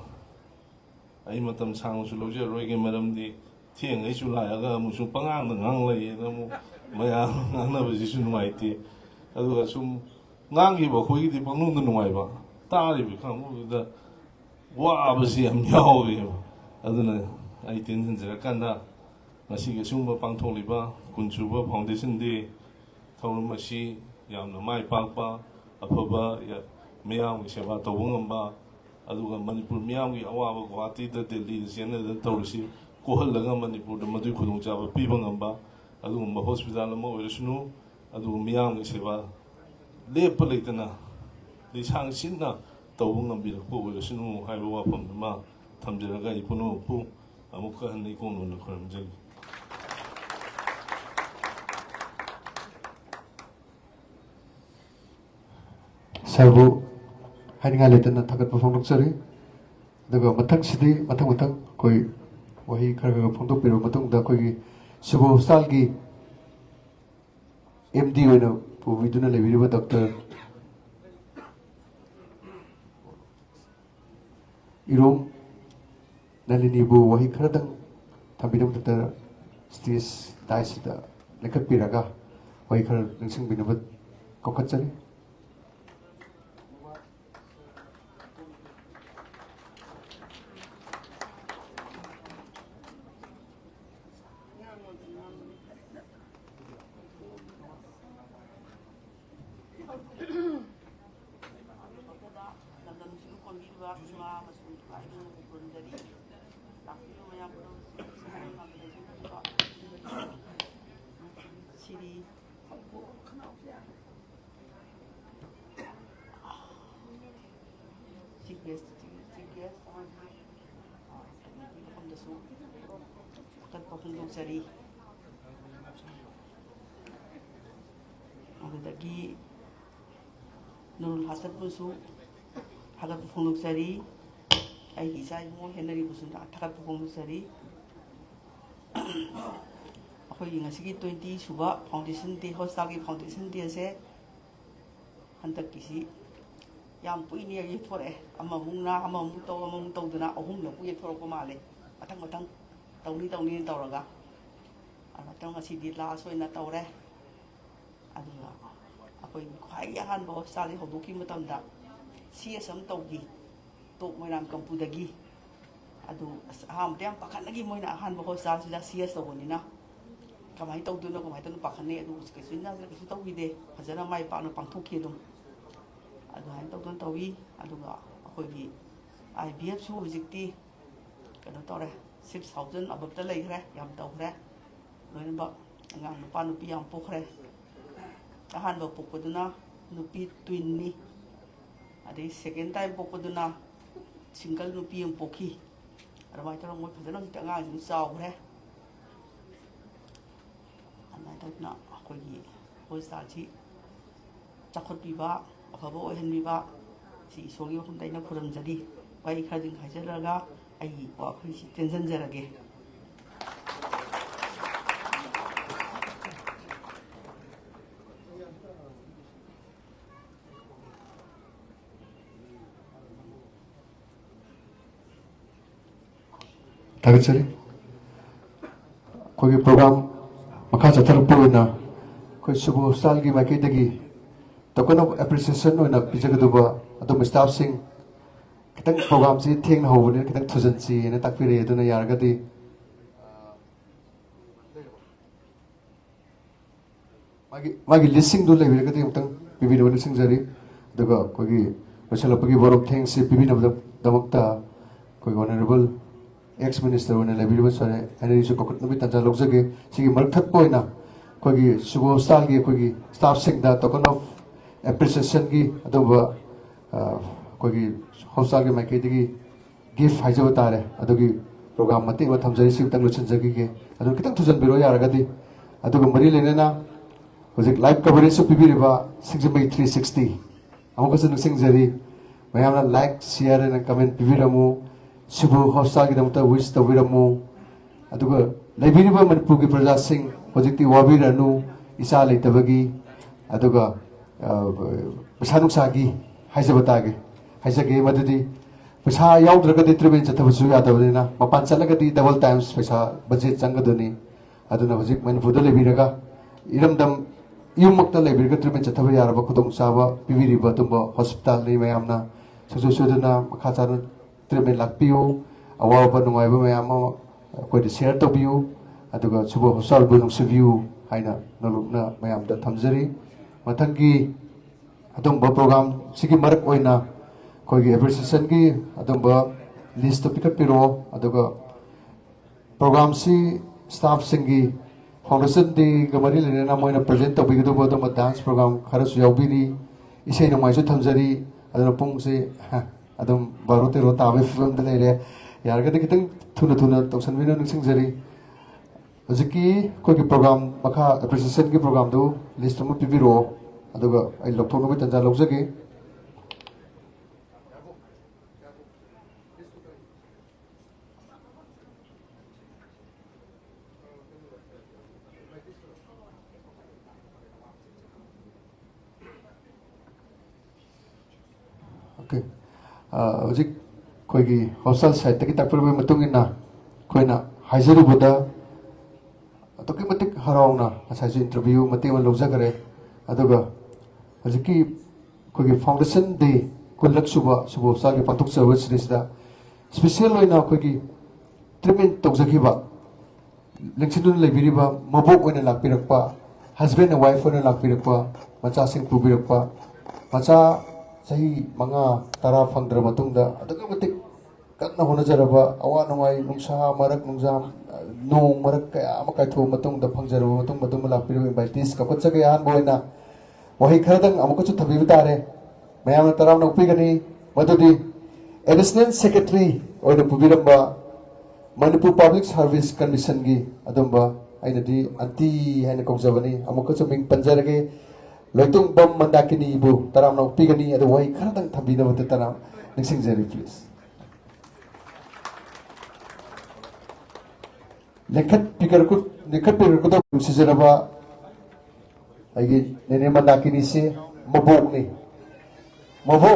ꯑꯩ ꯃꯇꯝ ꯁꯥꯡꯅꯁꯨ ꯂꯧꯖꯔꯔꯣꯏꯒꯦ ꯃꯔꯝꯗꯤ ꯊꯦꯡꯉꯩꯁꯨ ꯂꯥꯛꯑꯒ ꯑꯃꯨꯛꯁꯨ ꯄꯉꯥꯡꯗ ꯉꯥꯡ ꯂꯩꯌꯦꯅ ꯑꯃꯨꯛ ꯃꯌꯥꯝ ꯉꯥꯡꯅꯕꯁꯤꯁꯨ ꯅꯨꯡꯉꯥꯏꯇꯦ ꯑꯗꯨꯒ ꯁꯨꯝ ꯉꯥꯡꯈꯤꯕ ꯑꯩꯈꯣꯏꯒꯤꯗꯤ ꯄꯪꯅꯨꯡꯗ ꯅꯨꯡꯉꯥꯏꯕ ꯇꯥꯔꯤꯕ ꯀꯥꯡꯕꯨꯗꯨꯗ ꯋꯥꯕꯁꯤ ꯌꯥꯝ ꯌꯥꯎꯋꯦꯕ ꯑꯗꯨꯅ ꯑꯩ ꯇꯦꯟꯁꯤꯟꯖꯔꯀꯥꯟꯗ ꯉꯁꯤꯒꯤ ꯑꯁꯤꯒꯨꯝꯕ ꯄꯥꯡꯊꯣꯛꯂꯤꯕ ꯀꯨꯟꯁꯨꯕ ꯐꯥꯎꯟꯗꯦꯁꯟ ꯗꯦ ꯊꯧꯔꯝ ꯑꯁꯤ ꯌꯥꯝꯅ ꯃꯥꯏ ꯄꯥꯛꯄ ꯑꯐꯕ ꯃꯤꯌꯥꯝꯒꯤ ꯁꯦꯕꯥ ꯇꯧꯕ ꯉꯝꯕ ꯑꯗꯨꯒ ꯃꯅꯤꯄꯨꯔ ꯃꯤꯌꯥꯝꯒꯤ ꯑꯋꯥꯕ ꯒꯨꯋꯥꯍꯥꯇꯤꯗ ꯗꯦꯜꯂꯤꯗ ꯆꯦꯟꯅꯗꯅ ꯇꯧꯔꯤꯁꯤ ꯀꯣꯛꯍꯜꯂꯒ ꯃꯅꯤꯄꯨꯔꯗ ꯃꯗꯨꯒꯤ ꯈꯨꯗꯣꯡꯆꯥꯕ ꯄꯤꯕ ꯉꯝꯕ ꯑꯗꯨꯒꯨꯝꯕ ꯍꯣꯁꯄꯤꯇꯥꯜ ꯑꯃ ꯑꯣꯏꯔꯁꯅꯨ ꯑꯗꯨꯒ ꯃꯤꯌꯥꯝꯒꯤ ꯁꯦꯕꯥ ꯂꯦꯞꯄ ꯂꯩꯇꯅ ꯂꯤꯁꯥꯡ ꯁꯤꯟꯅ ꯇꯧꯕ ꯉꯝꯕꯤꯔꯛꯄ ꯑꯣꯏꯔꯁꯅꯨ ꯍꯥꯏꯕ ꯋꯥꯐꯝꯗꯨꯃ ꯊꯝꯖꯔꯒ ꯑꯩ ꯄꯨꯝꯅꯃꯛꯄꯨ ꯑꯃꯨꯛꯀ ꯍꯟꯅ ꯏꯀꯣꯡ ꯈꯨꯔꯨꯝꯖꯔꯤ ꯁꯔꯕꯨ ꯍꯥꯏꯅꯤꯡꯉꯥꯏ ꯂꯩꯇꯅ ꯊꯥꯒꯠꯄ ꯐꯣꯡꯗꯣꯛꯆꯔꯤ ꯑꯗꯨꯒ ꯃꯊꯪꯁꯤꯗꯤ ꯃꯊꯪ ꯑꯩꯈꯣꯏ ꯋꯥꯍꯩ ꯈꯔ ꯐꯣꯡꯗꯣꯛꯄꯤꯔꯕ ꯃꯇꯨꯡꯗ ꯑꯩꯈꯣꯏꯒꯤ ꯁꯨꯕ ꯍꯣꯁꯄꯤꯇꯥꯜꯒꯤ MD ꯑꯣꯏꯅ ꯄꯨꯕꯤꯗꯨꯅ ꯂꯩꯕꯤꯔꯤꯕ ꯗꯣꯛꯇꯔ ꯏꯔꯣꯝ ꯅꯂꯤꯅꯤꯕꯨ ꯋꯥꯍꯩ ꯈꯔꯗꯪ ꯊꯝꯕꯤꯅꯕ ꯗꯣꯛꯇꯔ ꯁ꯭ꯇꯦꯖ ꯗꯥꯏꯁꯤꯗ ꯂꯦꯞꯈꯠꯄꯤꯔꯒ ꯋꯥꯍꯩ ꯈꯔ ꯅꯤꯡꯁꯤꯡꯕꯤꯅꯕ ꯀꯧꯈꯠꯆꯔꯤ ꯐꯣꯡꯗꯣꯛꯆꯔꯤ ꯑꯗꯨꯗꯒꯤ ꯅꯨꯔꯨꯜ ꯍꯥꯁꯟꯕꯨꯁꯨ ꯊꯥꯒꯠꯄ ꯐꯣꯡꯗꯣꯛꯆꯔꯤ ꯑꯩꯒꯤ ꯏꯆꯥ ꯏꯕꯨꯡꯉꯣ ꯍꯦꯟꯅꯔꯤꯕꯨꯁꯨ ꯊꯥꯒꯠꯄ ꯐꯣꯡꯗꯣꯛꯆꯔꯤ ꯑꯩꯈꯣꯏꯒꯤ ꯉꯁꯤꯒꯤ 20 ꯁꯨꯕ ꯐꯥꯎꯟꯗꯦꯁꯟ ꯗꯦ ꯍꯣꯁꯄꯤꯇꯥꯜꯒꯤ ꯐꯥꯎꯟꯗꯦꯁꯟ ꯗꯦꯁꯦ ꯍꯟꯗꯛꯀꯤꯁꯤ ꯌꯥꯝ ꯀꯨꯏꯅ ꯌꯦꯛꯊꯣꯔꯛꯑꯦ ꯑꯃꯃꯨꯛ ꯇꯧ ꯑꯃꯃꯨꯛ ꯇꯧꯗꯅ ꯑꯍꯨꯝꯂꯛꯄꯨ ꯌꯦꯛꯊꯣꯔꯛꯄ ꯃꯥꯜꯂꯦ ꯃꯊꯪ ꯇꯧꯅꯤꯅ ꯇꯧꯔꯒ ꯑꯗꯨꯃꯥꯏꯅ ꯉꯁꯤꯗꯤ ꯂꯥꯁ ꯑꯣꯏꯅ ꯇꯧꯔꯦ ꯑꯗꯨꯒ ꯑꯩꯈꯣꯏꯒꯤ ꯈ꯭ꯋꯥꯏꯒꯤ ꯑꯍꯥꯟꯕ ꯍꯣꯁꯄꯤꯇꯥꯜꯁꯦ ꯍꯧꯗꯣꯛꯈꯤꯕ ꯃꯇꯝꯗ CS ꯑꯃ ꯇꯧꯈꯤ ꯇꯣꯞ ꯃꯣꯏꯔꯥꯡ ꯀꯝꯄꯨꯗꯒꯤ ꯑꯗꯨ ꯑꯍꯥꯟꯕꯗ ꯌꯥꯝ ꯄꯥꯈꯠꯅꯈꯤ ꯃꯣꯏꯅ ꯑꯍꯥꯟꯕ ꯍꯣꯁꯄꯤꯇꯥꯜꯁꯤꯗ CS ꯇꯧꯕꯅꯤꯅ ꯀꯃꯥꯏꯅ ꯇꯧꯗꯣꯏꯅꯣ ꯄꯥꯈꯠꯅꯩ ꯑꯗꯨ ꯀꯩꯁꯨ ꯇꯧꯈꯤꯗꯦ ꯐꯖꯅ ꯃꯥꯏ ꯄꯥꯛꯅ ꯄꯥꯡꯊꯣꯛꯈꯤ ꯑꯗꯨꯝ ꯑꯗꯨꯃꯥꯏꯅ ꯇꯧꯗꯅ ꯇꯧꯋꯤ ꯑꯗꯨꯒ ꯑꯩꯈꯣꯏꯒꯤ IVFꯁꯨ ꯍꯧꯖꯤꯛꯇꯤ ꯀꯩꯅꯣ ꯇꯧꯔꯦ 6,000 ꯑꯕꯞꯇ ꯂꯩꯈ꯭ꯔꯦ ꯌꯥꯝ ꯇꯧꯈ꯭ರೆ ꯂꯣꯏꯅꯃꯛ ꯑꯉꯥꯡ ꯅꯨꯄꯤ ꯌꯥꯝ ꯄꯣꯛꯈ꯭ರೆ ꯑꯍꯥꯟꯕ ꯄꯣꯛꯄꯗꯨꯅ ꯅꯨꯄꯤ ꯇ꯭ꯋꯤꯟꯅꯤ ꯑꯗꯩ ꯁꯦꯀꯦꯟ ꯇꯥꯏꯝ ꯄꯣꯛꯄꯗꯨꯅ ꯁꯤꯡꯒꯜ ꯅꯨꯄꯤ ꯑꯃ ꯄꯣꯛꯈꯤ ꯑꯗꯨꯃꯥꯏꯅ ꯇꯧꯔꯒ ꯃꯣꯏ ꯐꯖꯅ ꯍꯧꯖꯤꯛꯇꯤ ꯑꯉꯥꯡꯁꯤꯡ ꯆꯥꯎꯈ꯭ರೆ ꯑꯗꯨꯃꯥꯏꯅ ꯇꯧꯗꯅ ꯑꯩꯈꯣꯏꯒꯤ ꯍꯣꯁꯄꯤꯇꯥꯜꯁꯤ ꯆꯥꯎꯈꯠꯄꯤꯕ ꯑꯐꯕ ꯑꯣꯏꯍꯟꯕꯤꯕ ꯁꯤ ꯏꯁꯣꯔꯒꯤ ꯃꯐꯝꯗ ꯑꯩꯅ ꯈꯨꯔꯨꯝꯖꯔꯤ ꯋꯥꯍꯩ ꯈꯔꯗꯪ ꯍꯥꯏꯖꯔꯒ ꯑꯩꯒꯤ ꯋꯥꯈꯜꯁꯤ ꯇꯦꯟꯖꯟꯖꯔꯒꯦ ꯊꯥꯒꯠꯆꯔꯤ ꯑꯩꯈꯣꯏꯒꯤ ꯄ꯭ꯔꯣꯒ꯭ꯔꯥꯝ ꯃꯈꯥ ꯆꯠꯊꯔꯛꯄ ꯑꯣꯏꯅ ꯑꯩꯈꯣꯏ ꯁꯨꯕ ꯍꯣꯁꯄꯤꯇꯥꯜꯒꯤ ꯃꯥꯏꯀꯩꯗꯒꯤ ꯇꯣꯀꯟ ꯑꯣꯐ ꯑꯦꯄ꯭ꯔꯤꯁꯤꯌꯦꯁꯟ ꯑꯣꯏꯅ ꯄꯤꯖꯒꯗꯧꯕ ꯑꯗꯨꯝꯕ ꯁ꯭ꯇꯥꯐꯁꯤꯡ खितंग प्रोग्राम से थेंग होबने खितंग थुजनसी ने ताकपिरे अदुना यारगदि मागी लिस्टिंग दु लेबिरगदि उतंग पिबिनबनि सिंगजरी दुगा कोगी वसलपगी वरक थेंग से पिबिनब दमकता कोई ऑनरेबल एक्स मिनिस्टर ने लेबिरब सरे एनरी सु कोकट नबि तंजा लोकजगे सिगी मरथत पोइना कोगी सुबो स्टाल गी कोगी स्टाफ सिंग दा टोकन ऑफ एप्रिसिएशन की अदुबा कोगी हॉस्पिटल के माइकेदगी गिफ्ट हाइजब तारे अदुगी प्रोग्राम मते व थमजरी सि तंग लुचनजगी के अदु कितंग थुजन बिरो यारगदि अदुगा मरी लेनेना होजिक लाइव कवरेज सु पिबिरिबा 360 अमुकस नुसिंगजरी मयामना लाइक शेयर एंड कमेंट पिबिरमु सुबु हॉस्पिटल की दमता विश तबिरमु अदुगा लेबिरिबा मनपुर की प्रजा सिंह होजिकति वाबिरनु ꯏꯆꯥ ꯂꯩꯇꯕꯒꯤ ꯑꯗꯨꯒ ꯄꯩꯁꯥ ꯅꯨꯡꯁꯥꯒꯤ ꯍꯥꯏꯖꯒꯦ ꯃꯗꯨꯗꯤ ꯄꯩꯁꯥ ꯌꯥꯎꯗ꯭ꯔꯒꯗꯤ ꯇ꯭ꯔꯤꯠꯃꯦꯟ ꯆꯠꯊꯕꯁꯨ ꯌꯥꯗꯕꯅꯤना ꯃꯄꯥꯟ ꯆꯠꯂꯒꯗꯤ ꯗꯕꯜ ꯇꯥꯏꯝꯁ ꯄꯩꯁꯥ ꯕꯖꯦꯠ ꯆꯪꯒꯗꯣꯏꯅꯤ ꯑꯗꯨꯅ ꯍꯧꯖꯤꯛ ꯃꯅꯤꯄꯨꯔꯗ ꯂꯩꯕꯤꯔꯒ ꯏꯔꯝꯗꯝ ꯌꯨꯝꯃꯛꯇ ꯂꯩꯕꯤꯔꯒ ꯇ꯭ꯔꯤꯠꯃꯦꯟ ꯆꯠꯊꯕ ꯌꯥꯔꯕ ꯈꯨꯗꯣꯡꯆꯥꯕ ꯄꯤꯕꯤꯔꯤꯕ ꯑꯗꯨꯝꯕ ꯍꯣꯁꯄꯤꯇꯥꯜꯅꯤ ꯃꯌꯥꯝꯅ ꯁꯨꯡꯁꯣꯏ ꯁꯣꯏꯗꯅ ꯃꯈꯥ ꯇꯥꯅ ꯇ꯭ꯔꯤꯠꯃꯦꯟ ꯂꯥꯛꯄꯤꯌꯨ ꯑꯋꯥꯕ ꯅꯨꯡꯉꯥꯏꯕ ꯃꯌꯥꯝ ꯑꯃ ꯑꯩꯈꯣꯏꯗ ꯁꯦꯌꯔ ꯇꯧꯕꯤꯌꯨ ꯑꯗꯨꯒ ꯁꯨꯕ ꯍꯣꯁꯄꯤꯇꯥꯜꯕꯨ ꯅꯨꯡꯁꯤꯕꯤꯌꯨ ꯍꯥꯏꯅ ꯅꯣꯂꯨꯛꯅ ꯃꯌꯥꯝꯗ ꯊꯝꯖꯔꯤ ꯃꯊꯪꯒꯤ ꯑꯗꯨꯝꯕ ꯄ꯭ꯔꯣꯒ꯭ꯔꯥꯝ ꯁꯤꯒꯤ ꯃꯔꯛ ꯑꯣꯏꯅ ꯑꯩꯈꯣꯏꯒꯤ ꯑꯦꯄ꯭ꯔꯤꯁꯤꯌꯦꯁꯟꯒꯤ ꯑꯗꯨꯝꯕ ꯂꯤꯁꯇꯨ ꯄꯤꯈꯠꯄꯤꯔꯛꯑꯣ ꯑꯗꯨꯒ ꯄ꯭ꯔꯣꯒ꯭ꯔꯥꯝꯁꯤ ꯁ꯭ꯇꯥꯐꯁꯤꯡꯒꯤ ꯐꯥꯎꯟꯗꯦꯁꯟ ꯗꯦꯒ ꯃꯔꯤ ꯂꯩꯅꯅ ꯃꯣꯏꯅ ꯄ꯭ꯔꯖꯦꯟ ꯇꯧꯕꯤꯒꯗꯧꯕ ꯑꯗꯨꯝꯕ ꯗꯥꯟꯁ ꯄ꯭ꯔꯣꯒ꯭ꯔꯥꯝ ꯈꯔꯁꯨ ꯌꯥꯎꯕꯤꯔꯤ ꯏꯁꯩ ꯅꯣꯡꯃꯥꯏꯁꯨ ꯊꯝꯖꯔꯤ ꯑꯗꯨꯅ ꯄꯨꯡꯁꯦ ꯑꯗꯨꯝ 12 ꯇꯥꯕꯒꯤ ꯐꯤꯕꯝꯗ ꯂꯩꯔꯦ ꯌꯥꯔꯒꯗꯤ ꯈꯤꯇꯪ ꯊꯨꯅ ꯇꯧꯁꯟꯕꯤꯅ ꯅꯤꯡꯁꯤꯡꯖꯔꯤ ꯍꯧꯖꯤꯛꯀꯤ ꯑꯩꯈꯣꯏꯒꯤ ꯄ꯭ꯔꯣꯒ꯭ꯔꯥꯝ ꯃꯈꯥ ꯑꯦꯄ꯭ꯔꯤꯁꯤꯌꯦꯁꯟꯒꯤ ꯄ꯭ꯔꯣꯒ꯭ꯔꯥꯝꯗꯨ ꯂꯤꯁ ꯑꯃ ꯄꯤꯕꯤꯔꯛꯑꯣ ꯑꯗꯨꯒ ꯑꯩ ꯂꯧꯊꯣꯛꯅꯕ ꯇꯥꯟꯖꯥ ꯂꯧꯖꯒꯦ Okay. Hojik koigi hostel site taki takpurba matungina koina haijarubada atoki matik harauna asai interview mati wan lojagare aduga hojiki koigi foundation day kunlak suba hostel ki patuk service sida special oina koigi treatment tawjakiba lengchidun lebiriba mabok oina lakpirakpa husband and wife oina lakpirakpa macha sing pubirakpa macha sahi manga tara fangdra matungda aduga matik kanna honajaraba awa nungai nungsa marak nungzam nong marak kaya ama kaitho matungda phangjaraba matung matung lakpiraba invitees kapatsaga yan boina wahi kharadang amukachu thabiba tare mayamna taram nokpigani madudi additional secretary oina pubiramba Manipur Public Service Commission gi adumba ainadi anti haina kaujabani amukachu ming panjarage Loitung bom mandakini ibu taram nau pigani adu wai kharadang thabina wate taram ningsingjari please lekhat pikar ku to sijaraba agi nene mandakini se mabok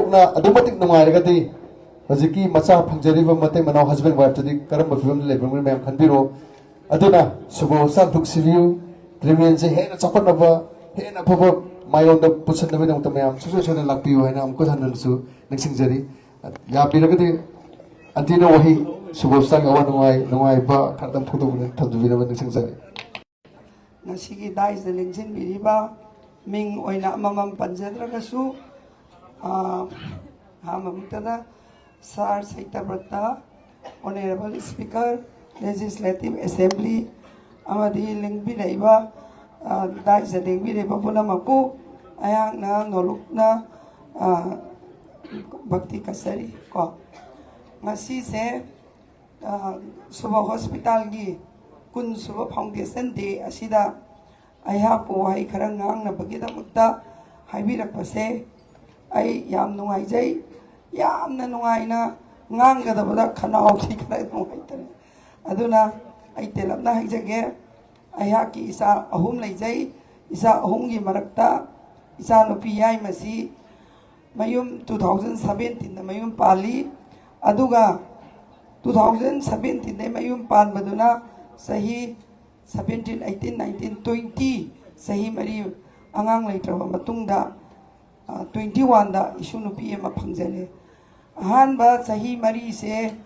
na adumatik nungairagadi hojiki macha phangjariba mate manau husband wife tadi karamba film lebam mayam khanbiro aduna subo sak duk sibiu tremen je hena chapanaba hena phaba mayonda pusannabe dong tamayam susu lakpiu haina amko hanansu ningsingjari ya piragadi antina wahi subosang awan nungai ba khadam photo bune thabdubina ba ningsingjari ngasigi dai se lingsin biriba ming oina mamam panjadragasu hamamtada sar saitabrata honorable speaker legislative assembly amadi lingbi leiba dai se lingbi leiba punamaku ayang na noluk na bhakti kasari ko ngasi se suba hospital gi kun suba foundation day asida ayha ko hai kharang ngang na bagida mutta haibirak pase ai yam nungai jai yam na nungai na ngang ga da bada khanau thi kharai nungai tare aduna ai telapna haijage ayha ki isa ahum lai jai isa ahum gi marakta isa nupi yai masi mayum 2017 da mayum pali aduga 2017 da mayum pan baduna sahi 17 18 19 20 sahi mari angang leitraba matungda 21 da isu nupi ema phangjale ahan ba sahi mari se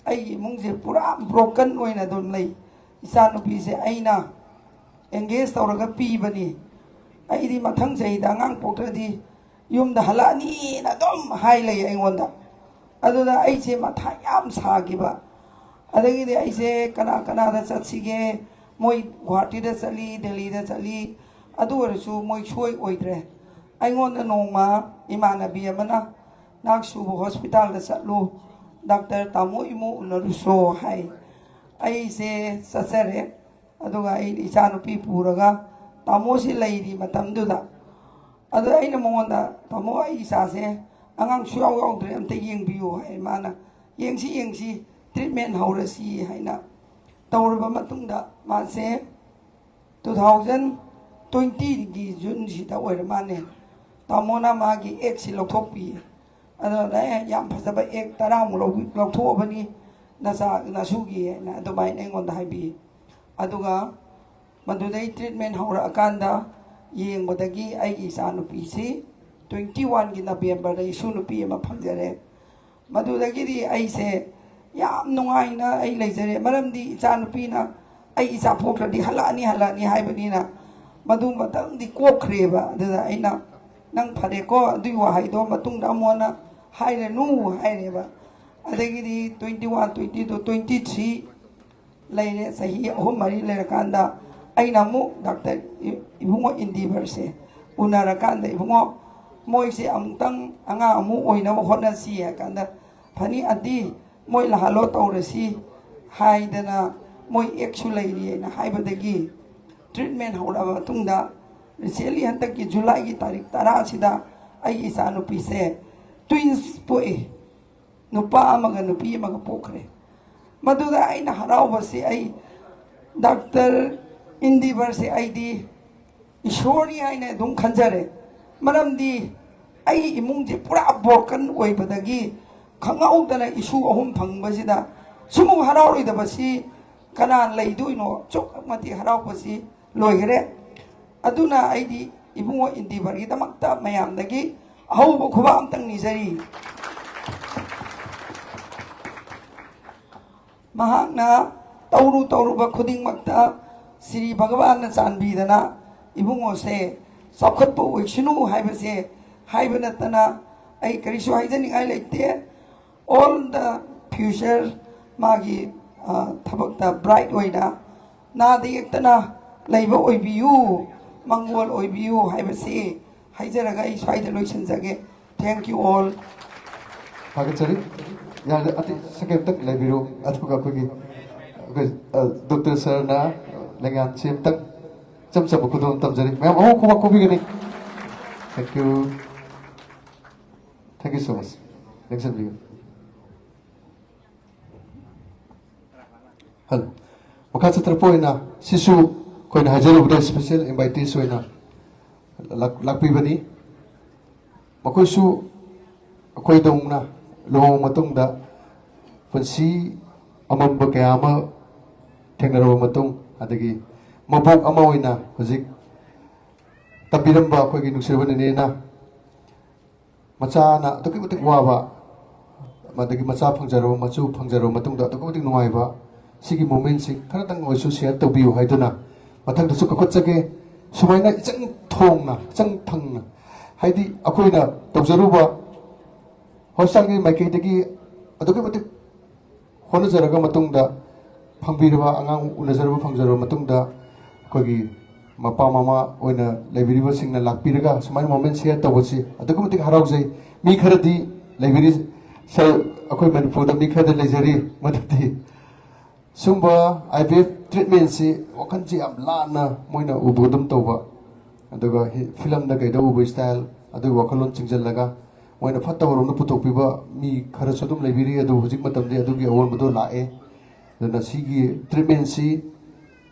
ai mungje pura broken oina dom lei isa nupi se aina engage tawraga pi bani ai di mathang jai da ngang potradi yum da halani na dom hai lei aingonda aduna ai se matha yam sagiba adagi de ai se kana da chatsige moi Guwahati da chali Delhi da chali adu orasu moi choi oidre aingonda nongma imanabi amana naksu hospital da chatlu doctor tamo imu unaruso hai ai se sasare aduga ai ichanupi puraga tamo si leiri matamduda adu aina mongonda tamo ai isase angang suyaw yaudre amta yengbiyo hai mana yengsi treatment haurasi haina tawraba matungda mase 2018 20ꯒꯤ ꯖꯨꯟꯁꯤꯗ ꯑꯣꯏꯔ ꯃꯥꯜꯂꯦ ꯇꯥꯃꯣꯅ ꯃꯥꯒꯤ ꯑꯦꯛꯁꯤ ꯂꯧꯊꯣꯛꯄꯤ ꯑꯗꯨꯅ ꯌꯥꯝ ꯐꯖꯕ ꯑꯦꯛ 10ꯃꯨꯛ ꯂꯧꯊꯣꯛꯑꯕꯅꯤ ꯅꯁꯨꯒꯤ ꯍꯥꯏꯅ ꯑꯗꯨꯃꯥꯏꯅ ꯑꯩꯉꯣꯟꯗ ꯍꯥꯏꯕꯤ ꯑꯗꯨꯒ ꯃꯗꯨꯗꯩ ꯇ꯭ꯔꯤꯠꯃꯦꯟ ꯍꯧꯔꯛꯑꯀꯥꯟꯗ ꯌꯦꯡꯕꯗꯒꯤ ꯑꯩꯒꯤ ꯏꯆꯥꯅꯨꯄꯤꯁꯤ 21ꯒꯤ ꯅꯕꯦꯝꯕꯔꯗ ꯏꯁꯨ ꯅꯨꯄꯤ ꯑꯃ ꯐꯪꯖꯔꯦ ꯃꯗꯨꯗꯒꯤꯗꯤ ꯑꯩꯁꯦ ꯌꯥꯝ ꯅꯨꯡꯉꯥꯏꯅ ꯑꯩ ꯂꯩꯖꯔꯦ ꯃꯔꯝꯗꯤ ꯏꯆꯥꯅꯨꯄꯤꯅ ꯑꯩ ꯏꯆꯥ ꯄꯣꯛꯇ꯭ꯔꯗꯤ ꯍꯜꯂꯛꯑꯅꯤ ꯍꯥꯏꯕꯅꯤꯅ ꯃꯗꯨ ꯃꯇꯝꯗꯤ ꯀꯣꯛꯈ꯭ꯔꯦꯕ ꯑꯗꯨꯗ ꯑꯩꯅ ꯅꯪ ꯐꯔꯦꯀꯣ ꯑꯗꯨꯒꯤ ꯋꯥꯍꯩꯗꯣ ꯃꯇꯨꯡꯗ ꯑꯃꯨꯛ ꯍꯥꯏꯔꯅꯨ ꯍꯥꯏꯔꯦꯕ ꯑꯗꯒꯤꯗꯤ 21, 22, 23 ꯂꯩꯔꯦ ꯆꯍꯤ 3-4 ꯂꯩꯔꯀꯥꯟꯗ ꯑꯩꯅ ꯑꯃꯨꯛ ꯗꯥꯛꯇꯔ 이붕ꯉꯣ 인디버ꯁꯦ 우나라간데 이붕ꯉꯣ 모이세 아무튼 앙아 아무 오이나고 혼나시 하간다 파니 아디 모이 라할로 떠오르시 하이드나 모이 액슐레이리나 하이버데기 트리트먼트 하우라바 마tun다 리셀리 한딱기 줄라이기 타릭 10시다 아이 이사누피세 트윈스 포에 누파 아마가 누피 아마가 포크레 마두다 아이나 하라오버시 아이 닥터 인디버시 아이디 이쇼리 아이네 동 간자레 마람디 아이 이몽지 뿌라 보건 오이바다기 강아오다나 이슈 어홈 방바시다 수무 하라오리다바시 가난 레이두이노 쪽마디 하라오바시 로이그레 아두나 아이디 이붕어 인디버기다막다 마얌다기 아우보 고바 암땅 니자리 마학나 떠우루바 쿠딩막다 시리 바가바나 잔비다나 이붕어세 ꯆꯥꯎꯈꯠꯄ ꯑꯣꯏꯁꯅꯨ ꯍꯥꯏꯕꯁꯦ ꯍꯥꯏꯕ ꯅꯠꯇꯅ ꯑꯩ ꯀꯔꯤꯁꯨ ꯍꯥꯏꯖꯅꯤꯡꯉꯥꯏ ꯂꯩꯇꯦ all the future ꯃꯥꯒꯤ ꯊꯕꯛꯇ bright ꯑꯣꯏꯅ ꯅꯥꯗ ꯌꯦꯛꯇꯅ ꯂꯩꯕ ꯑꯣꯏꯕꯤꯌꯨ ꯃꯪꯒꯣꯜ ꯑꯣꯏꯕꯤꯌꯨ ꯍꯥꯏꯕꯁꯤ ꯍꯥꯏꯖꯔꯒ ꯑꯩ ꯁ꯭ꯋꯥꯏꯗ ꯂꯣꯏꯁꯤꯟꯖꯒꯦ ꯊꯦꯡꯛ ꯌꯨ ꯑꯣꯜ ꯊꯥꯒꯠꯆꯔꯤ ꯌꯥꯝꯅ ꯁꯦꯀꯦꯟꯗ ꯂꯩꯕꯤꯔꯣ ꯑꯗꯨꯒ ꯑꯩꯈꯣꯏꯒꯤ ꯗꯣꯛꯇꯔ ꯁꯔꯅ ꯂꯩꯉꯥꯟꯁꯤ ꯑꯝꯇꯪ ꯆꯝꯆꯕ ꯈꯨꯗꯣꯡ ꯇꯝꯖꯔꯤ ꯃꯌꯥꯝ ꯑꯃꯨꯛ ꯈꯨꯕꯥꯛ ꯈꯨꯕꯤꯒꯅꯤ ꯊꯦꯡꯛ ꯌꯨ ꯁꯣ ꯃꯆ ꯂꯦꯡꯁꯟꯕꯤꯌꯨ ꯍꯜꯂꯣ ꯃꯈꯥ ꯆꯠꯊꯔꯛꯄ ꯑꯣꯏꯅ ꯁꯤꯁꯨ ꯑꯩꯈꯣꯏꯅ ꯍꯥꯏꯖꯔꯨꯕꯗ ꯁ꯭ꯄꯦꯁꯤꯌꯦꯜ ꯏꯟꯚꯥꯏꯇꯤꯁ ꯑꯣꯏꯅ ꯂꯥꯛꯄꯤꯕꯅꯤ ꯃꯈꯣꯏꯁꯨ ꯑꯩꯈꯣꯏꯗꯧꯅ ꯂꯨꯍꯣꯡ ꯃꯇꯨꯡꯗ ꯄꯨꯟꯁꯤ ꯑꯃꯝꯕ ꯀꯌꯥ ꯑꯃ ꯊꯦꯡꯅꯔꯕ ꯃꯇꯨꯡ ꯑꯗꯒꯤ ꯃꯕꯣꯛ ꯑꯃ ꯑꯣꯏꯅ ꯍꯧꯖꯤꯛ ꯇꯝꯕꯤꯔꯝꯕ ꯑꯩꯈꯣꯏꯒꯤ ꯅꯨꯡꯁꯤꯔꯕ ꯅꯦꯅꯦꯅ ꯃꯆꯥꯅ ꯑꯗꯨꯛꯀꯤ ꯃꯇꯤꯛ ꯋꯥꯕ ꯑꯗꯒꯤ ꯃꯆꯥ ꯐꯪꯖꯔꯕ ꯃꯆꯨ ꯐꯪꯖꯔꯕ ꯃꯇꯨꯡꯗ ꯑꯗꯨꯛꯀꯤ ꯃꯇꯤꯛ ꯅꯨꯡꯉꯥꯏꯕ ꯁꯤꯒꯤ ꯃꯣꯃꯦꯟꯠꯁꯤ ꯈꯔꯇꯪ ꯑꯣꯏꯁꯨ ꯁꯤꯌꯔ ꯇꯧꯕꯤꯌꯨ ꯍꯥꯏꯗꯨꯅ ꯃꯊꯪꯗꯁꯨ ꯀꯧꯈꯠꯆꯒꯦ ꯁꯨꯃꯥꯏꯅ ꯏꯆꯪ ꯊꯣꯡꯅ ꯏꯆꯪ ꯊꯪꯅ ꯍꯥꯏꯗꯤ ꯑꯩꯈꯣꯏꯅ ꯇꯧꯖꯔꯨꯕ ꯍꯣꯁꯄꯤꯇꯥꯜꯒꯤ ꯃꯥꯏꯀꯩꯗꯒꯤ ꯑꯗꯨꯛꯀꯤ ꯃꯇꯤꯛ ꯍꯣꯠꯅꯖꯔꯒ ꯃꯇꯨꯡꯗ ꯐꯪꯕꯤꯔꯕ ꯑꯉꯥꯡ ꯎꯅꯖꯔꯕ ꯐꯪꯖꯔꯕ ꯃꯇꯨꯡꯗ ꯑꯩꯈꯣꯏꯒꯤ ꯃꯄꯥ ꯃꯃꯥ ꯑꯣꯏꯅ ꯂꯩꯕꯤꯔꯤꯕꯁꯤꯡꯅ ꯂꯥꯛꯄꯤꯔꯒ ꯁꯨꯃꯥꯏꯅ ꯃꯣꯃꯦꯟꯠ ꯁꯤꯌꯔ ꯇꯧꯕꯁꯤ ꯑꯗꯨꯛꯀꯤ ꯃꯇꯤꯛ ꯍꯔꯥꯎꯖꯩ ꯃꯤ ꯈꯔꯗꯤ ꯂꯩꯕꯤꯔꯤ ꯁꯔ ꯑꯩꯈꯣꯏ ꯃꯅꯤꯄꯨꯔꯗ ꯃꯤ ꯈꯔꯗꯤ ꯂꯩꯖꯔꯤ ꯃꯗꯨꯗꯤ ꯁꯨꯝꯕ IVF ꯇ꯭ꯔꯤꯠꯃꯦꯟꯁꯤ ꯋꯥꯈꯜꯁꯤ ꯌꯥꯝ ꯂꯥꯟꯅ ꯃꯣꯏꯅ ꯎꯕꯒꯨꯝ ꯇꯧꯕ ꯑꯗꯨꯒ ꯐꯤꯂꯝꯗ ꯀꯩꯗ ꯎꯕ ꯁ꯭ꯇꯥꯏꯜ ꯑꯗꯨꯒꯤ ꯋꯥꯈꯜꯂꯣꯟ ꯆꯤꯡꯁꯤꯜꯂꯒ ꯃꯣꯏꯅ ꯐꯠꯇꯕꯔꯣꯝꯗ ꯄꯨꯊꯣꯛꯄꯤꯕ ꯃꯤ ꯈꯔꯁꯨ ꯑꯗꯨꯝ ꯂꯩꯕꯤꯔꯤ ꯑꯗꯨ ꯍꯧꯖꯤꯛ ꯃꯇꯝꯗꯤ ꯑꯗꯨꯒꯤ ꯑꯑꯣꯟꯕꯗꯣ ꯂꯥꯛꯑꯦ ꯑꯗꯨꯅ ꯁꯤꯒꯤ ꯇ꯭ꯔꯤꯠꯃꯦꯟꯁꯤ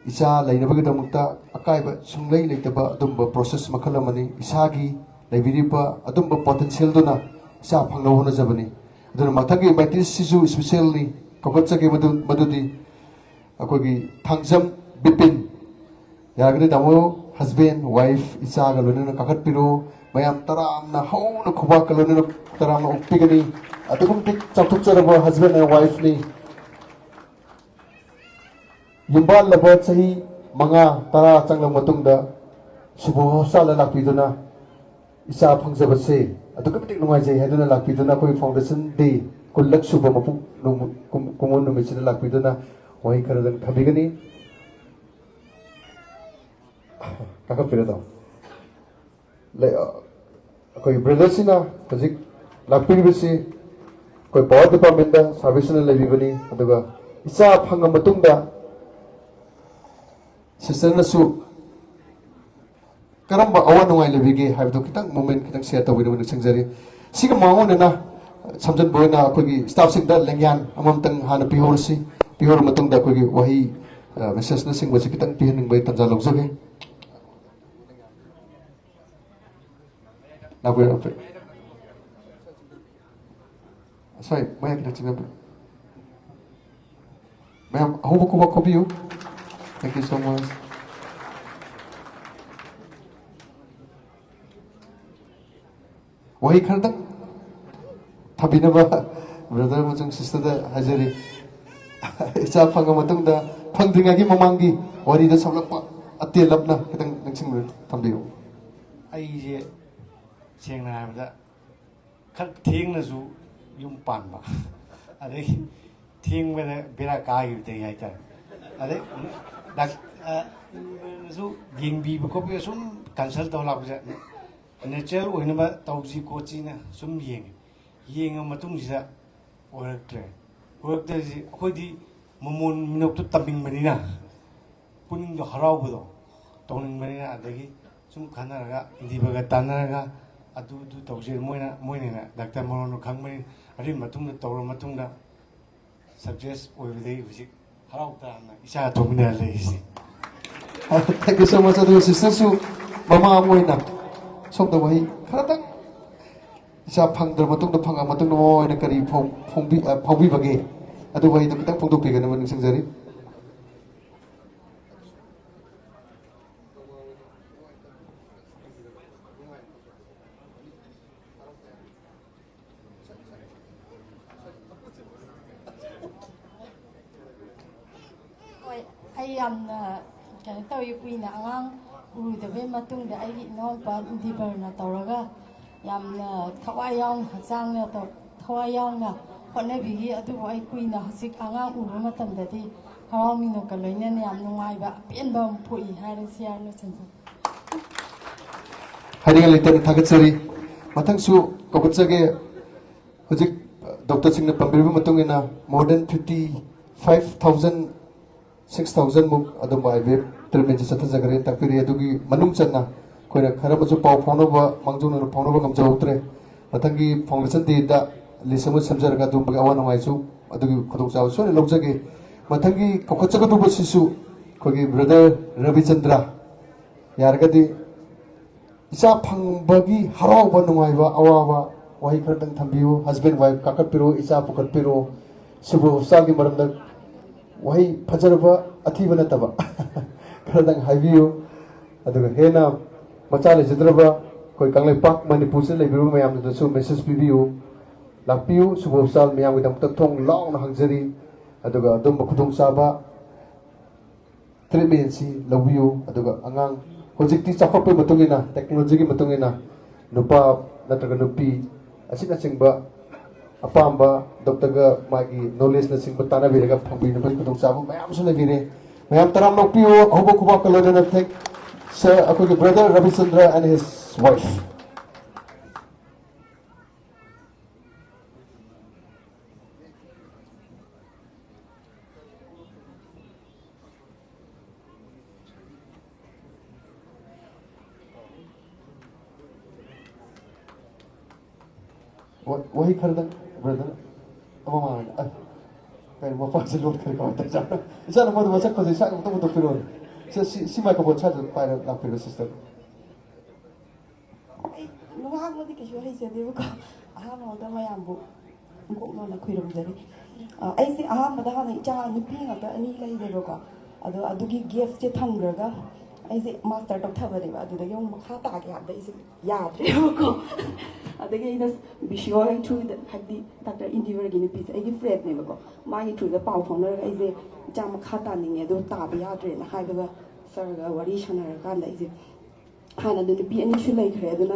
ꯏꯆꯥ ꯂꯩꯅꯕꯒꯤꯗꯃꯛꯇ ꯑꯀꯥꯏꯕ ꯁꯨꯡꯂꯩ ꯂꯩꯇꯕ ꯑꯗꯨꯝꯕ ꯄ꯭ꯔꯣꯁꯦꯁ ꯃꯈꯜ ꯑꯃꯅꯤ ꯏꯁꯥꯒꯤ ꯂꯩꯕꯤꯔꯤꯕ ꯑꯗꯨꯝꯕ ꯄꯣꯇꯦꯟꯁꯤꯌꯦꯜꯗꯨꯅ ꯏꯆꯥ ꯐꯪꯅꯕ ꯍꯣꯠꯅꯖꯕꯅꯤ ꯑꯗꯨꯅ ꯃꯊꯪꯒꯤ ꯏꯟꯚꯥꯏꯇꯤꯁꯁꯤꯁꯨ ꯁ꯭ꯄꯦꯁꯤꯌꯦꯜꯅꯤ ꯀꯧꯈꯠꯆꯒꯦ ꯃꯗꯨꯗꯤ ꯑꯩꯈꯣꯏꯒꯤ ꯊꯥꯡꯖꯝ ꯕꯤꯄꯤꯟ ꯌꯥꯔꯒꯗꯤ ꯇꯥꯃꯣ ꯍꯁꯕꯦꯟ ꯋꯥꯏꯐ ꯏꯆꯥꯒ ꯂꯣꯏꯅꯅ ꯀꯥꯈꯠꯄꯤꯔꯣ ꯃꯌꯥꯝ ꯇꯔꯥꯝꯅ ꯍꯧꯅ ꯈꯨꯕꯥꯛꯀ ꯂꯣꯏꯅꯅ ꯇꯔꯥꯝꯅ ꯑꯣꯛꯄꯤꯒꯅꯤ ꯑꯗꯨꯛꯀꯤ ꯃꯇꯤꯛ ꯆꯥꯎꯊꯣꯛꯆꯔꯕ ꯍꯁꯕꯦꯟ ꯑꯦꯟ ꯋꯥꯏꯐꯅꯤ ꯌꯨꯝꯕꯥꯜꯂꯕ ꯆꯍꯤ 5-10 ꯆꯪꯂꯕ ꯃꯇꯨꯡꯗ ꯁꯨꯕ ꯍꯣꯁꯄꯤꯇꯥꯜꯗ ꯂꯥꯛꯄꯤꯗꯨꯅ ꯏꯆꯥ ꯐꯪꯖꯕꯁꯦ ꯑꯗꯨꯛꯀꯤ ꯃꯇꯤꯛ ꯅꯨꯡꯉꯥꯏꯖꯩ ꯍꯥꯏꯗꯨꯅ ꯂꯥꯛꯄꯤꯗꯨꯅ ꯑꯩꯈꯣꯏ ꯐꯥꯎꯟꯗꯦꯁꯟ ꯗꯦ 10ꯂꯛ ꯁꯨꯕ ꯃꯄꯨꯡ ꯀꯨꯝꯑꯣꯟ ꯅꯨꯃꯤꯠꯁꯤꯗ ꯂꯥꯛꯄꯤꯗꯨꯅ ꯋꯥꯍꯩ ꯈꯔꯗꯪ ꯊꯝꯕꯤꯒꯅꯤ ꯀꯥꯈꯠꯄꯤꯔꯗꯣ ꯑꯩꯈꯣꯏ ꯕ꯭ꯔꯗꯔꯁꯤꯅ ꯍꯧꯖꯤꯛ ꯂꯥꯛꯄꯤꯔꯤꯕꯁꯤ ꯑꯩꯈꯣꯏ ꯄꯥꯋꯔ ꯗꯤꯄꯥꯔꯠꯃꯦꯟꯇ ꯁꯥꯔꯚꯤꯁꯅ ꯂꯩꯕꯤꯕꯅꯤ ꯑꯗꯨꯒ ꯏꯆꯥ ꯐꯪꯉ ꯃꯇꯨꯡꯗ ꯁꯤꯁꯇꯔꯅꯁꯨ ꯀꯔꯝꯕ ꯑꯋꯥ ꯅꯨꯡꯉꯥꯏ ꯂꯩꯕꯤꯒꯦ ꯍꯥꯏꯕꯗꯣ ꯈꯤꯇꯪ ꯃꯣꯃꯦꯟꯠ ꯈꯤꯇꯪ ꯁꯤꯌꯔ ꯇꯧꯕꯤꯅꯕ ꯅꯤꯡꯁꯤꯡꯖꯔꯤ ꯁꯤꯒ ꯃꯥꯡꯑꯣꯟꯅꯅ ꯁꯝꯖꯟꯕ ꯑꯣꯏꯅ ꯑꯩꯈꯣꯏꯒꯤ ꯁ꯭ꯇꯥꯐꯁꯤꯡꯗ ꯂꯦꯡꯌꯥꯟ ꯑꯃꯃꯝꯇꯪ ꯍꯥꯟꯅ ꯄꯤꯍꯧꯔꯁꯤ ꯄꯤꯍꯧꯔ ꯃꯇꯨꯡꯗ ꯑꯩꯈꯣꯏꯒꯤ ꯋꯥꯍꯩ ꯃꯦꯁꯦꯖꯅꯆꯤꯡꯕꯁꯤ ꯈꯤꯇꯪ ꯄꯤꯍꯟꯅꯤꯡꯕꯒꯤ ꯇꯥꯟꯖꯥ ꯂꯧꯖꯒꯦ 나고요 앞에. Sorry, maya kinachina. Ma'am, hobo ko ba you? Thank you so much. Wahi khardang thabinaba brother amajung sister da hajari isa phanga matungda phangdringagi mamangi wari da samlakpa atelapna kitang nangching thambiyo. ꯑꯩꯁꯦ ꯁꯦꯡꯅ ꯍꯥꯏꯕꯗ ꯈꯔ ꯊꯦꯡꯅꯁꯨ ꯌꯨꯝ ꯄꯥꯟꯕ ꯑꯗꯩ ꯊꯦꯡꯕꯗ ꯕꯦꯔꯥ ꯀꯥꯈꯤꯕꯗꯒꯤ ꯍꯥꯏꯇꯥꯔꯦ ꯑꯗꯩ ꯁꯨ ꯌꯦꯡꯕꯤꯕ ꯈꯣꯠꯄꯤꯕ ꯁꯨꯝ ꯀꯟꯁꯜ ꯇꯧ ꯂꯥꯛꯄꯁꯦ ꯅꯦꯆꯔꯦꯜ ꯑꯣꯏꯅꯕ ꯇꯧꯁꯤ ꯈꯣꯠꯁꯤꯅ ꯁꯨꯝ ꯌꯦꯡꯉ ꯃꯇꯨꯡꯁꯤꯗ ꯑꯣꯏꯔꯛꯇ꯭ꯔꯤꯁꯤ ꯑꯩꯈꯣꯏꯗꯤ ꯃꯃꯣꯟ ꯃꯤꯅꯣꯛꯇꯣ ꯇꯝꯅꯤꯡꯕꯅꯤꯅ ꯄꯨꯛꯅꯤꯡꯗꯣ ꯍꯔꯥꯎꯕꯗꯣ ꯇꯧꯅꯤꯡꯕꯅꯤꯅ ꯑꯗꯒꯤ ꯁꯨꯝ ꯈꯟꯅꯔꯒ ꯏꯟꯗꯤꯕꯒ ꯇꯥꯟꯅꯔꯒ ꯑꯗꯨ ꯇꯧꯁꯦ ꯃꯣꯏꯅ ꯗꯥꯛꯇꯔ ꯃꯔꯣꯟꯗꯣ ꯈꯪꯕꯅꯤ ꯑꯗꯨꯒꯤ ꯃꯇꯨꯡꯗ ꯇꯧꯔ ꯃꯇꯨꯡꯗ ꯁꯛꯁꯦꯁ ꯑꯣꯏꯕꯗꯒꯤ ꯍꯧꯖꯤꯛ ꯍꯔꯥꯎ ꯇꯥꯅ ꯏꯆꯥ ꯊꯣꯛꯃꯤꯟꯅꯔ ꯂꯩꯔꯤꯁꯤ. Thank you so much. Adu sister su mama amoina somda wahi kharatang isa phangdra matungda phanga matungda moina kari phongbi bage adu wahi da kitang phongdok pigana maning sangjari. ꯑꯩ ꯌꯥꯝꯅ ꯀꯩꯅꯣ ꯇꯧꯋꯤ ꯀꯨꯏꯅ ꯑꯉꯥꯡ ꯎꯔꯨꯗꯕꯩ ꯃꯇꯨꯡꯗ ꯑꯩꯒꯤ ꯏꯅꯥꯎꯄꯥ ꯗꯤꯕꯔꯅ ꯇꯧꯔꯒ ꯌꯥꯝꯅ ꯊꯋꯥꯏ ꯌꯥꯎꯅ ꯍꯛꯆꯥꯡꯅ ꯊꯋꯥꯏ ꯌꯥꯎꯅ ꯍꯣꯠꯅꯕꯤꯈꯤ ꯑꯗꯨꯕꯨ ꯑꯩ ꯀꯨꯏꯅ ꯍꯧꯖꯤꯛ ꯑꯉꯥꯡ ꯎꯕ ꯃꯇꯝꯗꯗꯤ ꯍꯔꯥꯎ ꯃꯤꯅꯣꯛꯀ ꯂꯣꯏꯅꯅ ꯌꯥꯝ ꯅꯨꯡꯉꯥꯏꯕ ꯑꯄꯦꯟꯕ ꯑꯃ ꯄꯣꯛꯏ ꯍꯥꯏꯔꯁꯤ ꯌꯥꯔ ꯂꯣꯏꯁꯤꯟꯖꯩ. Haringa leitana thagatsari mathangsu kokotjage hojik doctor singna pambirba matungina more than 55,000 6,000 muk adum IVF treatment satha jagare takpiri adugi manung channa koina khara bachu pau phaunoba mangjuna phaunoba ngamjautre mathangi foundation de da lisamu samjaraga dum baga awana mai chu adugi khodok chaw sone logjage mathangi kokotjaga du basisu kogi brother Ravichandra yargadi isa phangbagi harawa nungaiba awawa wahi khartang thambiu husband wife kakatpiro isa pukatpiro subu sagi maramda wahi fajarba athiba nataba kharadang haibiu aduga hena machale jidraba koi kanglai pak manipur se leibiru mayam da su message pibiu lakpiu subu sal mayam gidam tak thong law na hangjari aduga adum khudung saba treatment si labiu aduga angang hojikti chakhope matungina technology gi matungina nupa natraga nupi asina chingba apamba doctor ga magi knowledge na sing batana biraga phambi na bai kudong sabu mayam suna bire mayam taram nokpiyo hobo kuba kalodana thank sir akogi brother Ravichandra and his wife. Wahi kharadang brother amama kai mo pa se lot kare ka ta ja isa na mo ma sak ko sa ko to piro si ma ko bo cha pa na piro sister 누구하고도 계속 해줘야 되고 아무도 마야부 뭐는 그런데 아이씨 아무도 하는 있잖아 누피가 또 아니 이래로가 아두기 기프트 탕그가 아이씨 마스터 doctor 버리고 아두도 용 막하다게 한다 이제 야드래고 아되게 이제 비시오인 투드 하디 닥터 인디버기니 피스 아이기 프레드네고 마이 투드 파우 폰을 이제 자 막하다닝에 도 따비 야드래나 하이가 서가 와리 샤나간다 이제 하나는 누피 아니슈 레이크레 아두나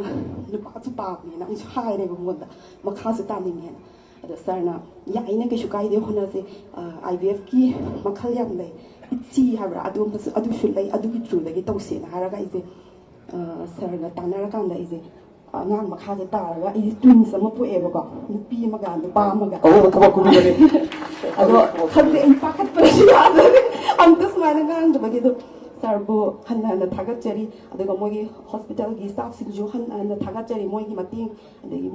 누파츠 파브니 나 이제 하이레고 뭔다 막하스 따닝에 अद सरना याइना केसु काइदे होनासे IVF की मखल याम ले इची हाबरा अदु शुलै अदु की true लगे तौसे ना हारगा इसे सरना तानरा कांदा इसे ngang makha तारगा इ ट्विन्स अम पोएबको नुपी मगा नुपा मगा oh ka ku bi ado khadde इ पाखत परसि याद हम तो स्माइल ngang तो बगे तो सरबो हन्ना थागचरी अदुगा मोगी हॉस्पिटल की स्टाफ सिंजु हन्ना थागचरी मोगी मतिंग अदगी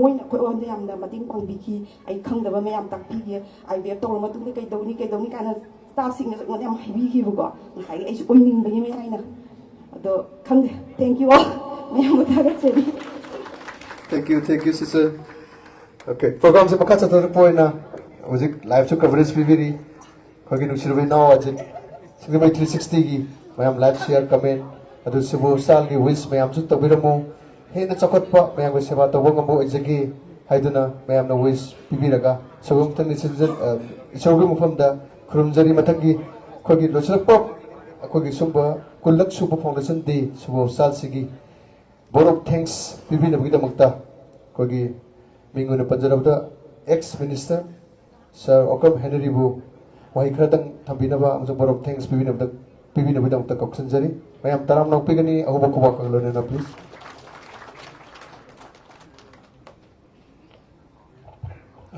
मोइना खोइवंदे यामना मतिंग पांगबिकी आई खंगदबा मयाम ताकपीगे IVF तौर मतुंग कइदौनी काना स्टाफ सिंग मोन याम हाइबीकीबको ngai ai ओइनिंग बगे मयाइना अदो खंगदे थैंक यू ऑल मयाम थागचरी thank you, sister. Okay, program se pakha chatar point na. Music live to coverage bibiri. Kogi nushirwe now ajik. Singi mai 360 gi. Mayam live share comment. Adu subo sal gi wish mayam su tabiramu. He na chakot pa mayam ko seba tawang ambo ajigi. Haiduna mayam na wish bibiraga. Sogum tan citizen sogum from da kurumjari matangi. Kogi lochak pop. Kogi sumba kulak subo foundation day subo sal sigi. Board of thanks bibina bigida makta. Kogi minguna panjarabda ex-minister Sir Okam Henry Bu wahi kratang thambinaba amsung board of thanks bibina bigida makta koksanjari mayam taram nakpigani ahubakubak aglone na please.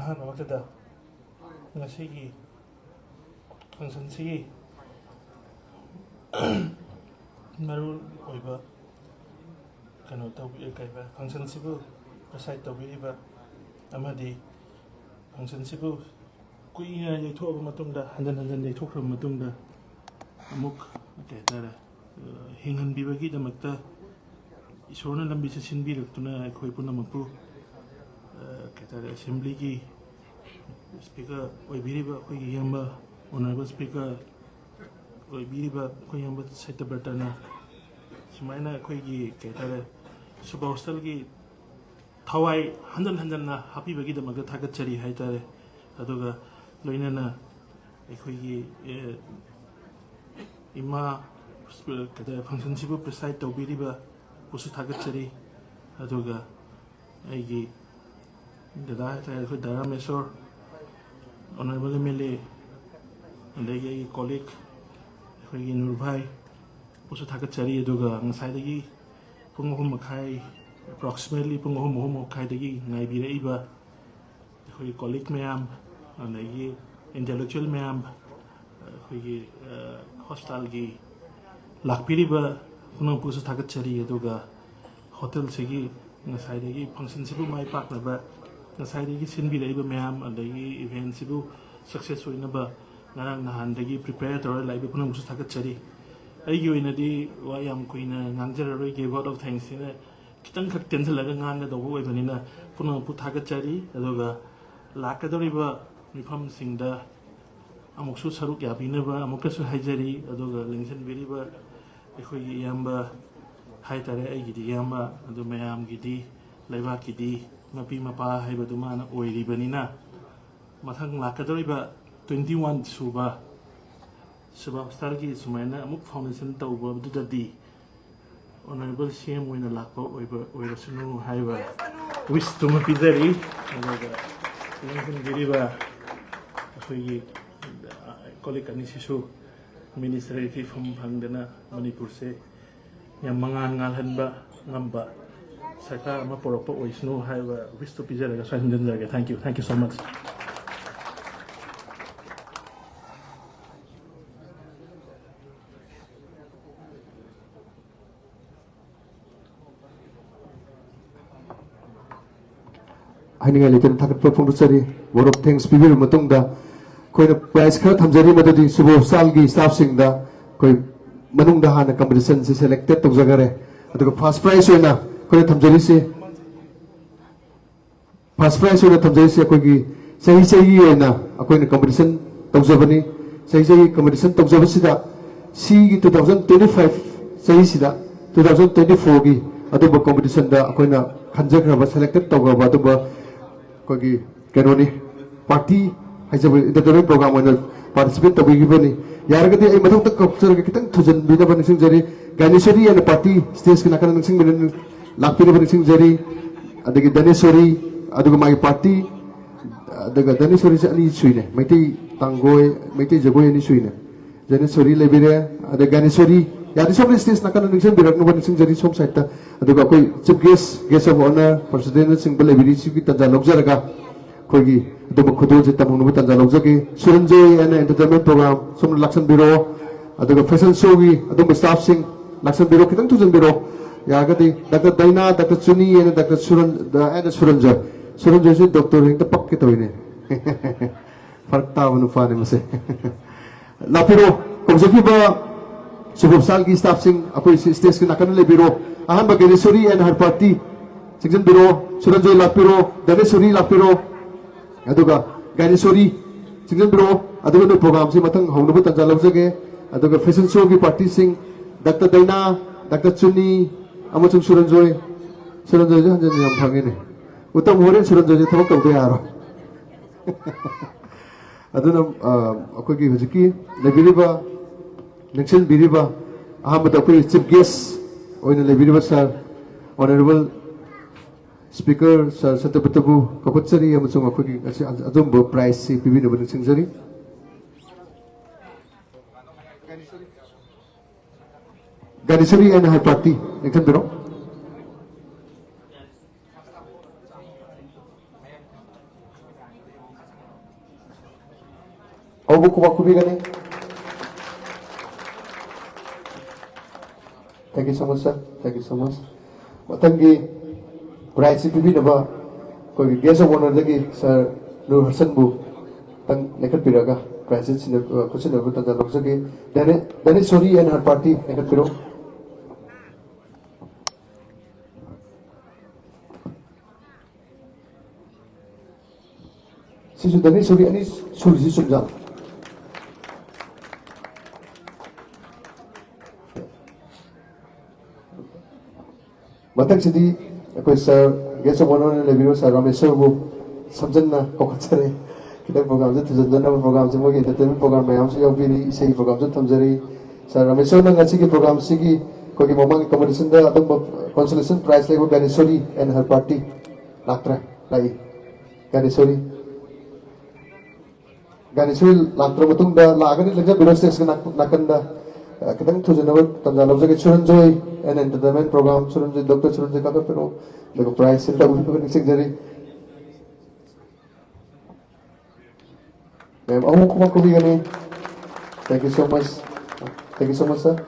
Waktada ngasigi function sigi maru oiba kano tawbi kaiba function sibu aside tawbiriba amadi function sibu kuina yaithoba matungda handan yaithokra matungda amuk kaitara hingan bibagi damakta isorna lambi se sinbiraktuna khoi punamapu kaitara assembly gi speaker oibiriba khoi yamba honorable speaker oibiriba khoi yamba saitabertana sumaina khoi gi kaitara suba hostel gi thawai handan na happy bagi damakta thagachari haitare aduga loinana khoi gi ima kaitara function sibu preside tawbiriba pusu thagachari aduga aigi dada khoi dara mesor honorable MLA andagi colleague khoi gi nur bhai pusu thagachari aduga ngasai pung ahum makhai approximately pung ahum makhai dagi ngai biraiba khoi colleague mayam andagi intellectual mayam khoi hostel gi lakpiriba pung pusu thagachari aduga hotel segi ngasai dagi function sibu mai paknaba ngasai dagi sinbiraiba mayam andagi event sibu success oinaba ngarang nahan dagi prepare tor laiba pung pusu thagachari aigi oinadi wa yam kuina ngangjararoi ge vote of thanks ina kitang khak tenjalaga nganga dobo oibanina puna pu thagachari aduga lakadoriba mifam singda amuksu saruk yabinaba amukasu haijari aduga lingsan biriba ekhoi yamba haitare aigidi yamba adu mayam gidi laiba gidi mapi mapa haibadu mana oiribanina mathang lakadoriba 21 suba Subah Stargi Sumaina Amuk Foundation Tauba Dudadi Honorable CM Wina Lakpa Oira Sunu Haiba Wish to Mapizari Lincoln Giriba colleague Anisisu Ministry from Pangdana Manipur se yang mangan ngalhanba ngamba Saka Maporopo Oisnu Haiba Wish to Pizara Thank you so much. 하이닝아 리턴 타겟 풍루서리 board of thanks 비비를 matungda koina prize khar thamjari madadi subo salgi staffsingda koi manungda hana competition se selected tawjagare aduga first prize oina koina thamjari se first prize oina thamjari se koigi sahi oina akoina competition tawjabani sahi competition tawjabasida si 2025 sahi sida 2024 gi aduba competition da akoina khanjagraba selected tawgaba aduba kogi kenoni party hajabe entertainment program on participate to be given yaragati ay mathok tak culture ke kitang thujan bina ban sing jari ganeshwari and party stage kina kana sing bin lakpiri ban sing jari adagi daneshwari aduga mai party adaga daneshwari se ali suine maiti tangoi maiti jagoi ani suine daneshwari lebire ada ganeshwari yadi sob stage nakana sing birak no ban sing jari som site ta aduga koi chief guest of honor president sing belebiri si kita jalok jaraga kogi aduba khudu je tamung no tan jalok jagi suranjay and entertainment program som laksan biro aduga fashion show gi adum staff sing laksan biro kitang tujan biro yagati dr daina dr chuni and dr suranjay ji doctor ring ta pak ke toine fark ta wanu fane mase lapiro komjaki ba subsal gi staff sing apoi stage ke nakana le biro ahan ba ganeshwari and her party 징전비로 수란조이 락비로 다네소리 락비로 아두가 가니소리 징전비로 아두가 너 프로그램 시 마탕 하우노부 탄자 럽저게 아두가 패션 쇼기 파티싱 닥터 다이나 닥터 춘니 아무튼 수란조이 한잔 좀 방해네 우땅 모레 수란조이 타박 tawde aro aduna akogi hujiki lebiriba nexel biriba ahamad akoi chief guest oina lebiriba sir honorable speaker sir satapatabu kaputsari amasung akogi adumbo prize si pibina ban singjari Ganisari and her party nexel biro Thank you so much, sir. Thank you so much. Matangi prize pibi naba ko guest of honor lagi sir Nur Hasan bu tang nekat piraga prize sin question of tanda log sake dane sorry and her party nekat piro sisu dane sorry ani sorry si sumjang Matak sidi aku sir guest of honor le biro sir Rameswar bu samjanna kokachare kita program je tujanna program je mogi entertainment program mayam se yaupiri sei program je thamjari sir Rameswar na ngasi ki program sigi ko ki momang competition da adum consolation prize lego Ganeswari and her party latra lai Ganeswari latra matung da lagani lagja biro stage nakanda kadang tujanna tanda lobjage Suranjoy and entertainment program Suranjoy Dr. Suranjoy kaka pero lego prize silta uli ko nising jari ma'am amu kuma kubi gani thank you so much sir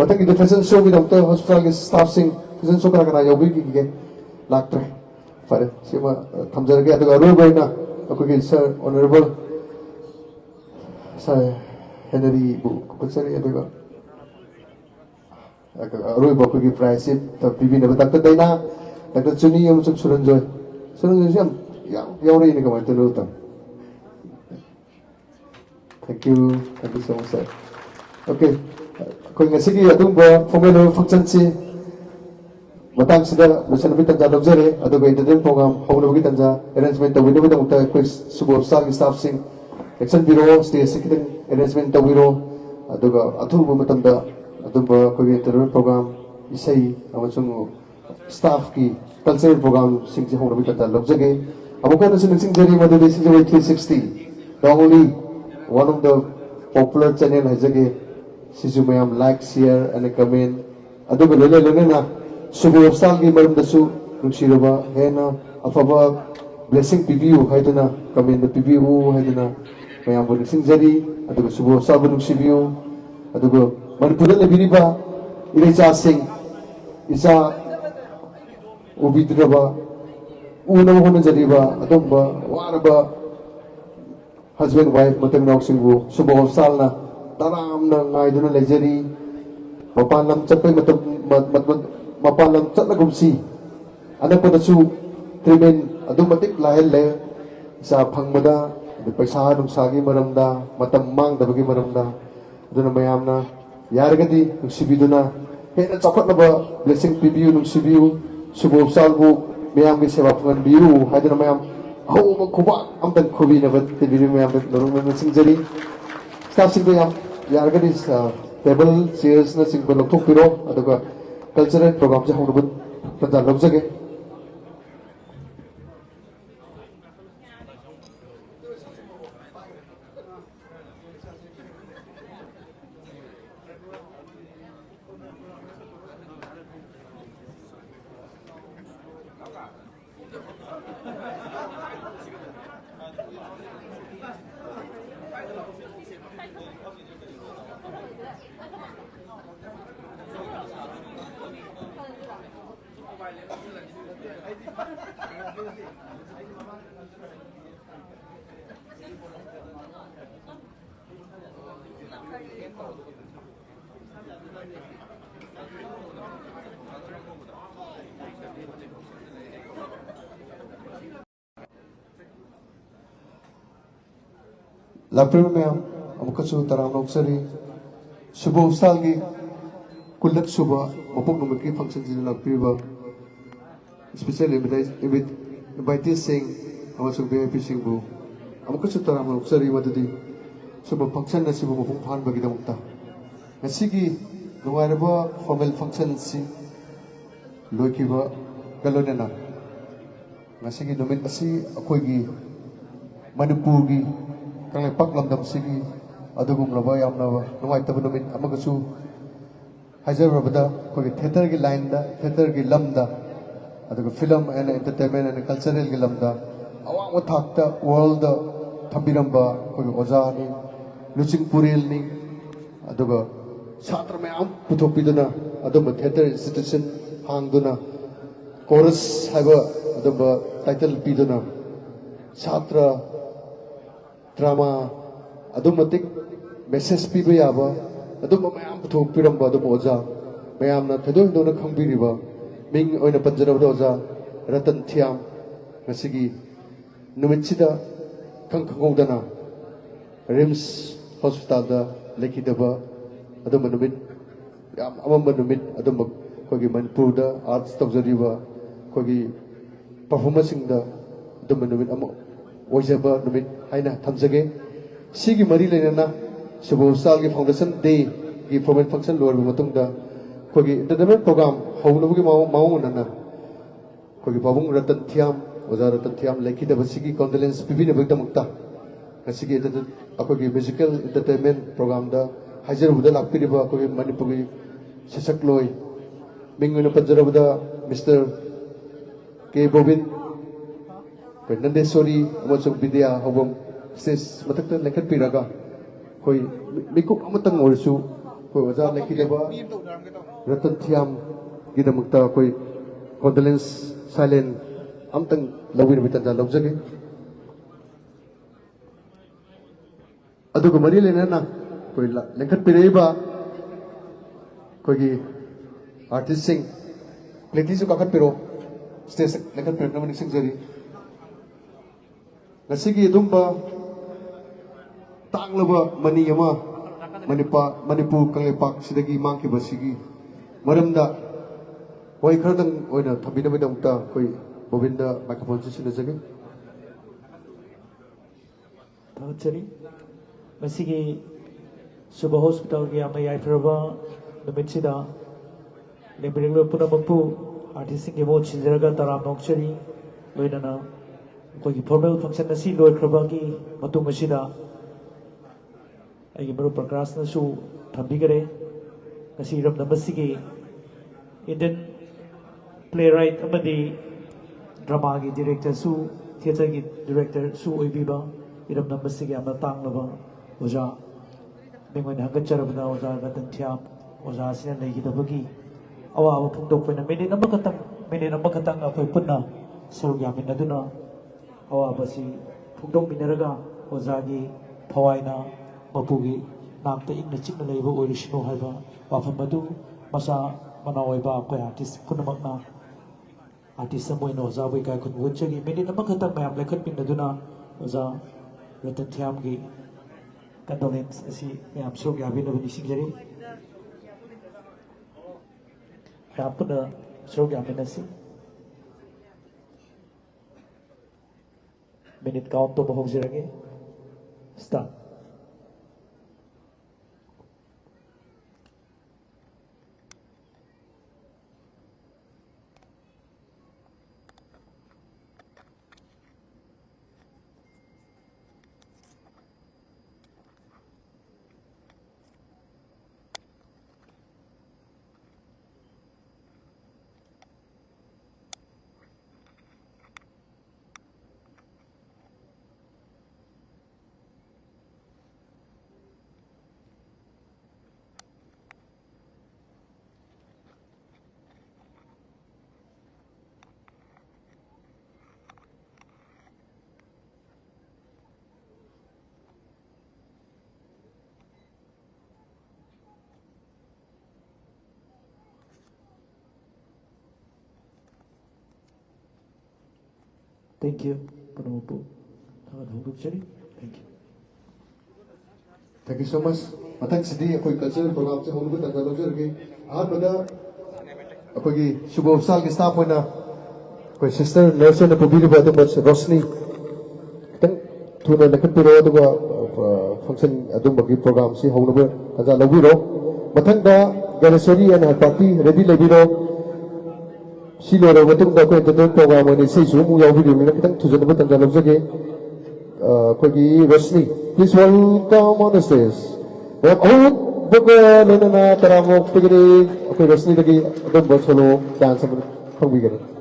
watang ida fashion show mi Dr. hospital ke staff sing fashion show kana yogi ki laktre fare sima thamjar ge adaga ro boina akoi sir honorable sir Henry bu kutsari adaga Roy Bokugi prize to PB never Dr. Daina, Dr. Chuni, and Suranjoy. Suranjoy, you're in a comment. Thank you so much, sir. Okay, going a city, Adumba, Formula Function, Matang Sida, Lucian Luxury, Adobe Entertainment Program, Honovitanja, arrangement of Window with a quick suburb staff sing, Exxon Bureau, stay second arrangement of Bureau, Adoga, Atu Matanda. Adumba ko entertainment program isai amasung staff ki cultural program singji hong rabi tanda lobjage amukan na sing jari madadi CJY 360 the only one of the popular channel hajage sisu mayam like share and comment aduga lele na subu sal ki marum dasu nungsiraba hena afaba blessing PBU haiduna comment the PBU haiduna mayam bo sing jari aduga subu sal bo nungsibiu aduga Manipura lebiriba iracha sing isa ubidraba una hona jariba adumba waraba husband wife matang nok singbu subo salna taram na ngaiduna lejari mapalam chapai mapalam chatna gumsi anak pada su tremen adumatik lahel le sa phangmada paisa nungsagi maramda matam mang dabagi maramda aduna mayamna Yargadi, Sibiduna, Hena Chakotnaba, blessing PBU, Sibiu, Subo Salbu, Mayam Sevapan Biu, Hadanamayam, How Kuba, Amtan Kubi never the video Mayam, the Singeri, Staff Singayam, Yargadis, table, seriousness, in Tokiro, Adaga, cultural programs, Honobut, Pata Lobzage. lakpir mayam amukatsu taram noksari subo salgi kulak suba mapok numaki function jin lakpir ba especially invite sing amasuk VIP sing bu amukatsu taram noksari madudi suba function na sibu mapong phan bagi damukta ngasigi nungairaba formal function si loikiba galonena ngasigi numit asi akoigi manipurgi kanglepak lamdam sigi adugum laba yamna nungai tabu numit amagasu hajarabada kogi theater gi line da theater gi lamda aduga film and entertainment and cultural gi lamda awang thakta world da thambiramba kogi ojani luching puril ni aduga chatra mayam puthopiduna adum theater institution hangduna chorus haiba adum title piduna chatra drama adumatik message piba yaba adum mayam puthopiramba adum oja mayamna thadoi dona khangbiriba ming oina panjarabda oja ratan thiam ngasigi numitchida khangkhongdana rims hospital da lekidaba adum numit yam amamba numit adum kogi manipur da arts tawjariba kogi performance da adum numit am oijaba numit haina thamjage sigi mari lenana subo sal gi foundation day gi formal function lor matung da kogi entertainment program hownabu gi maung nana kogi babung ratan thiam oja ratan thiam lekidaba sigi condolence pibina bagdamukta ngasigi akogi musical entertainment program da hajar buda lakpiriba akogi manipuri sasak loi minguna panjarabda Mr. K. Bobin Nandesori amasuk vidya hobam stage matakta lekhat piraga koi mikuk amatang orsu koi oja lekidaba ratan thiam gidamukta koi condolence silent amtang lawin bitanja lawjage aduga mari lenana koi lekhat pireba koi artist sing pleti su kakat pero stage lekhat pero namani sing jari ngasigi dumba tanglaba mani ama manipur kanglepak sidagi mangki basigi maramda koi khardang oina thabina bedamta koi Govinda microphone sinajage Thachari masigi suba hospital gi ama yaifraba numitida lembiringlo punamapu artist gi mo chinjaraga taram nokchari loinana kogi formal function asi loi khrabagi matung masida ai maru prakash na su thambigare kasi ram namasigi Indian playwright amadi drama gi director su theater gi director su oibiba iram namasigi ama tanglaba oja mingwen hangacharabna oja ratan thiam oja sina leigidabagi awa awa phungdokpena minute amakatang akoi punna saruk yaminaduna awa basi phungdok minaraga oja gi thawaina mapugi nakta ingna chikna leiba oirishino haiba wafam madu masa manaoiba koi artist punamakna artist amoina oja bai kai khun wonchagi minute amakatang mayam lekhat minaduna oja ratan thiam gi condolence asi mayam saruk yabinabani singjari yapuna saruk yaminasi minute count to bahogzirage start Thank you, Panamupu. Thank you. Thank you so much. Mathang sidi akoi cultural program se honu ta jalo jerge ahat bada akoi gi shubho sal ki staff hoina koi sister Nelson Pubiri ba to Rosni tang thuna nakhan piro aduga function adum bagi program si honu ba ta jalo ro mathang da Ganesari and her party ready lebiro silo ro matung da koi entertainment program ni sei su mu yaw bi ni tang thujan ba ta jalo jerge koi gi Rosni. Please welcome on the stage. We have all the people na taramok pigiri. Okay, Rosni lagi adom buat solo dance sama kong bigiri.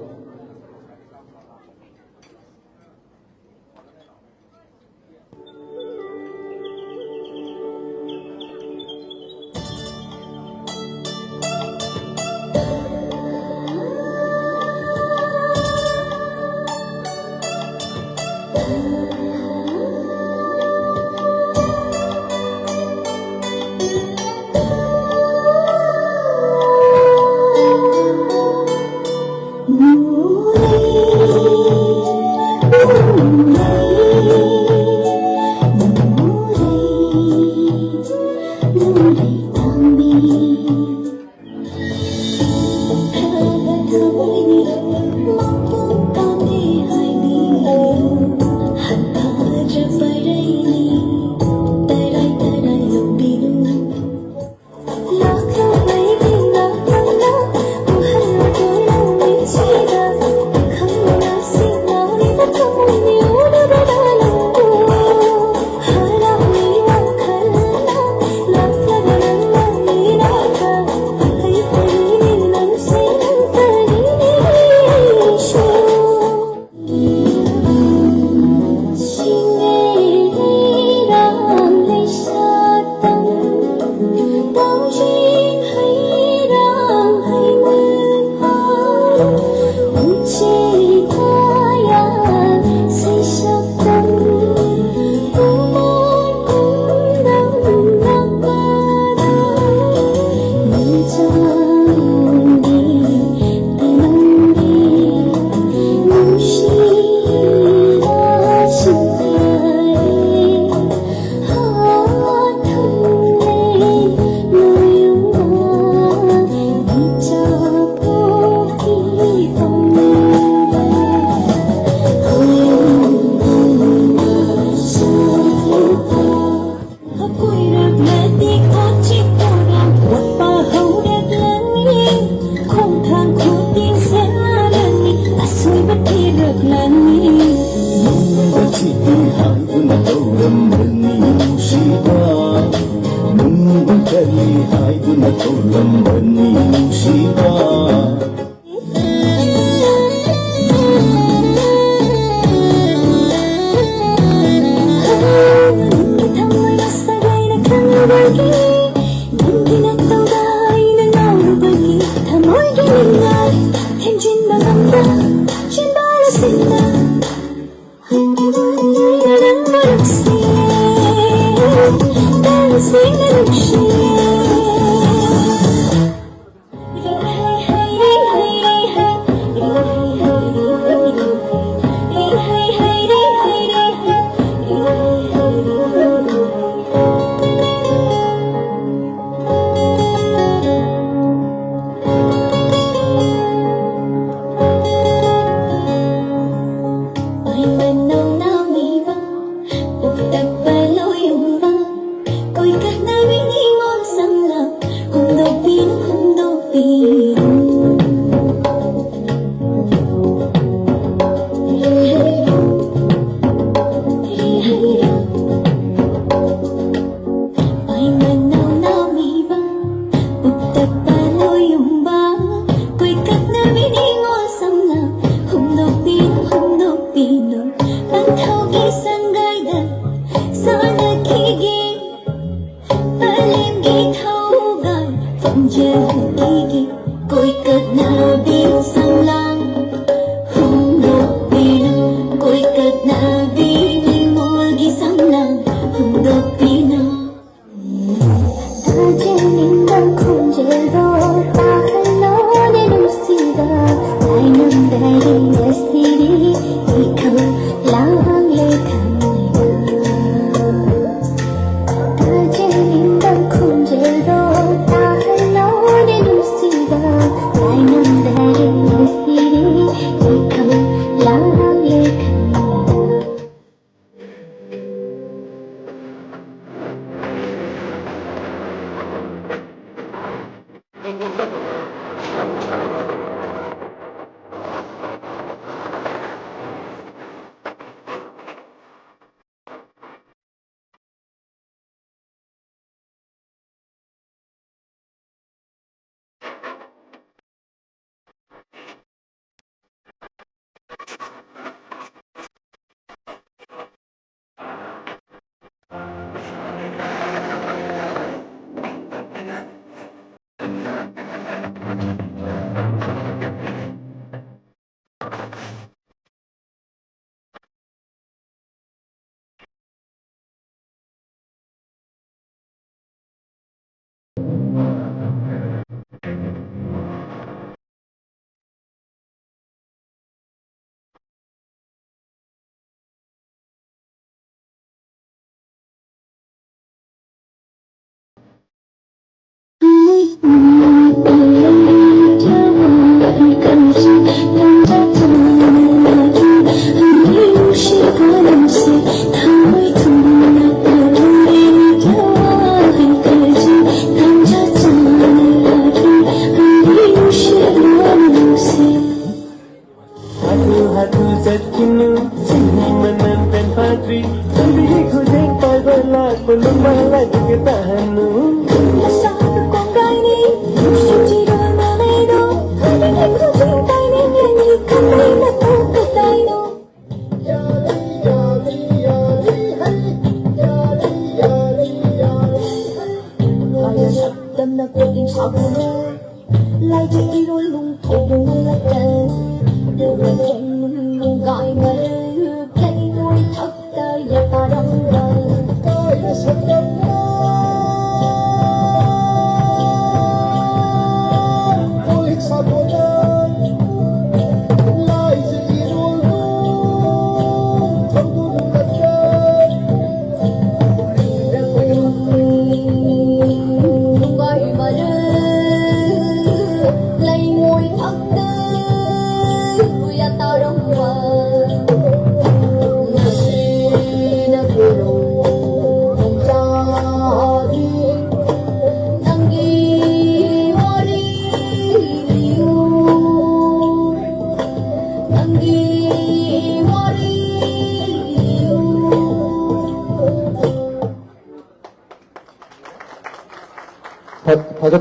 Lang le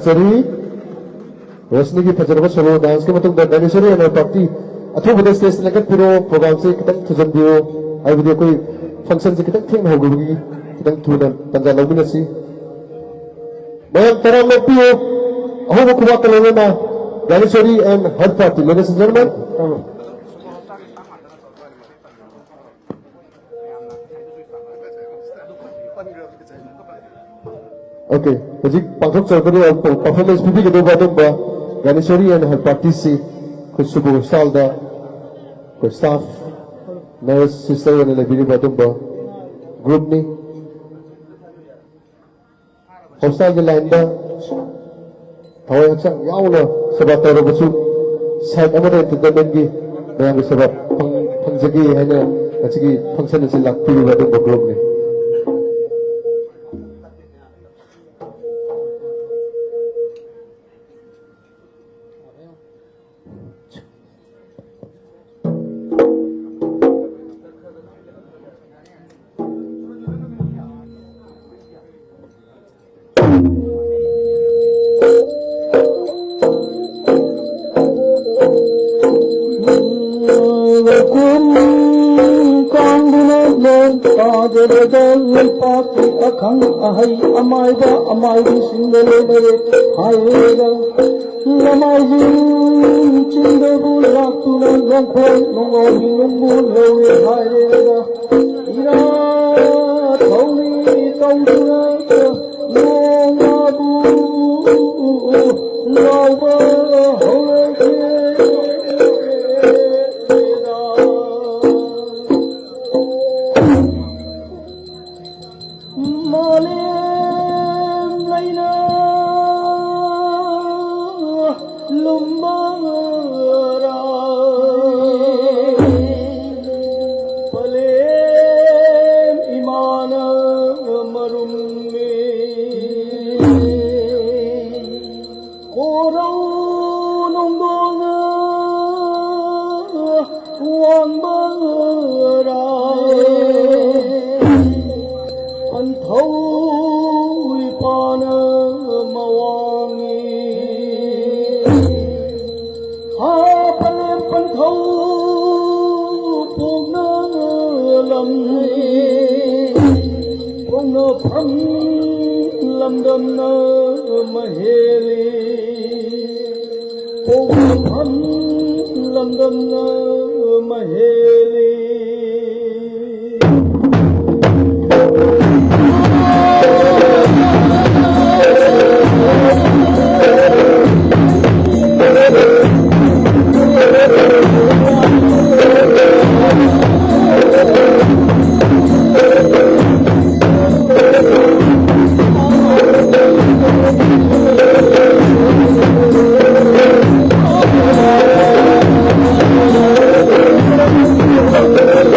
Sari, Rosni की फजरवा चलो dance के मतलब डायनेसरी है ना party अथवा बदल stage लगा पूरा प्रोग्राम से कितने तुझन दियो आई वीडियो कोई फंक्शन से कितने थिंग हो गई कितने तुझन तंजा लोग भी नसी मैं तरह में पियो अहो वो कुछ करेंगे ना डायनेसरी एंड हर party ladies and gentlemen Okay, jadi pangkok cerita performance pipi kita buat apa? Ganesori and her party si, kuch subuh salda, kuch staff, nurse sister yang lebih buat apa? Group ni, hostel ke lain dah, awak macam ya Allah sebab terlalu besar, saya amat entertainment ni, memang sebab pangjagi hanya macam function ni silap pipi buat apa group ni. pana mawangi ha panem pan thâu pung na lam pung na pham lam dam na maheli pung na pham lam dam na maheli Thank you.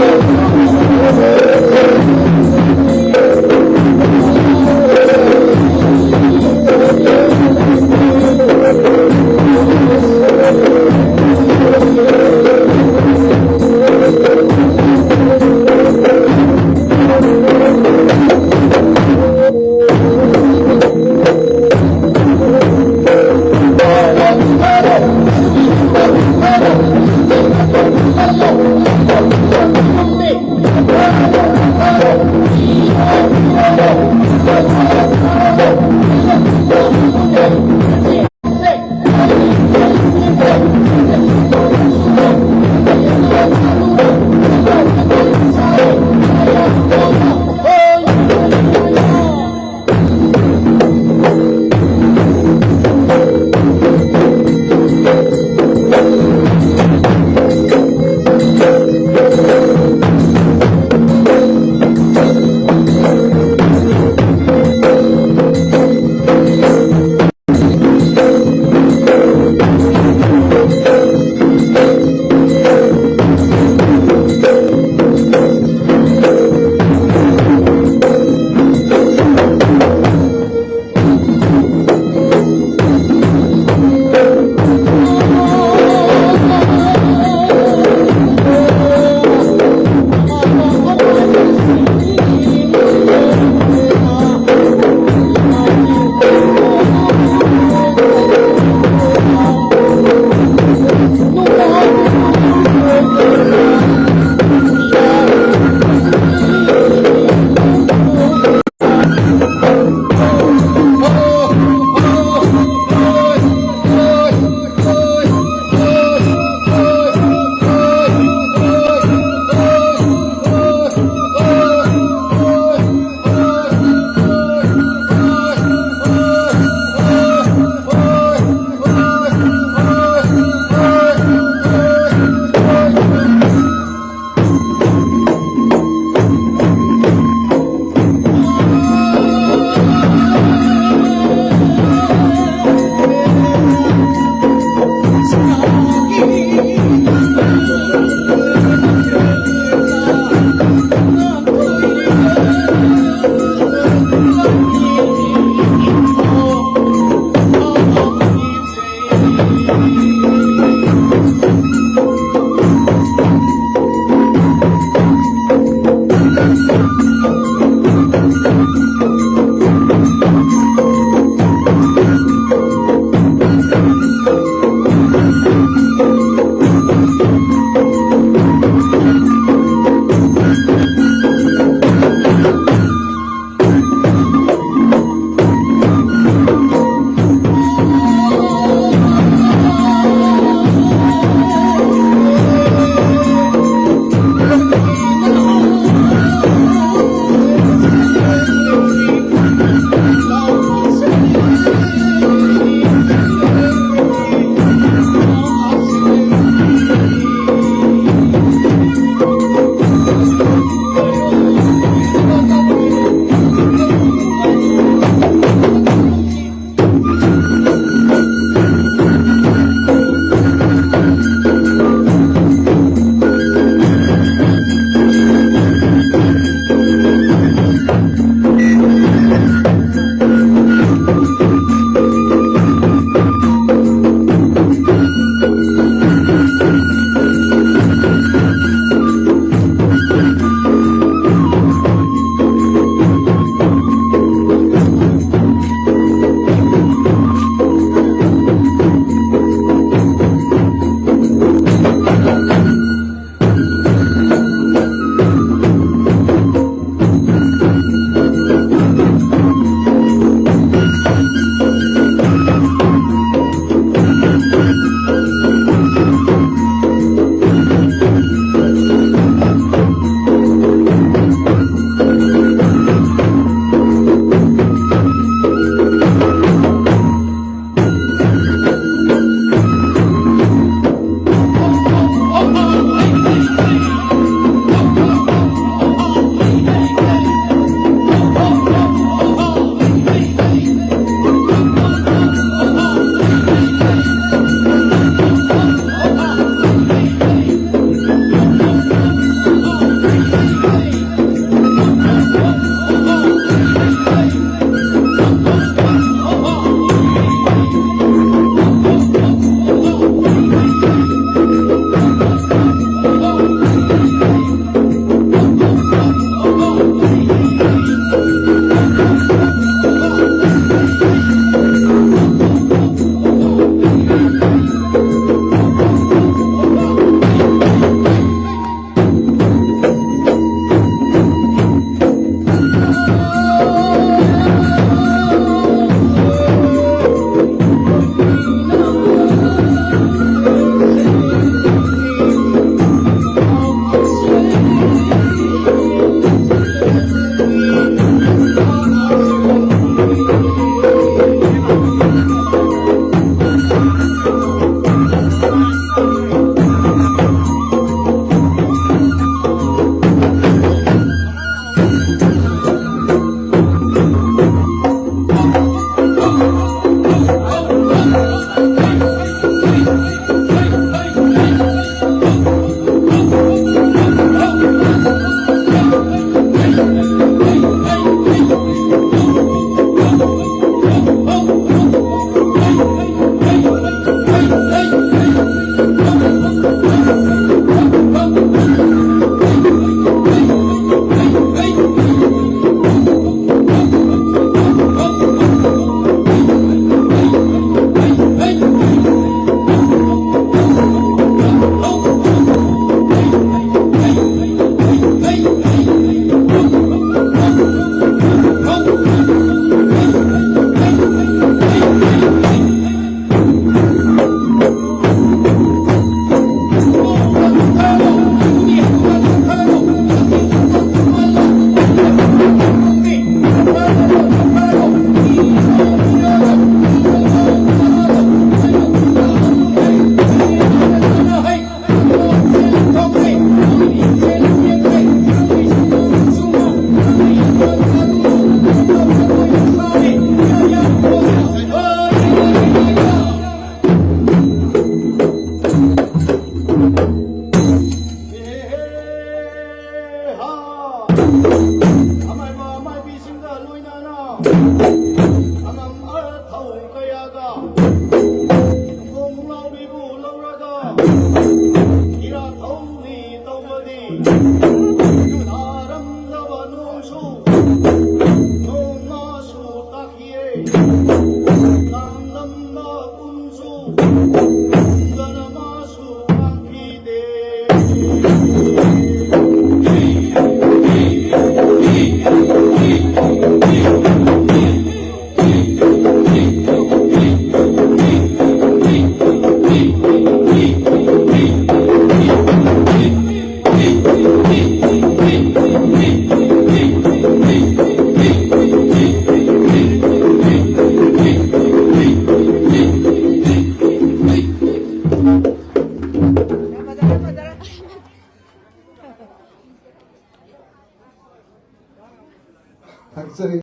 학생이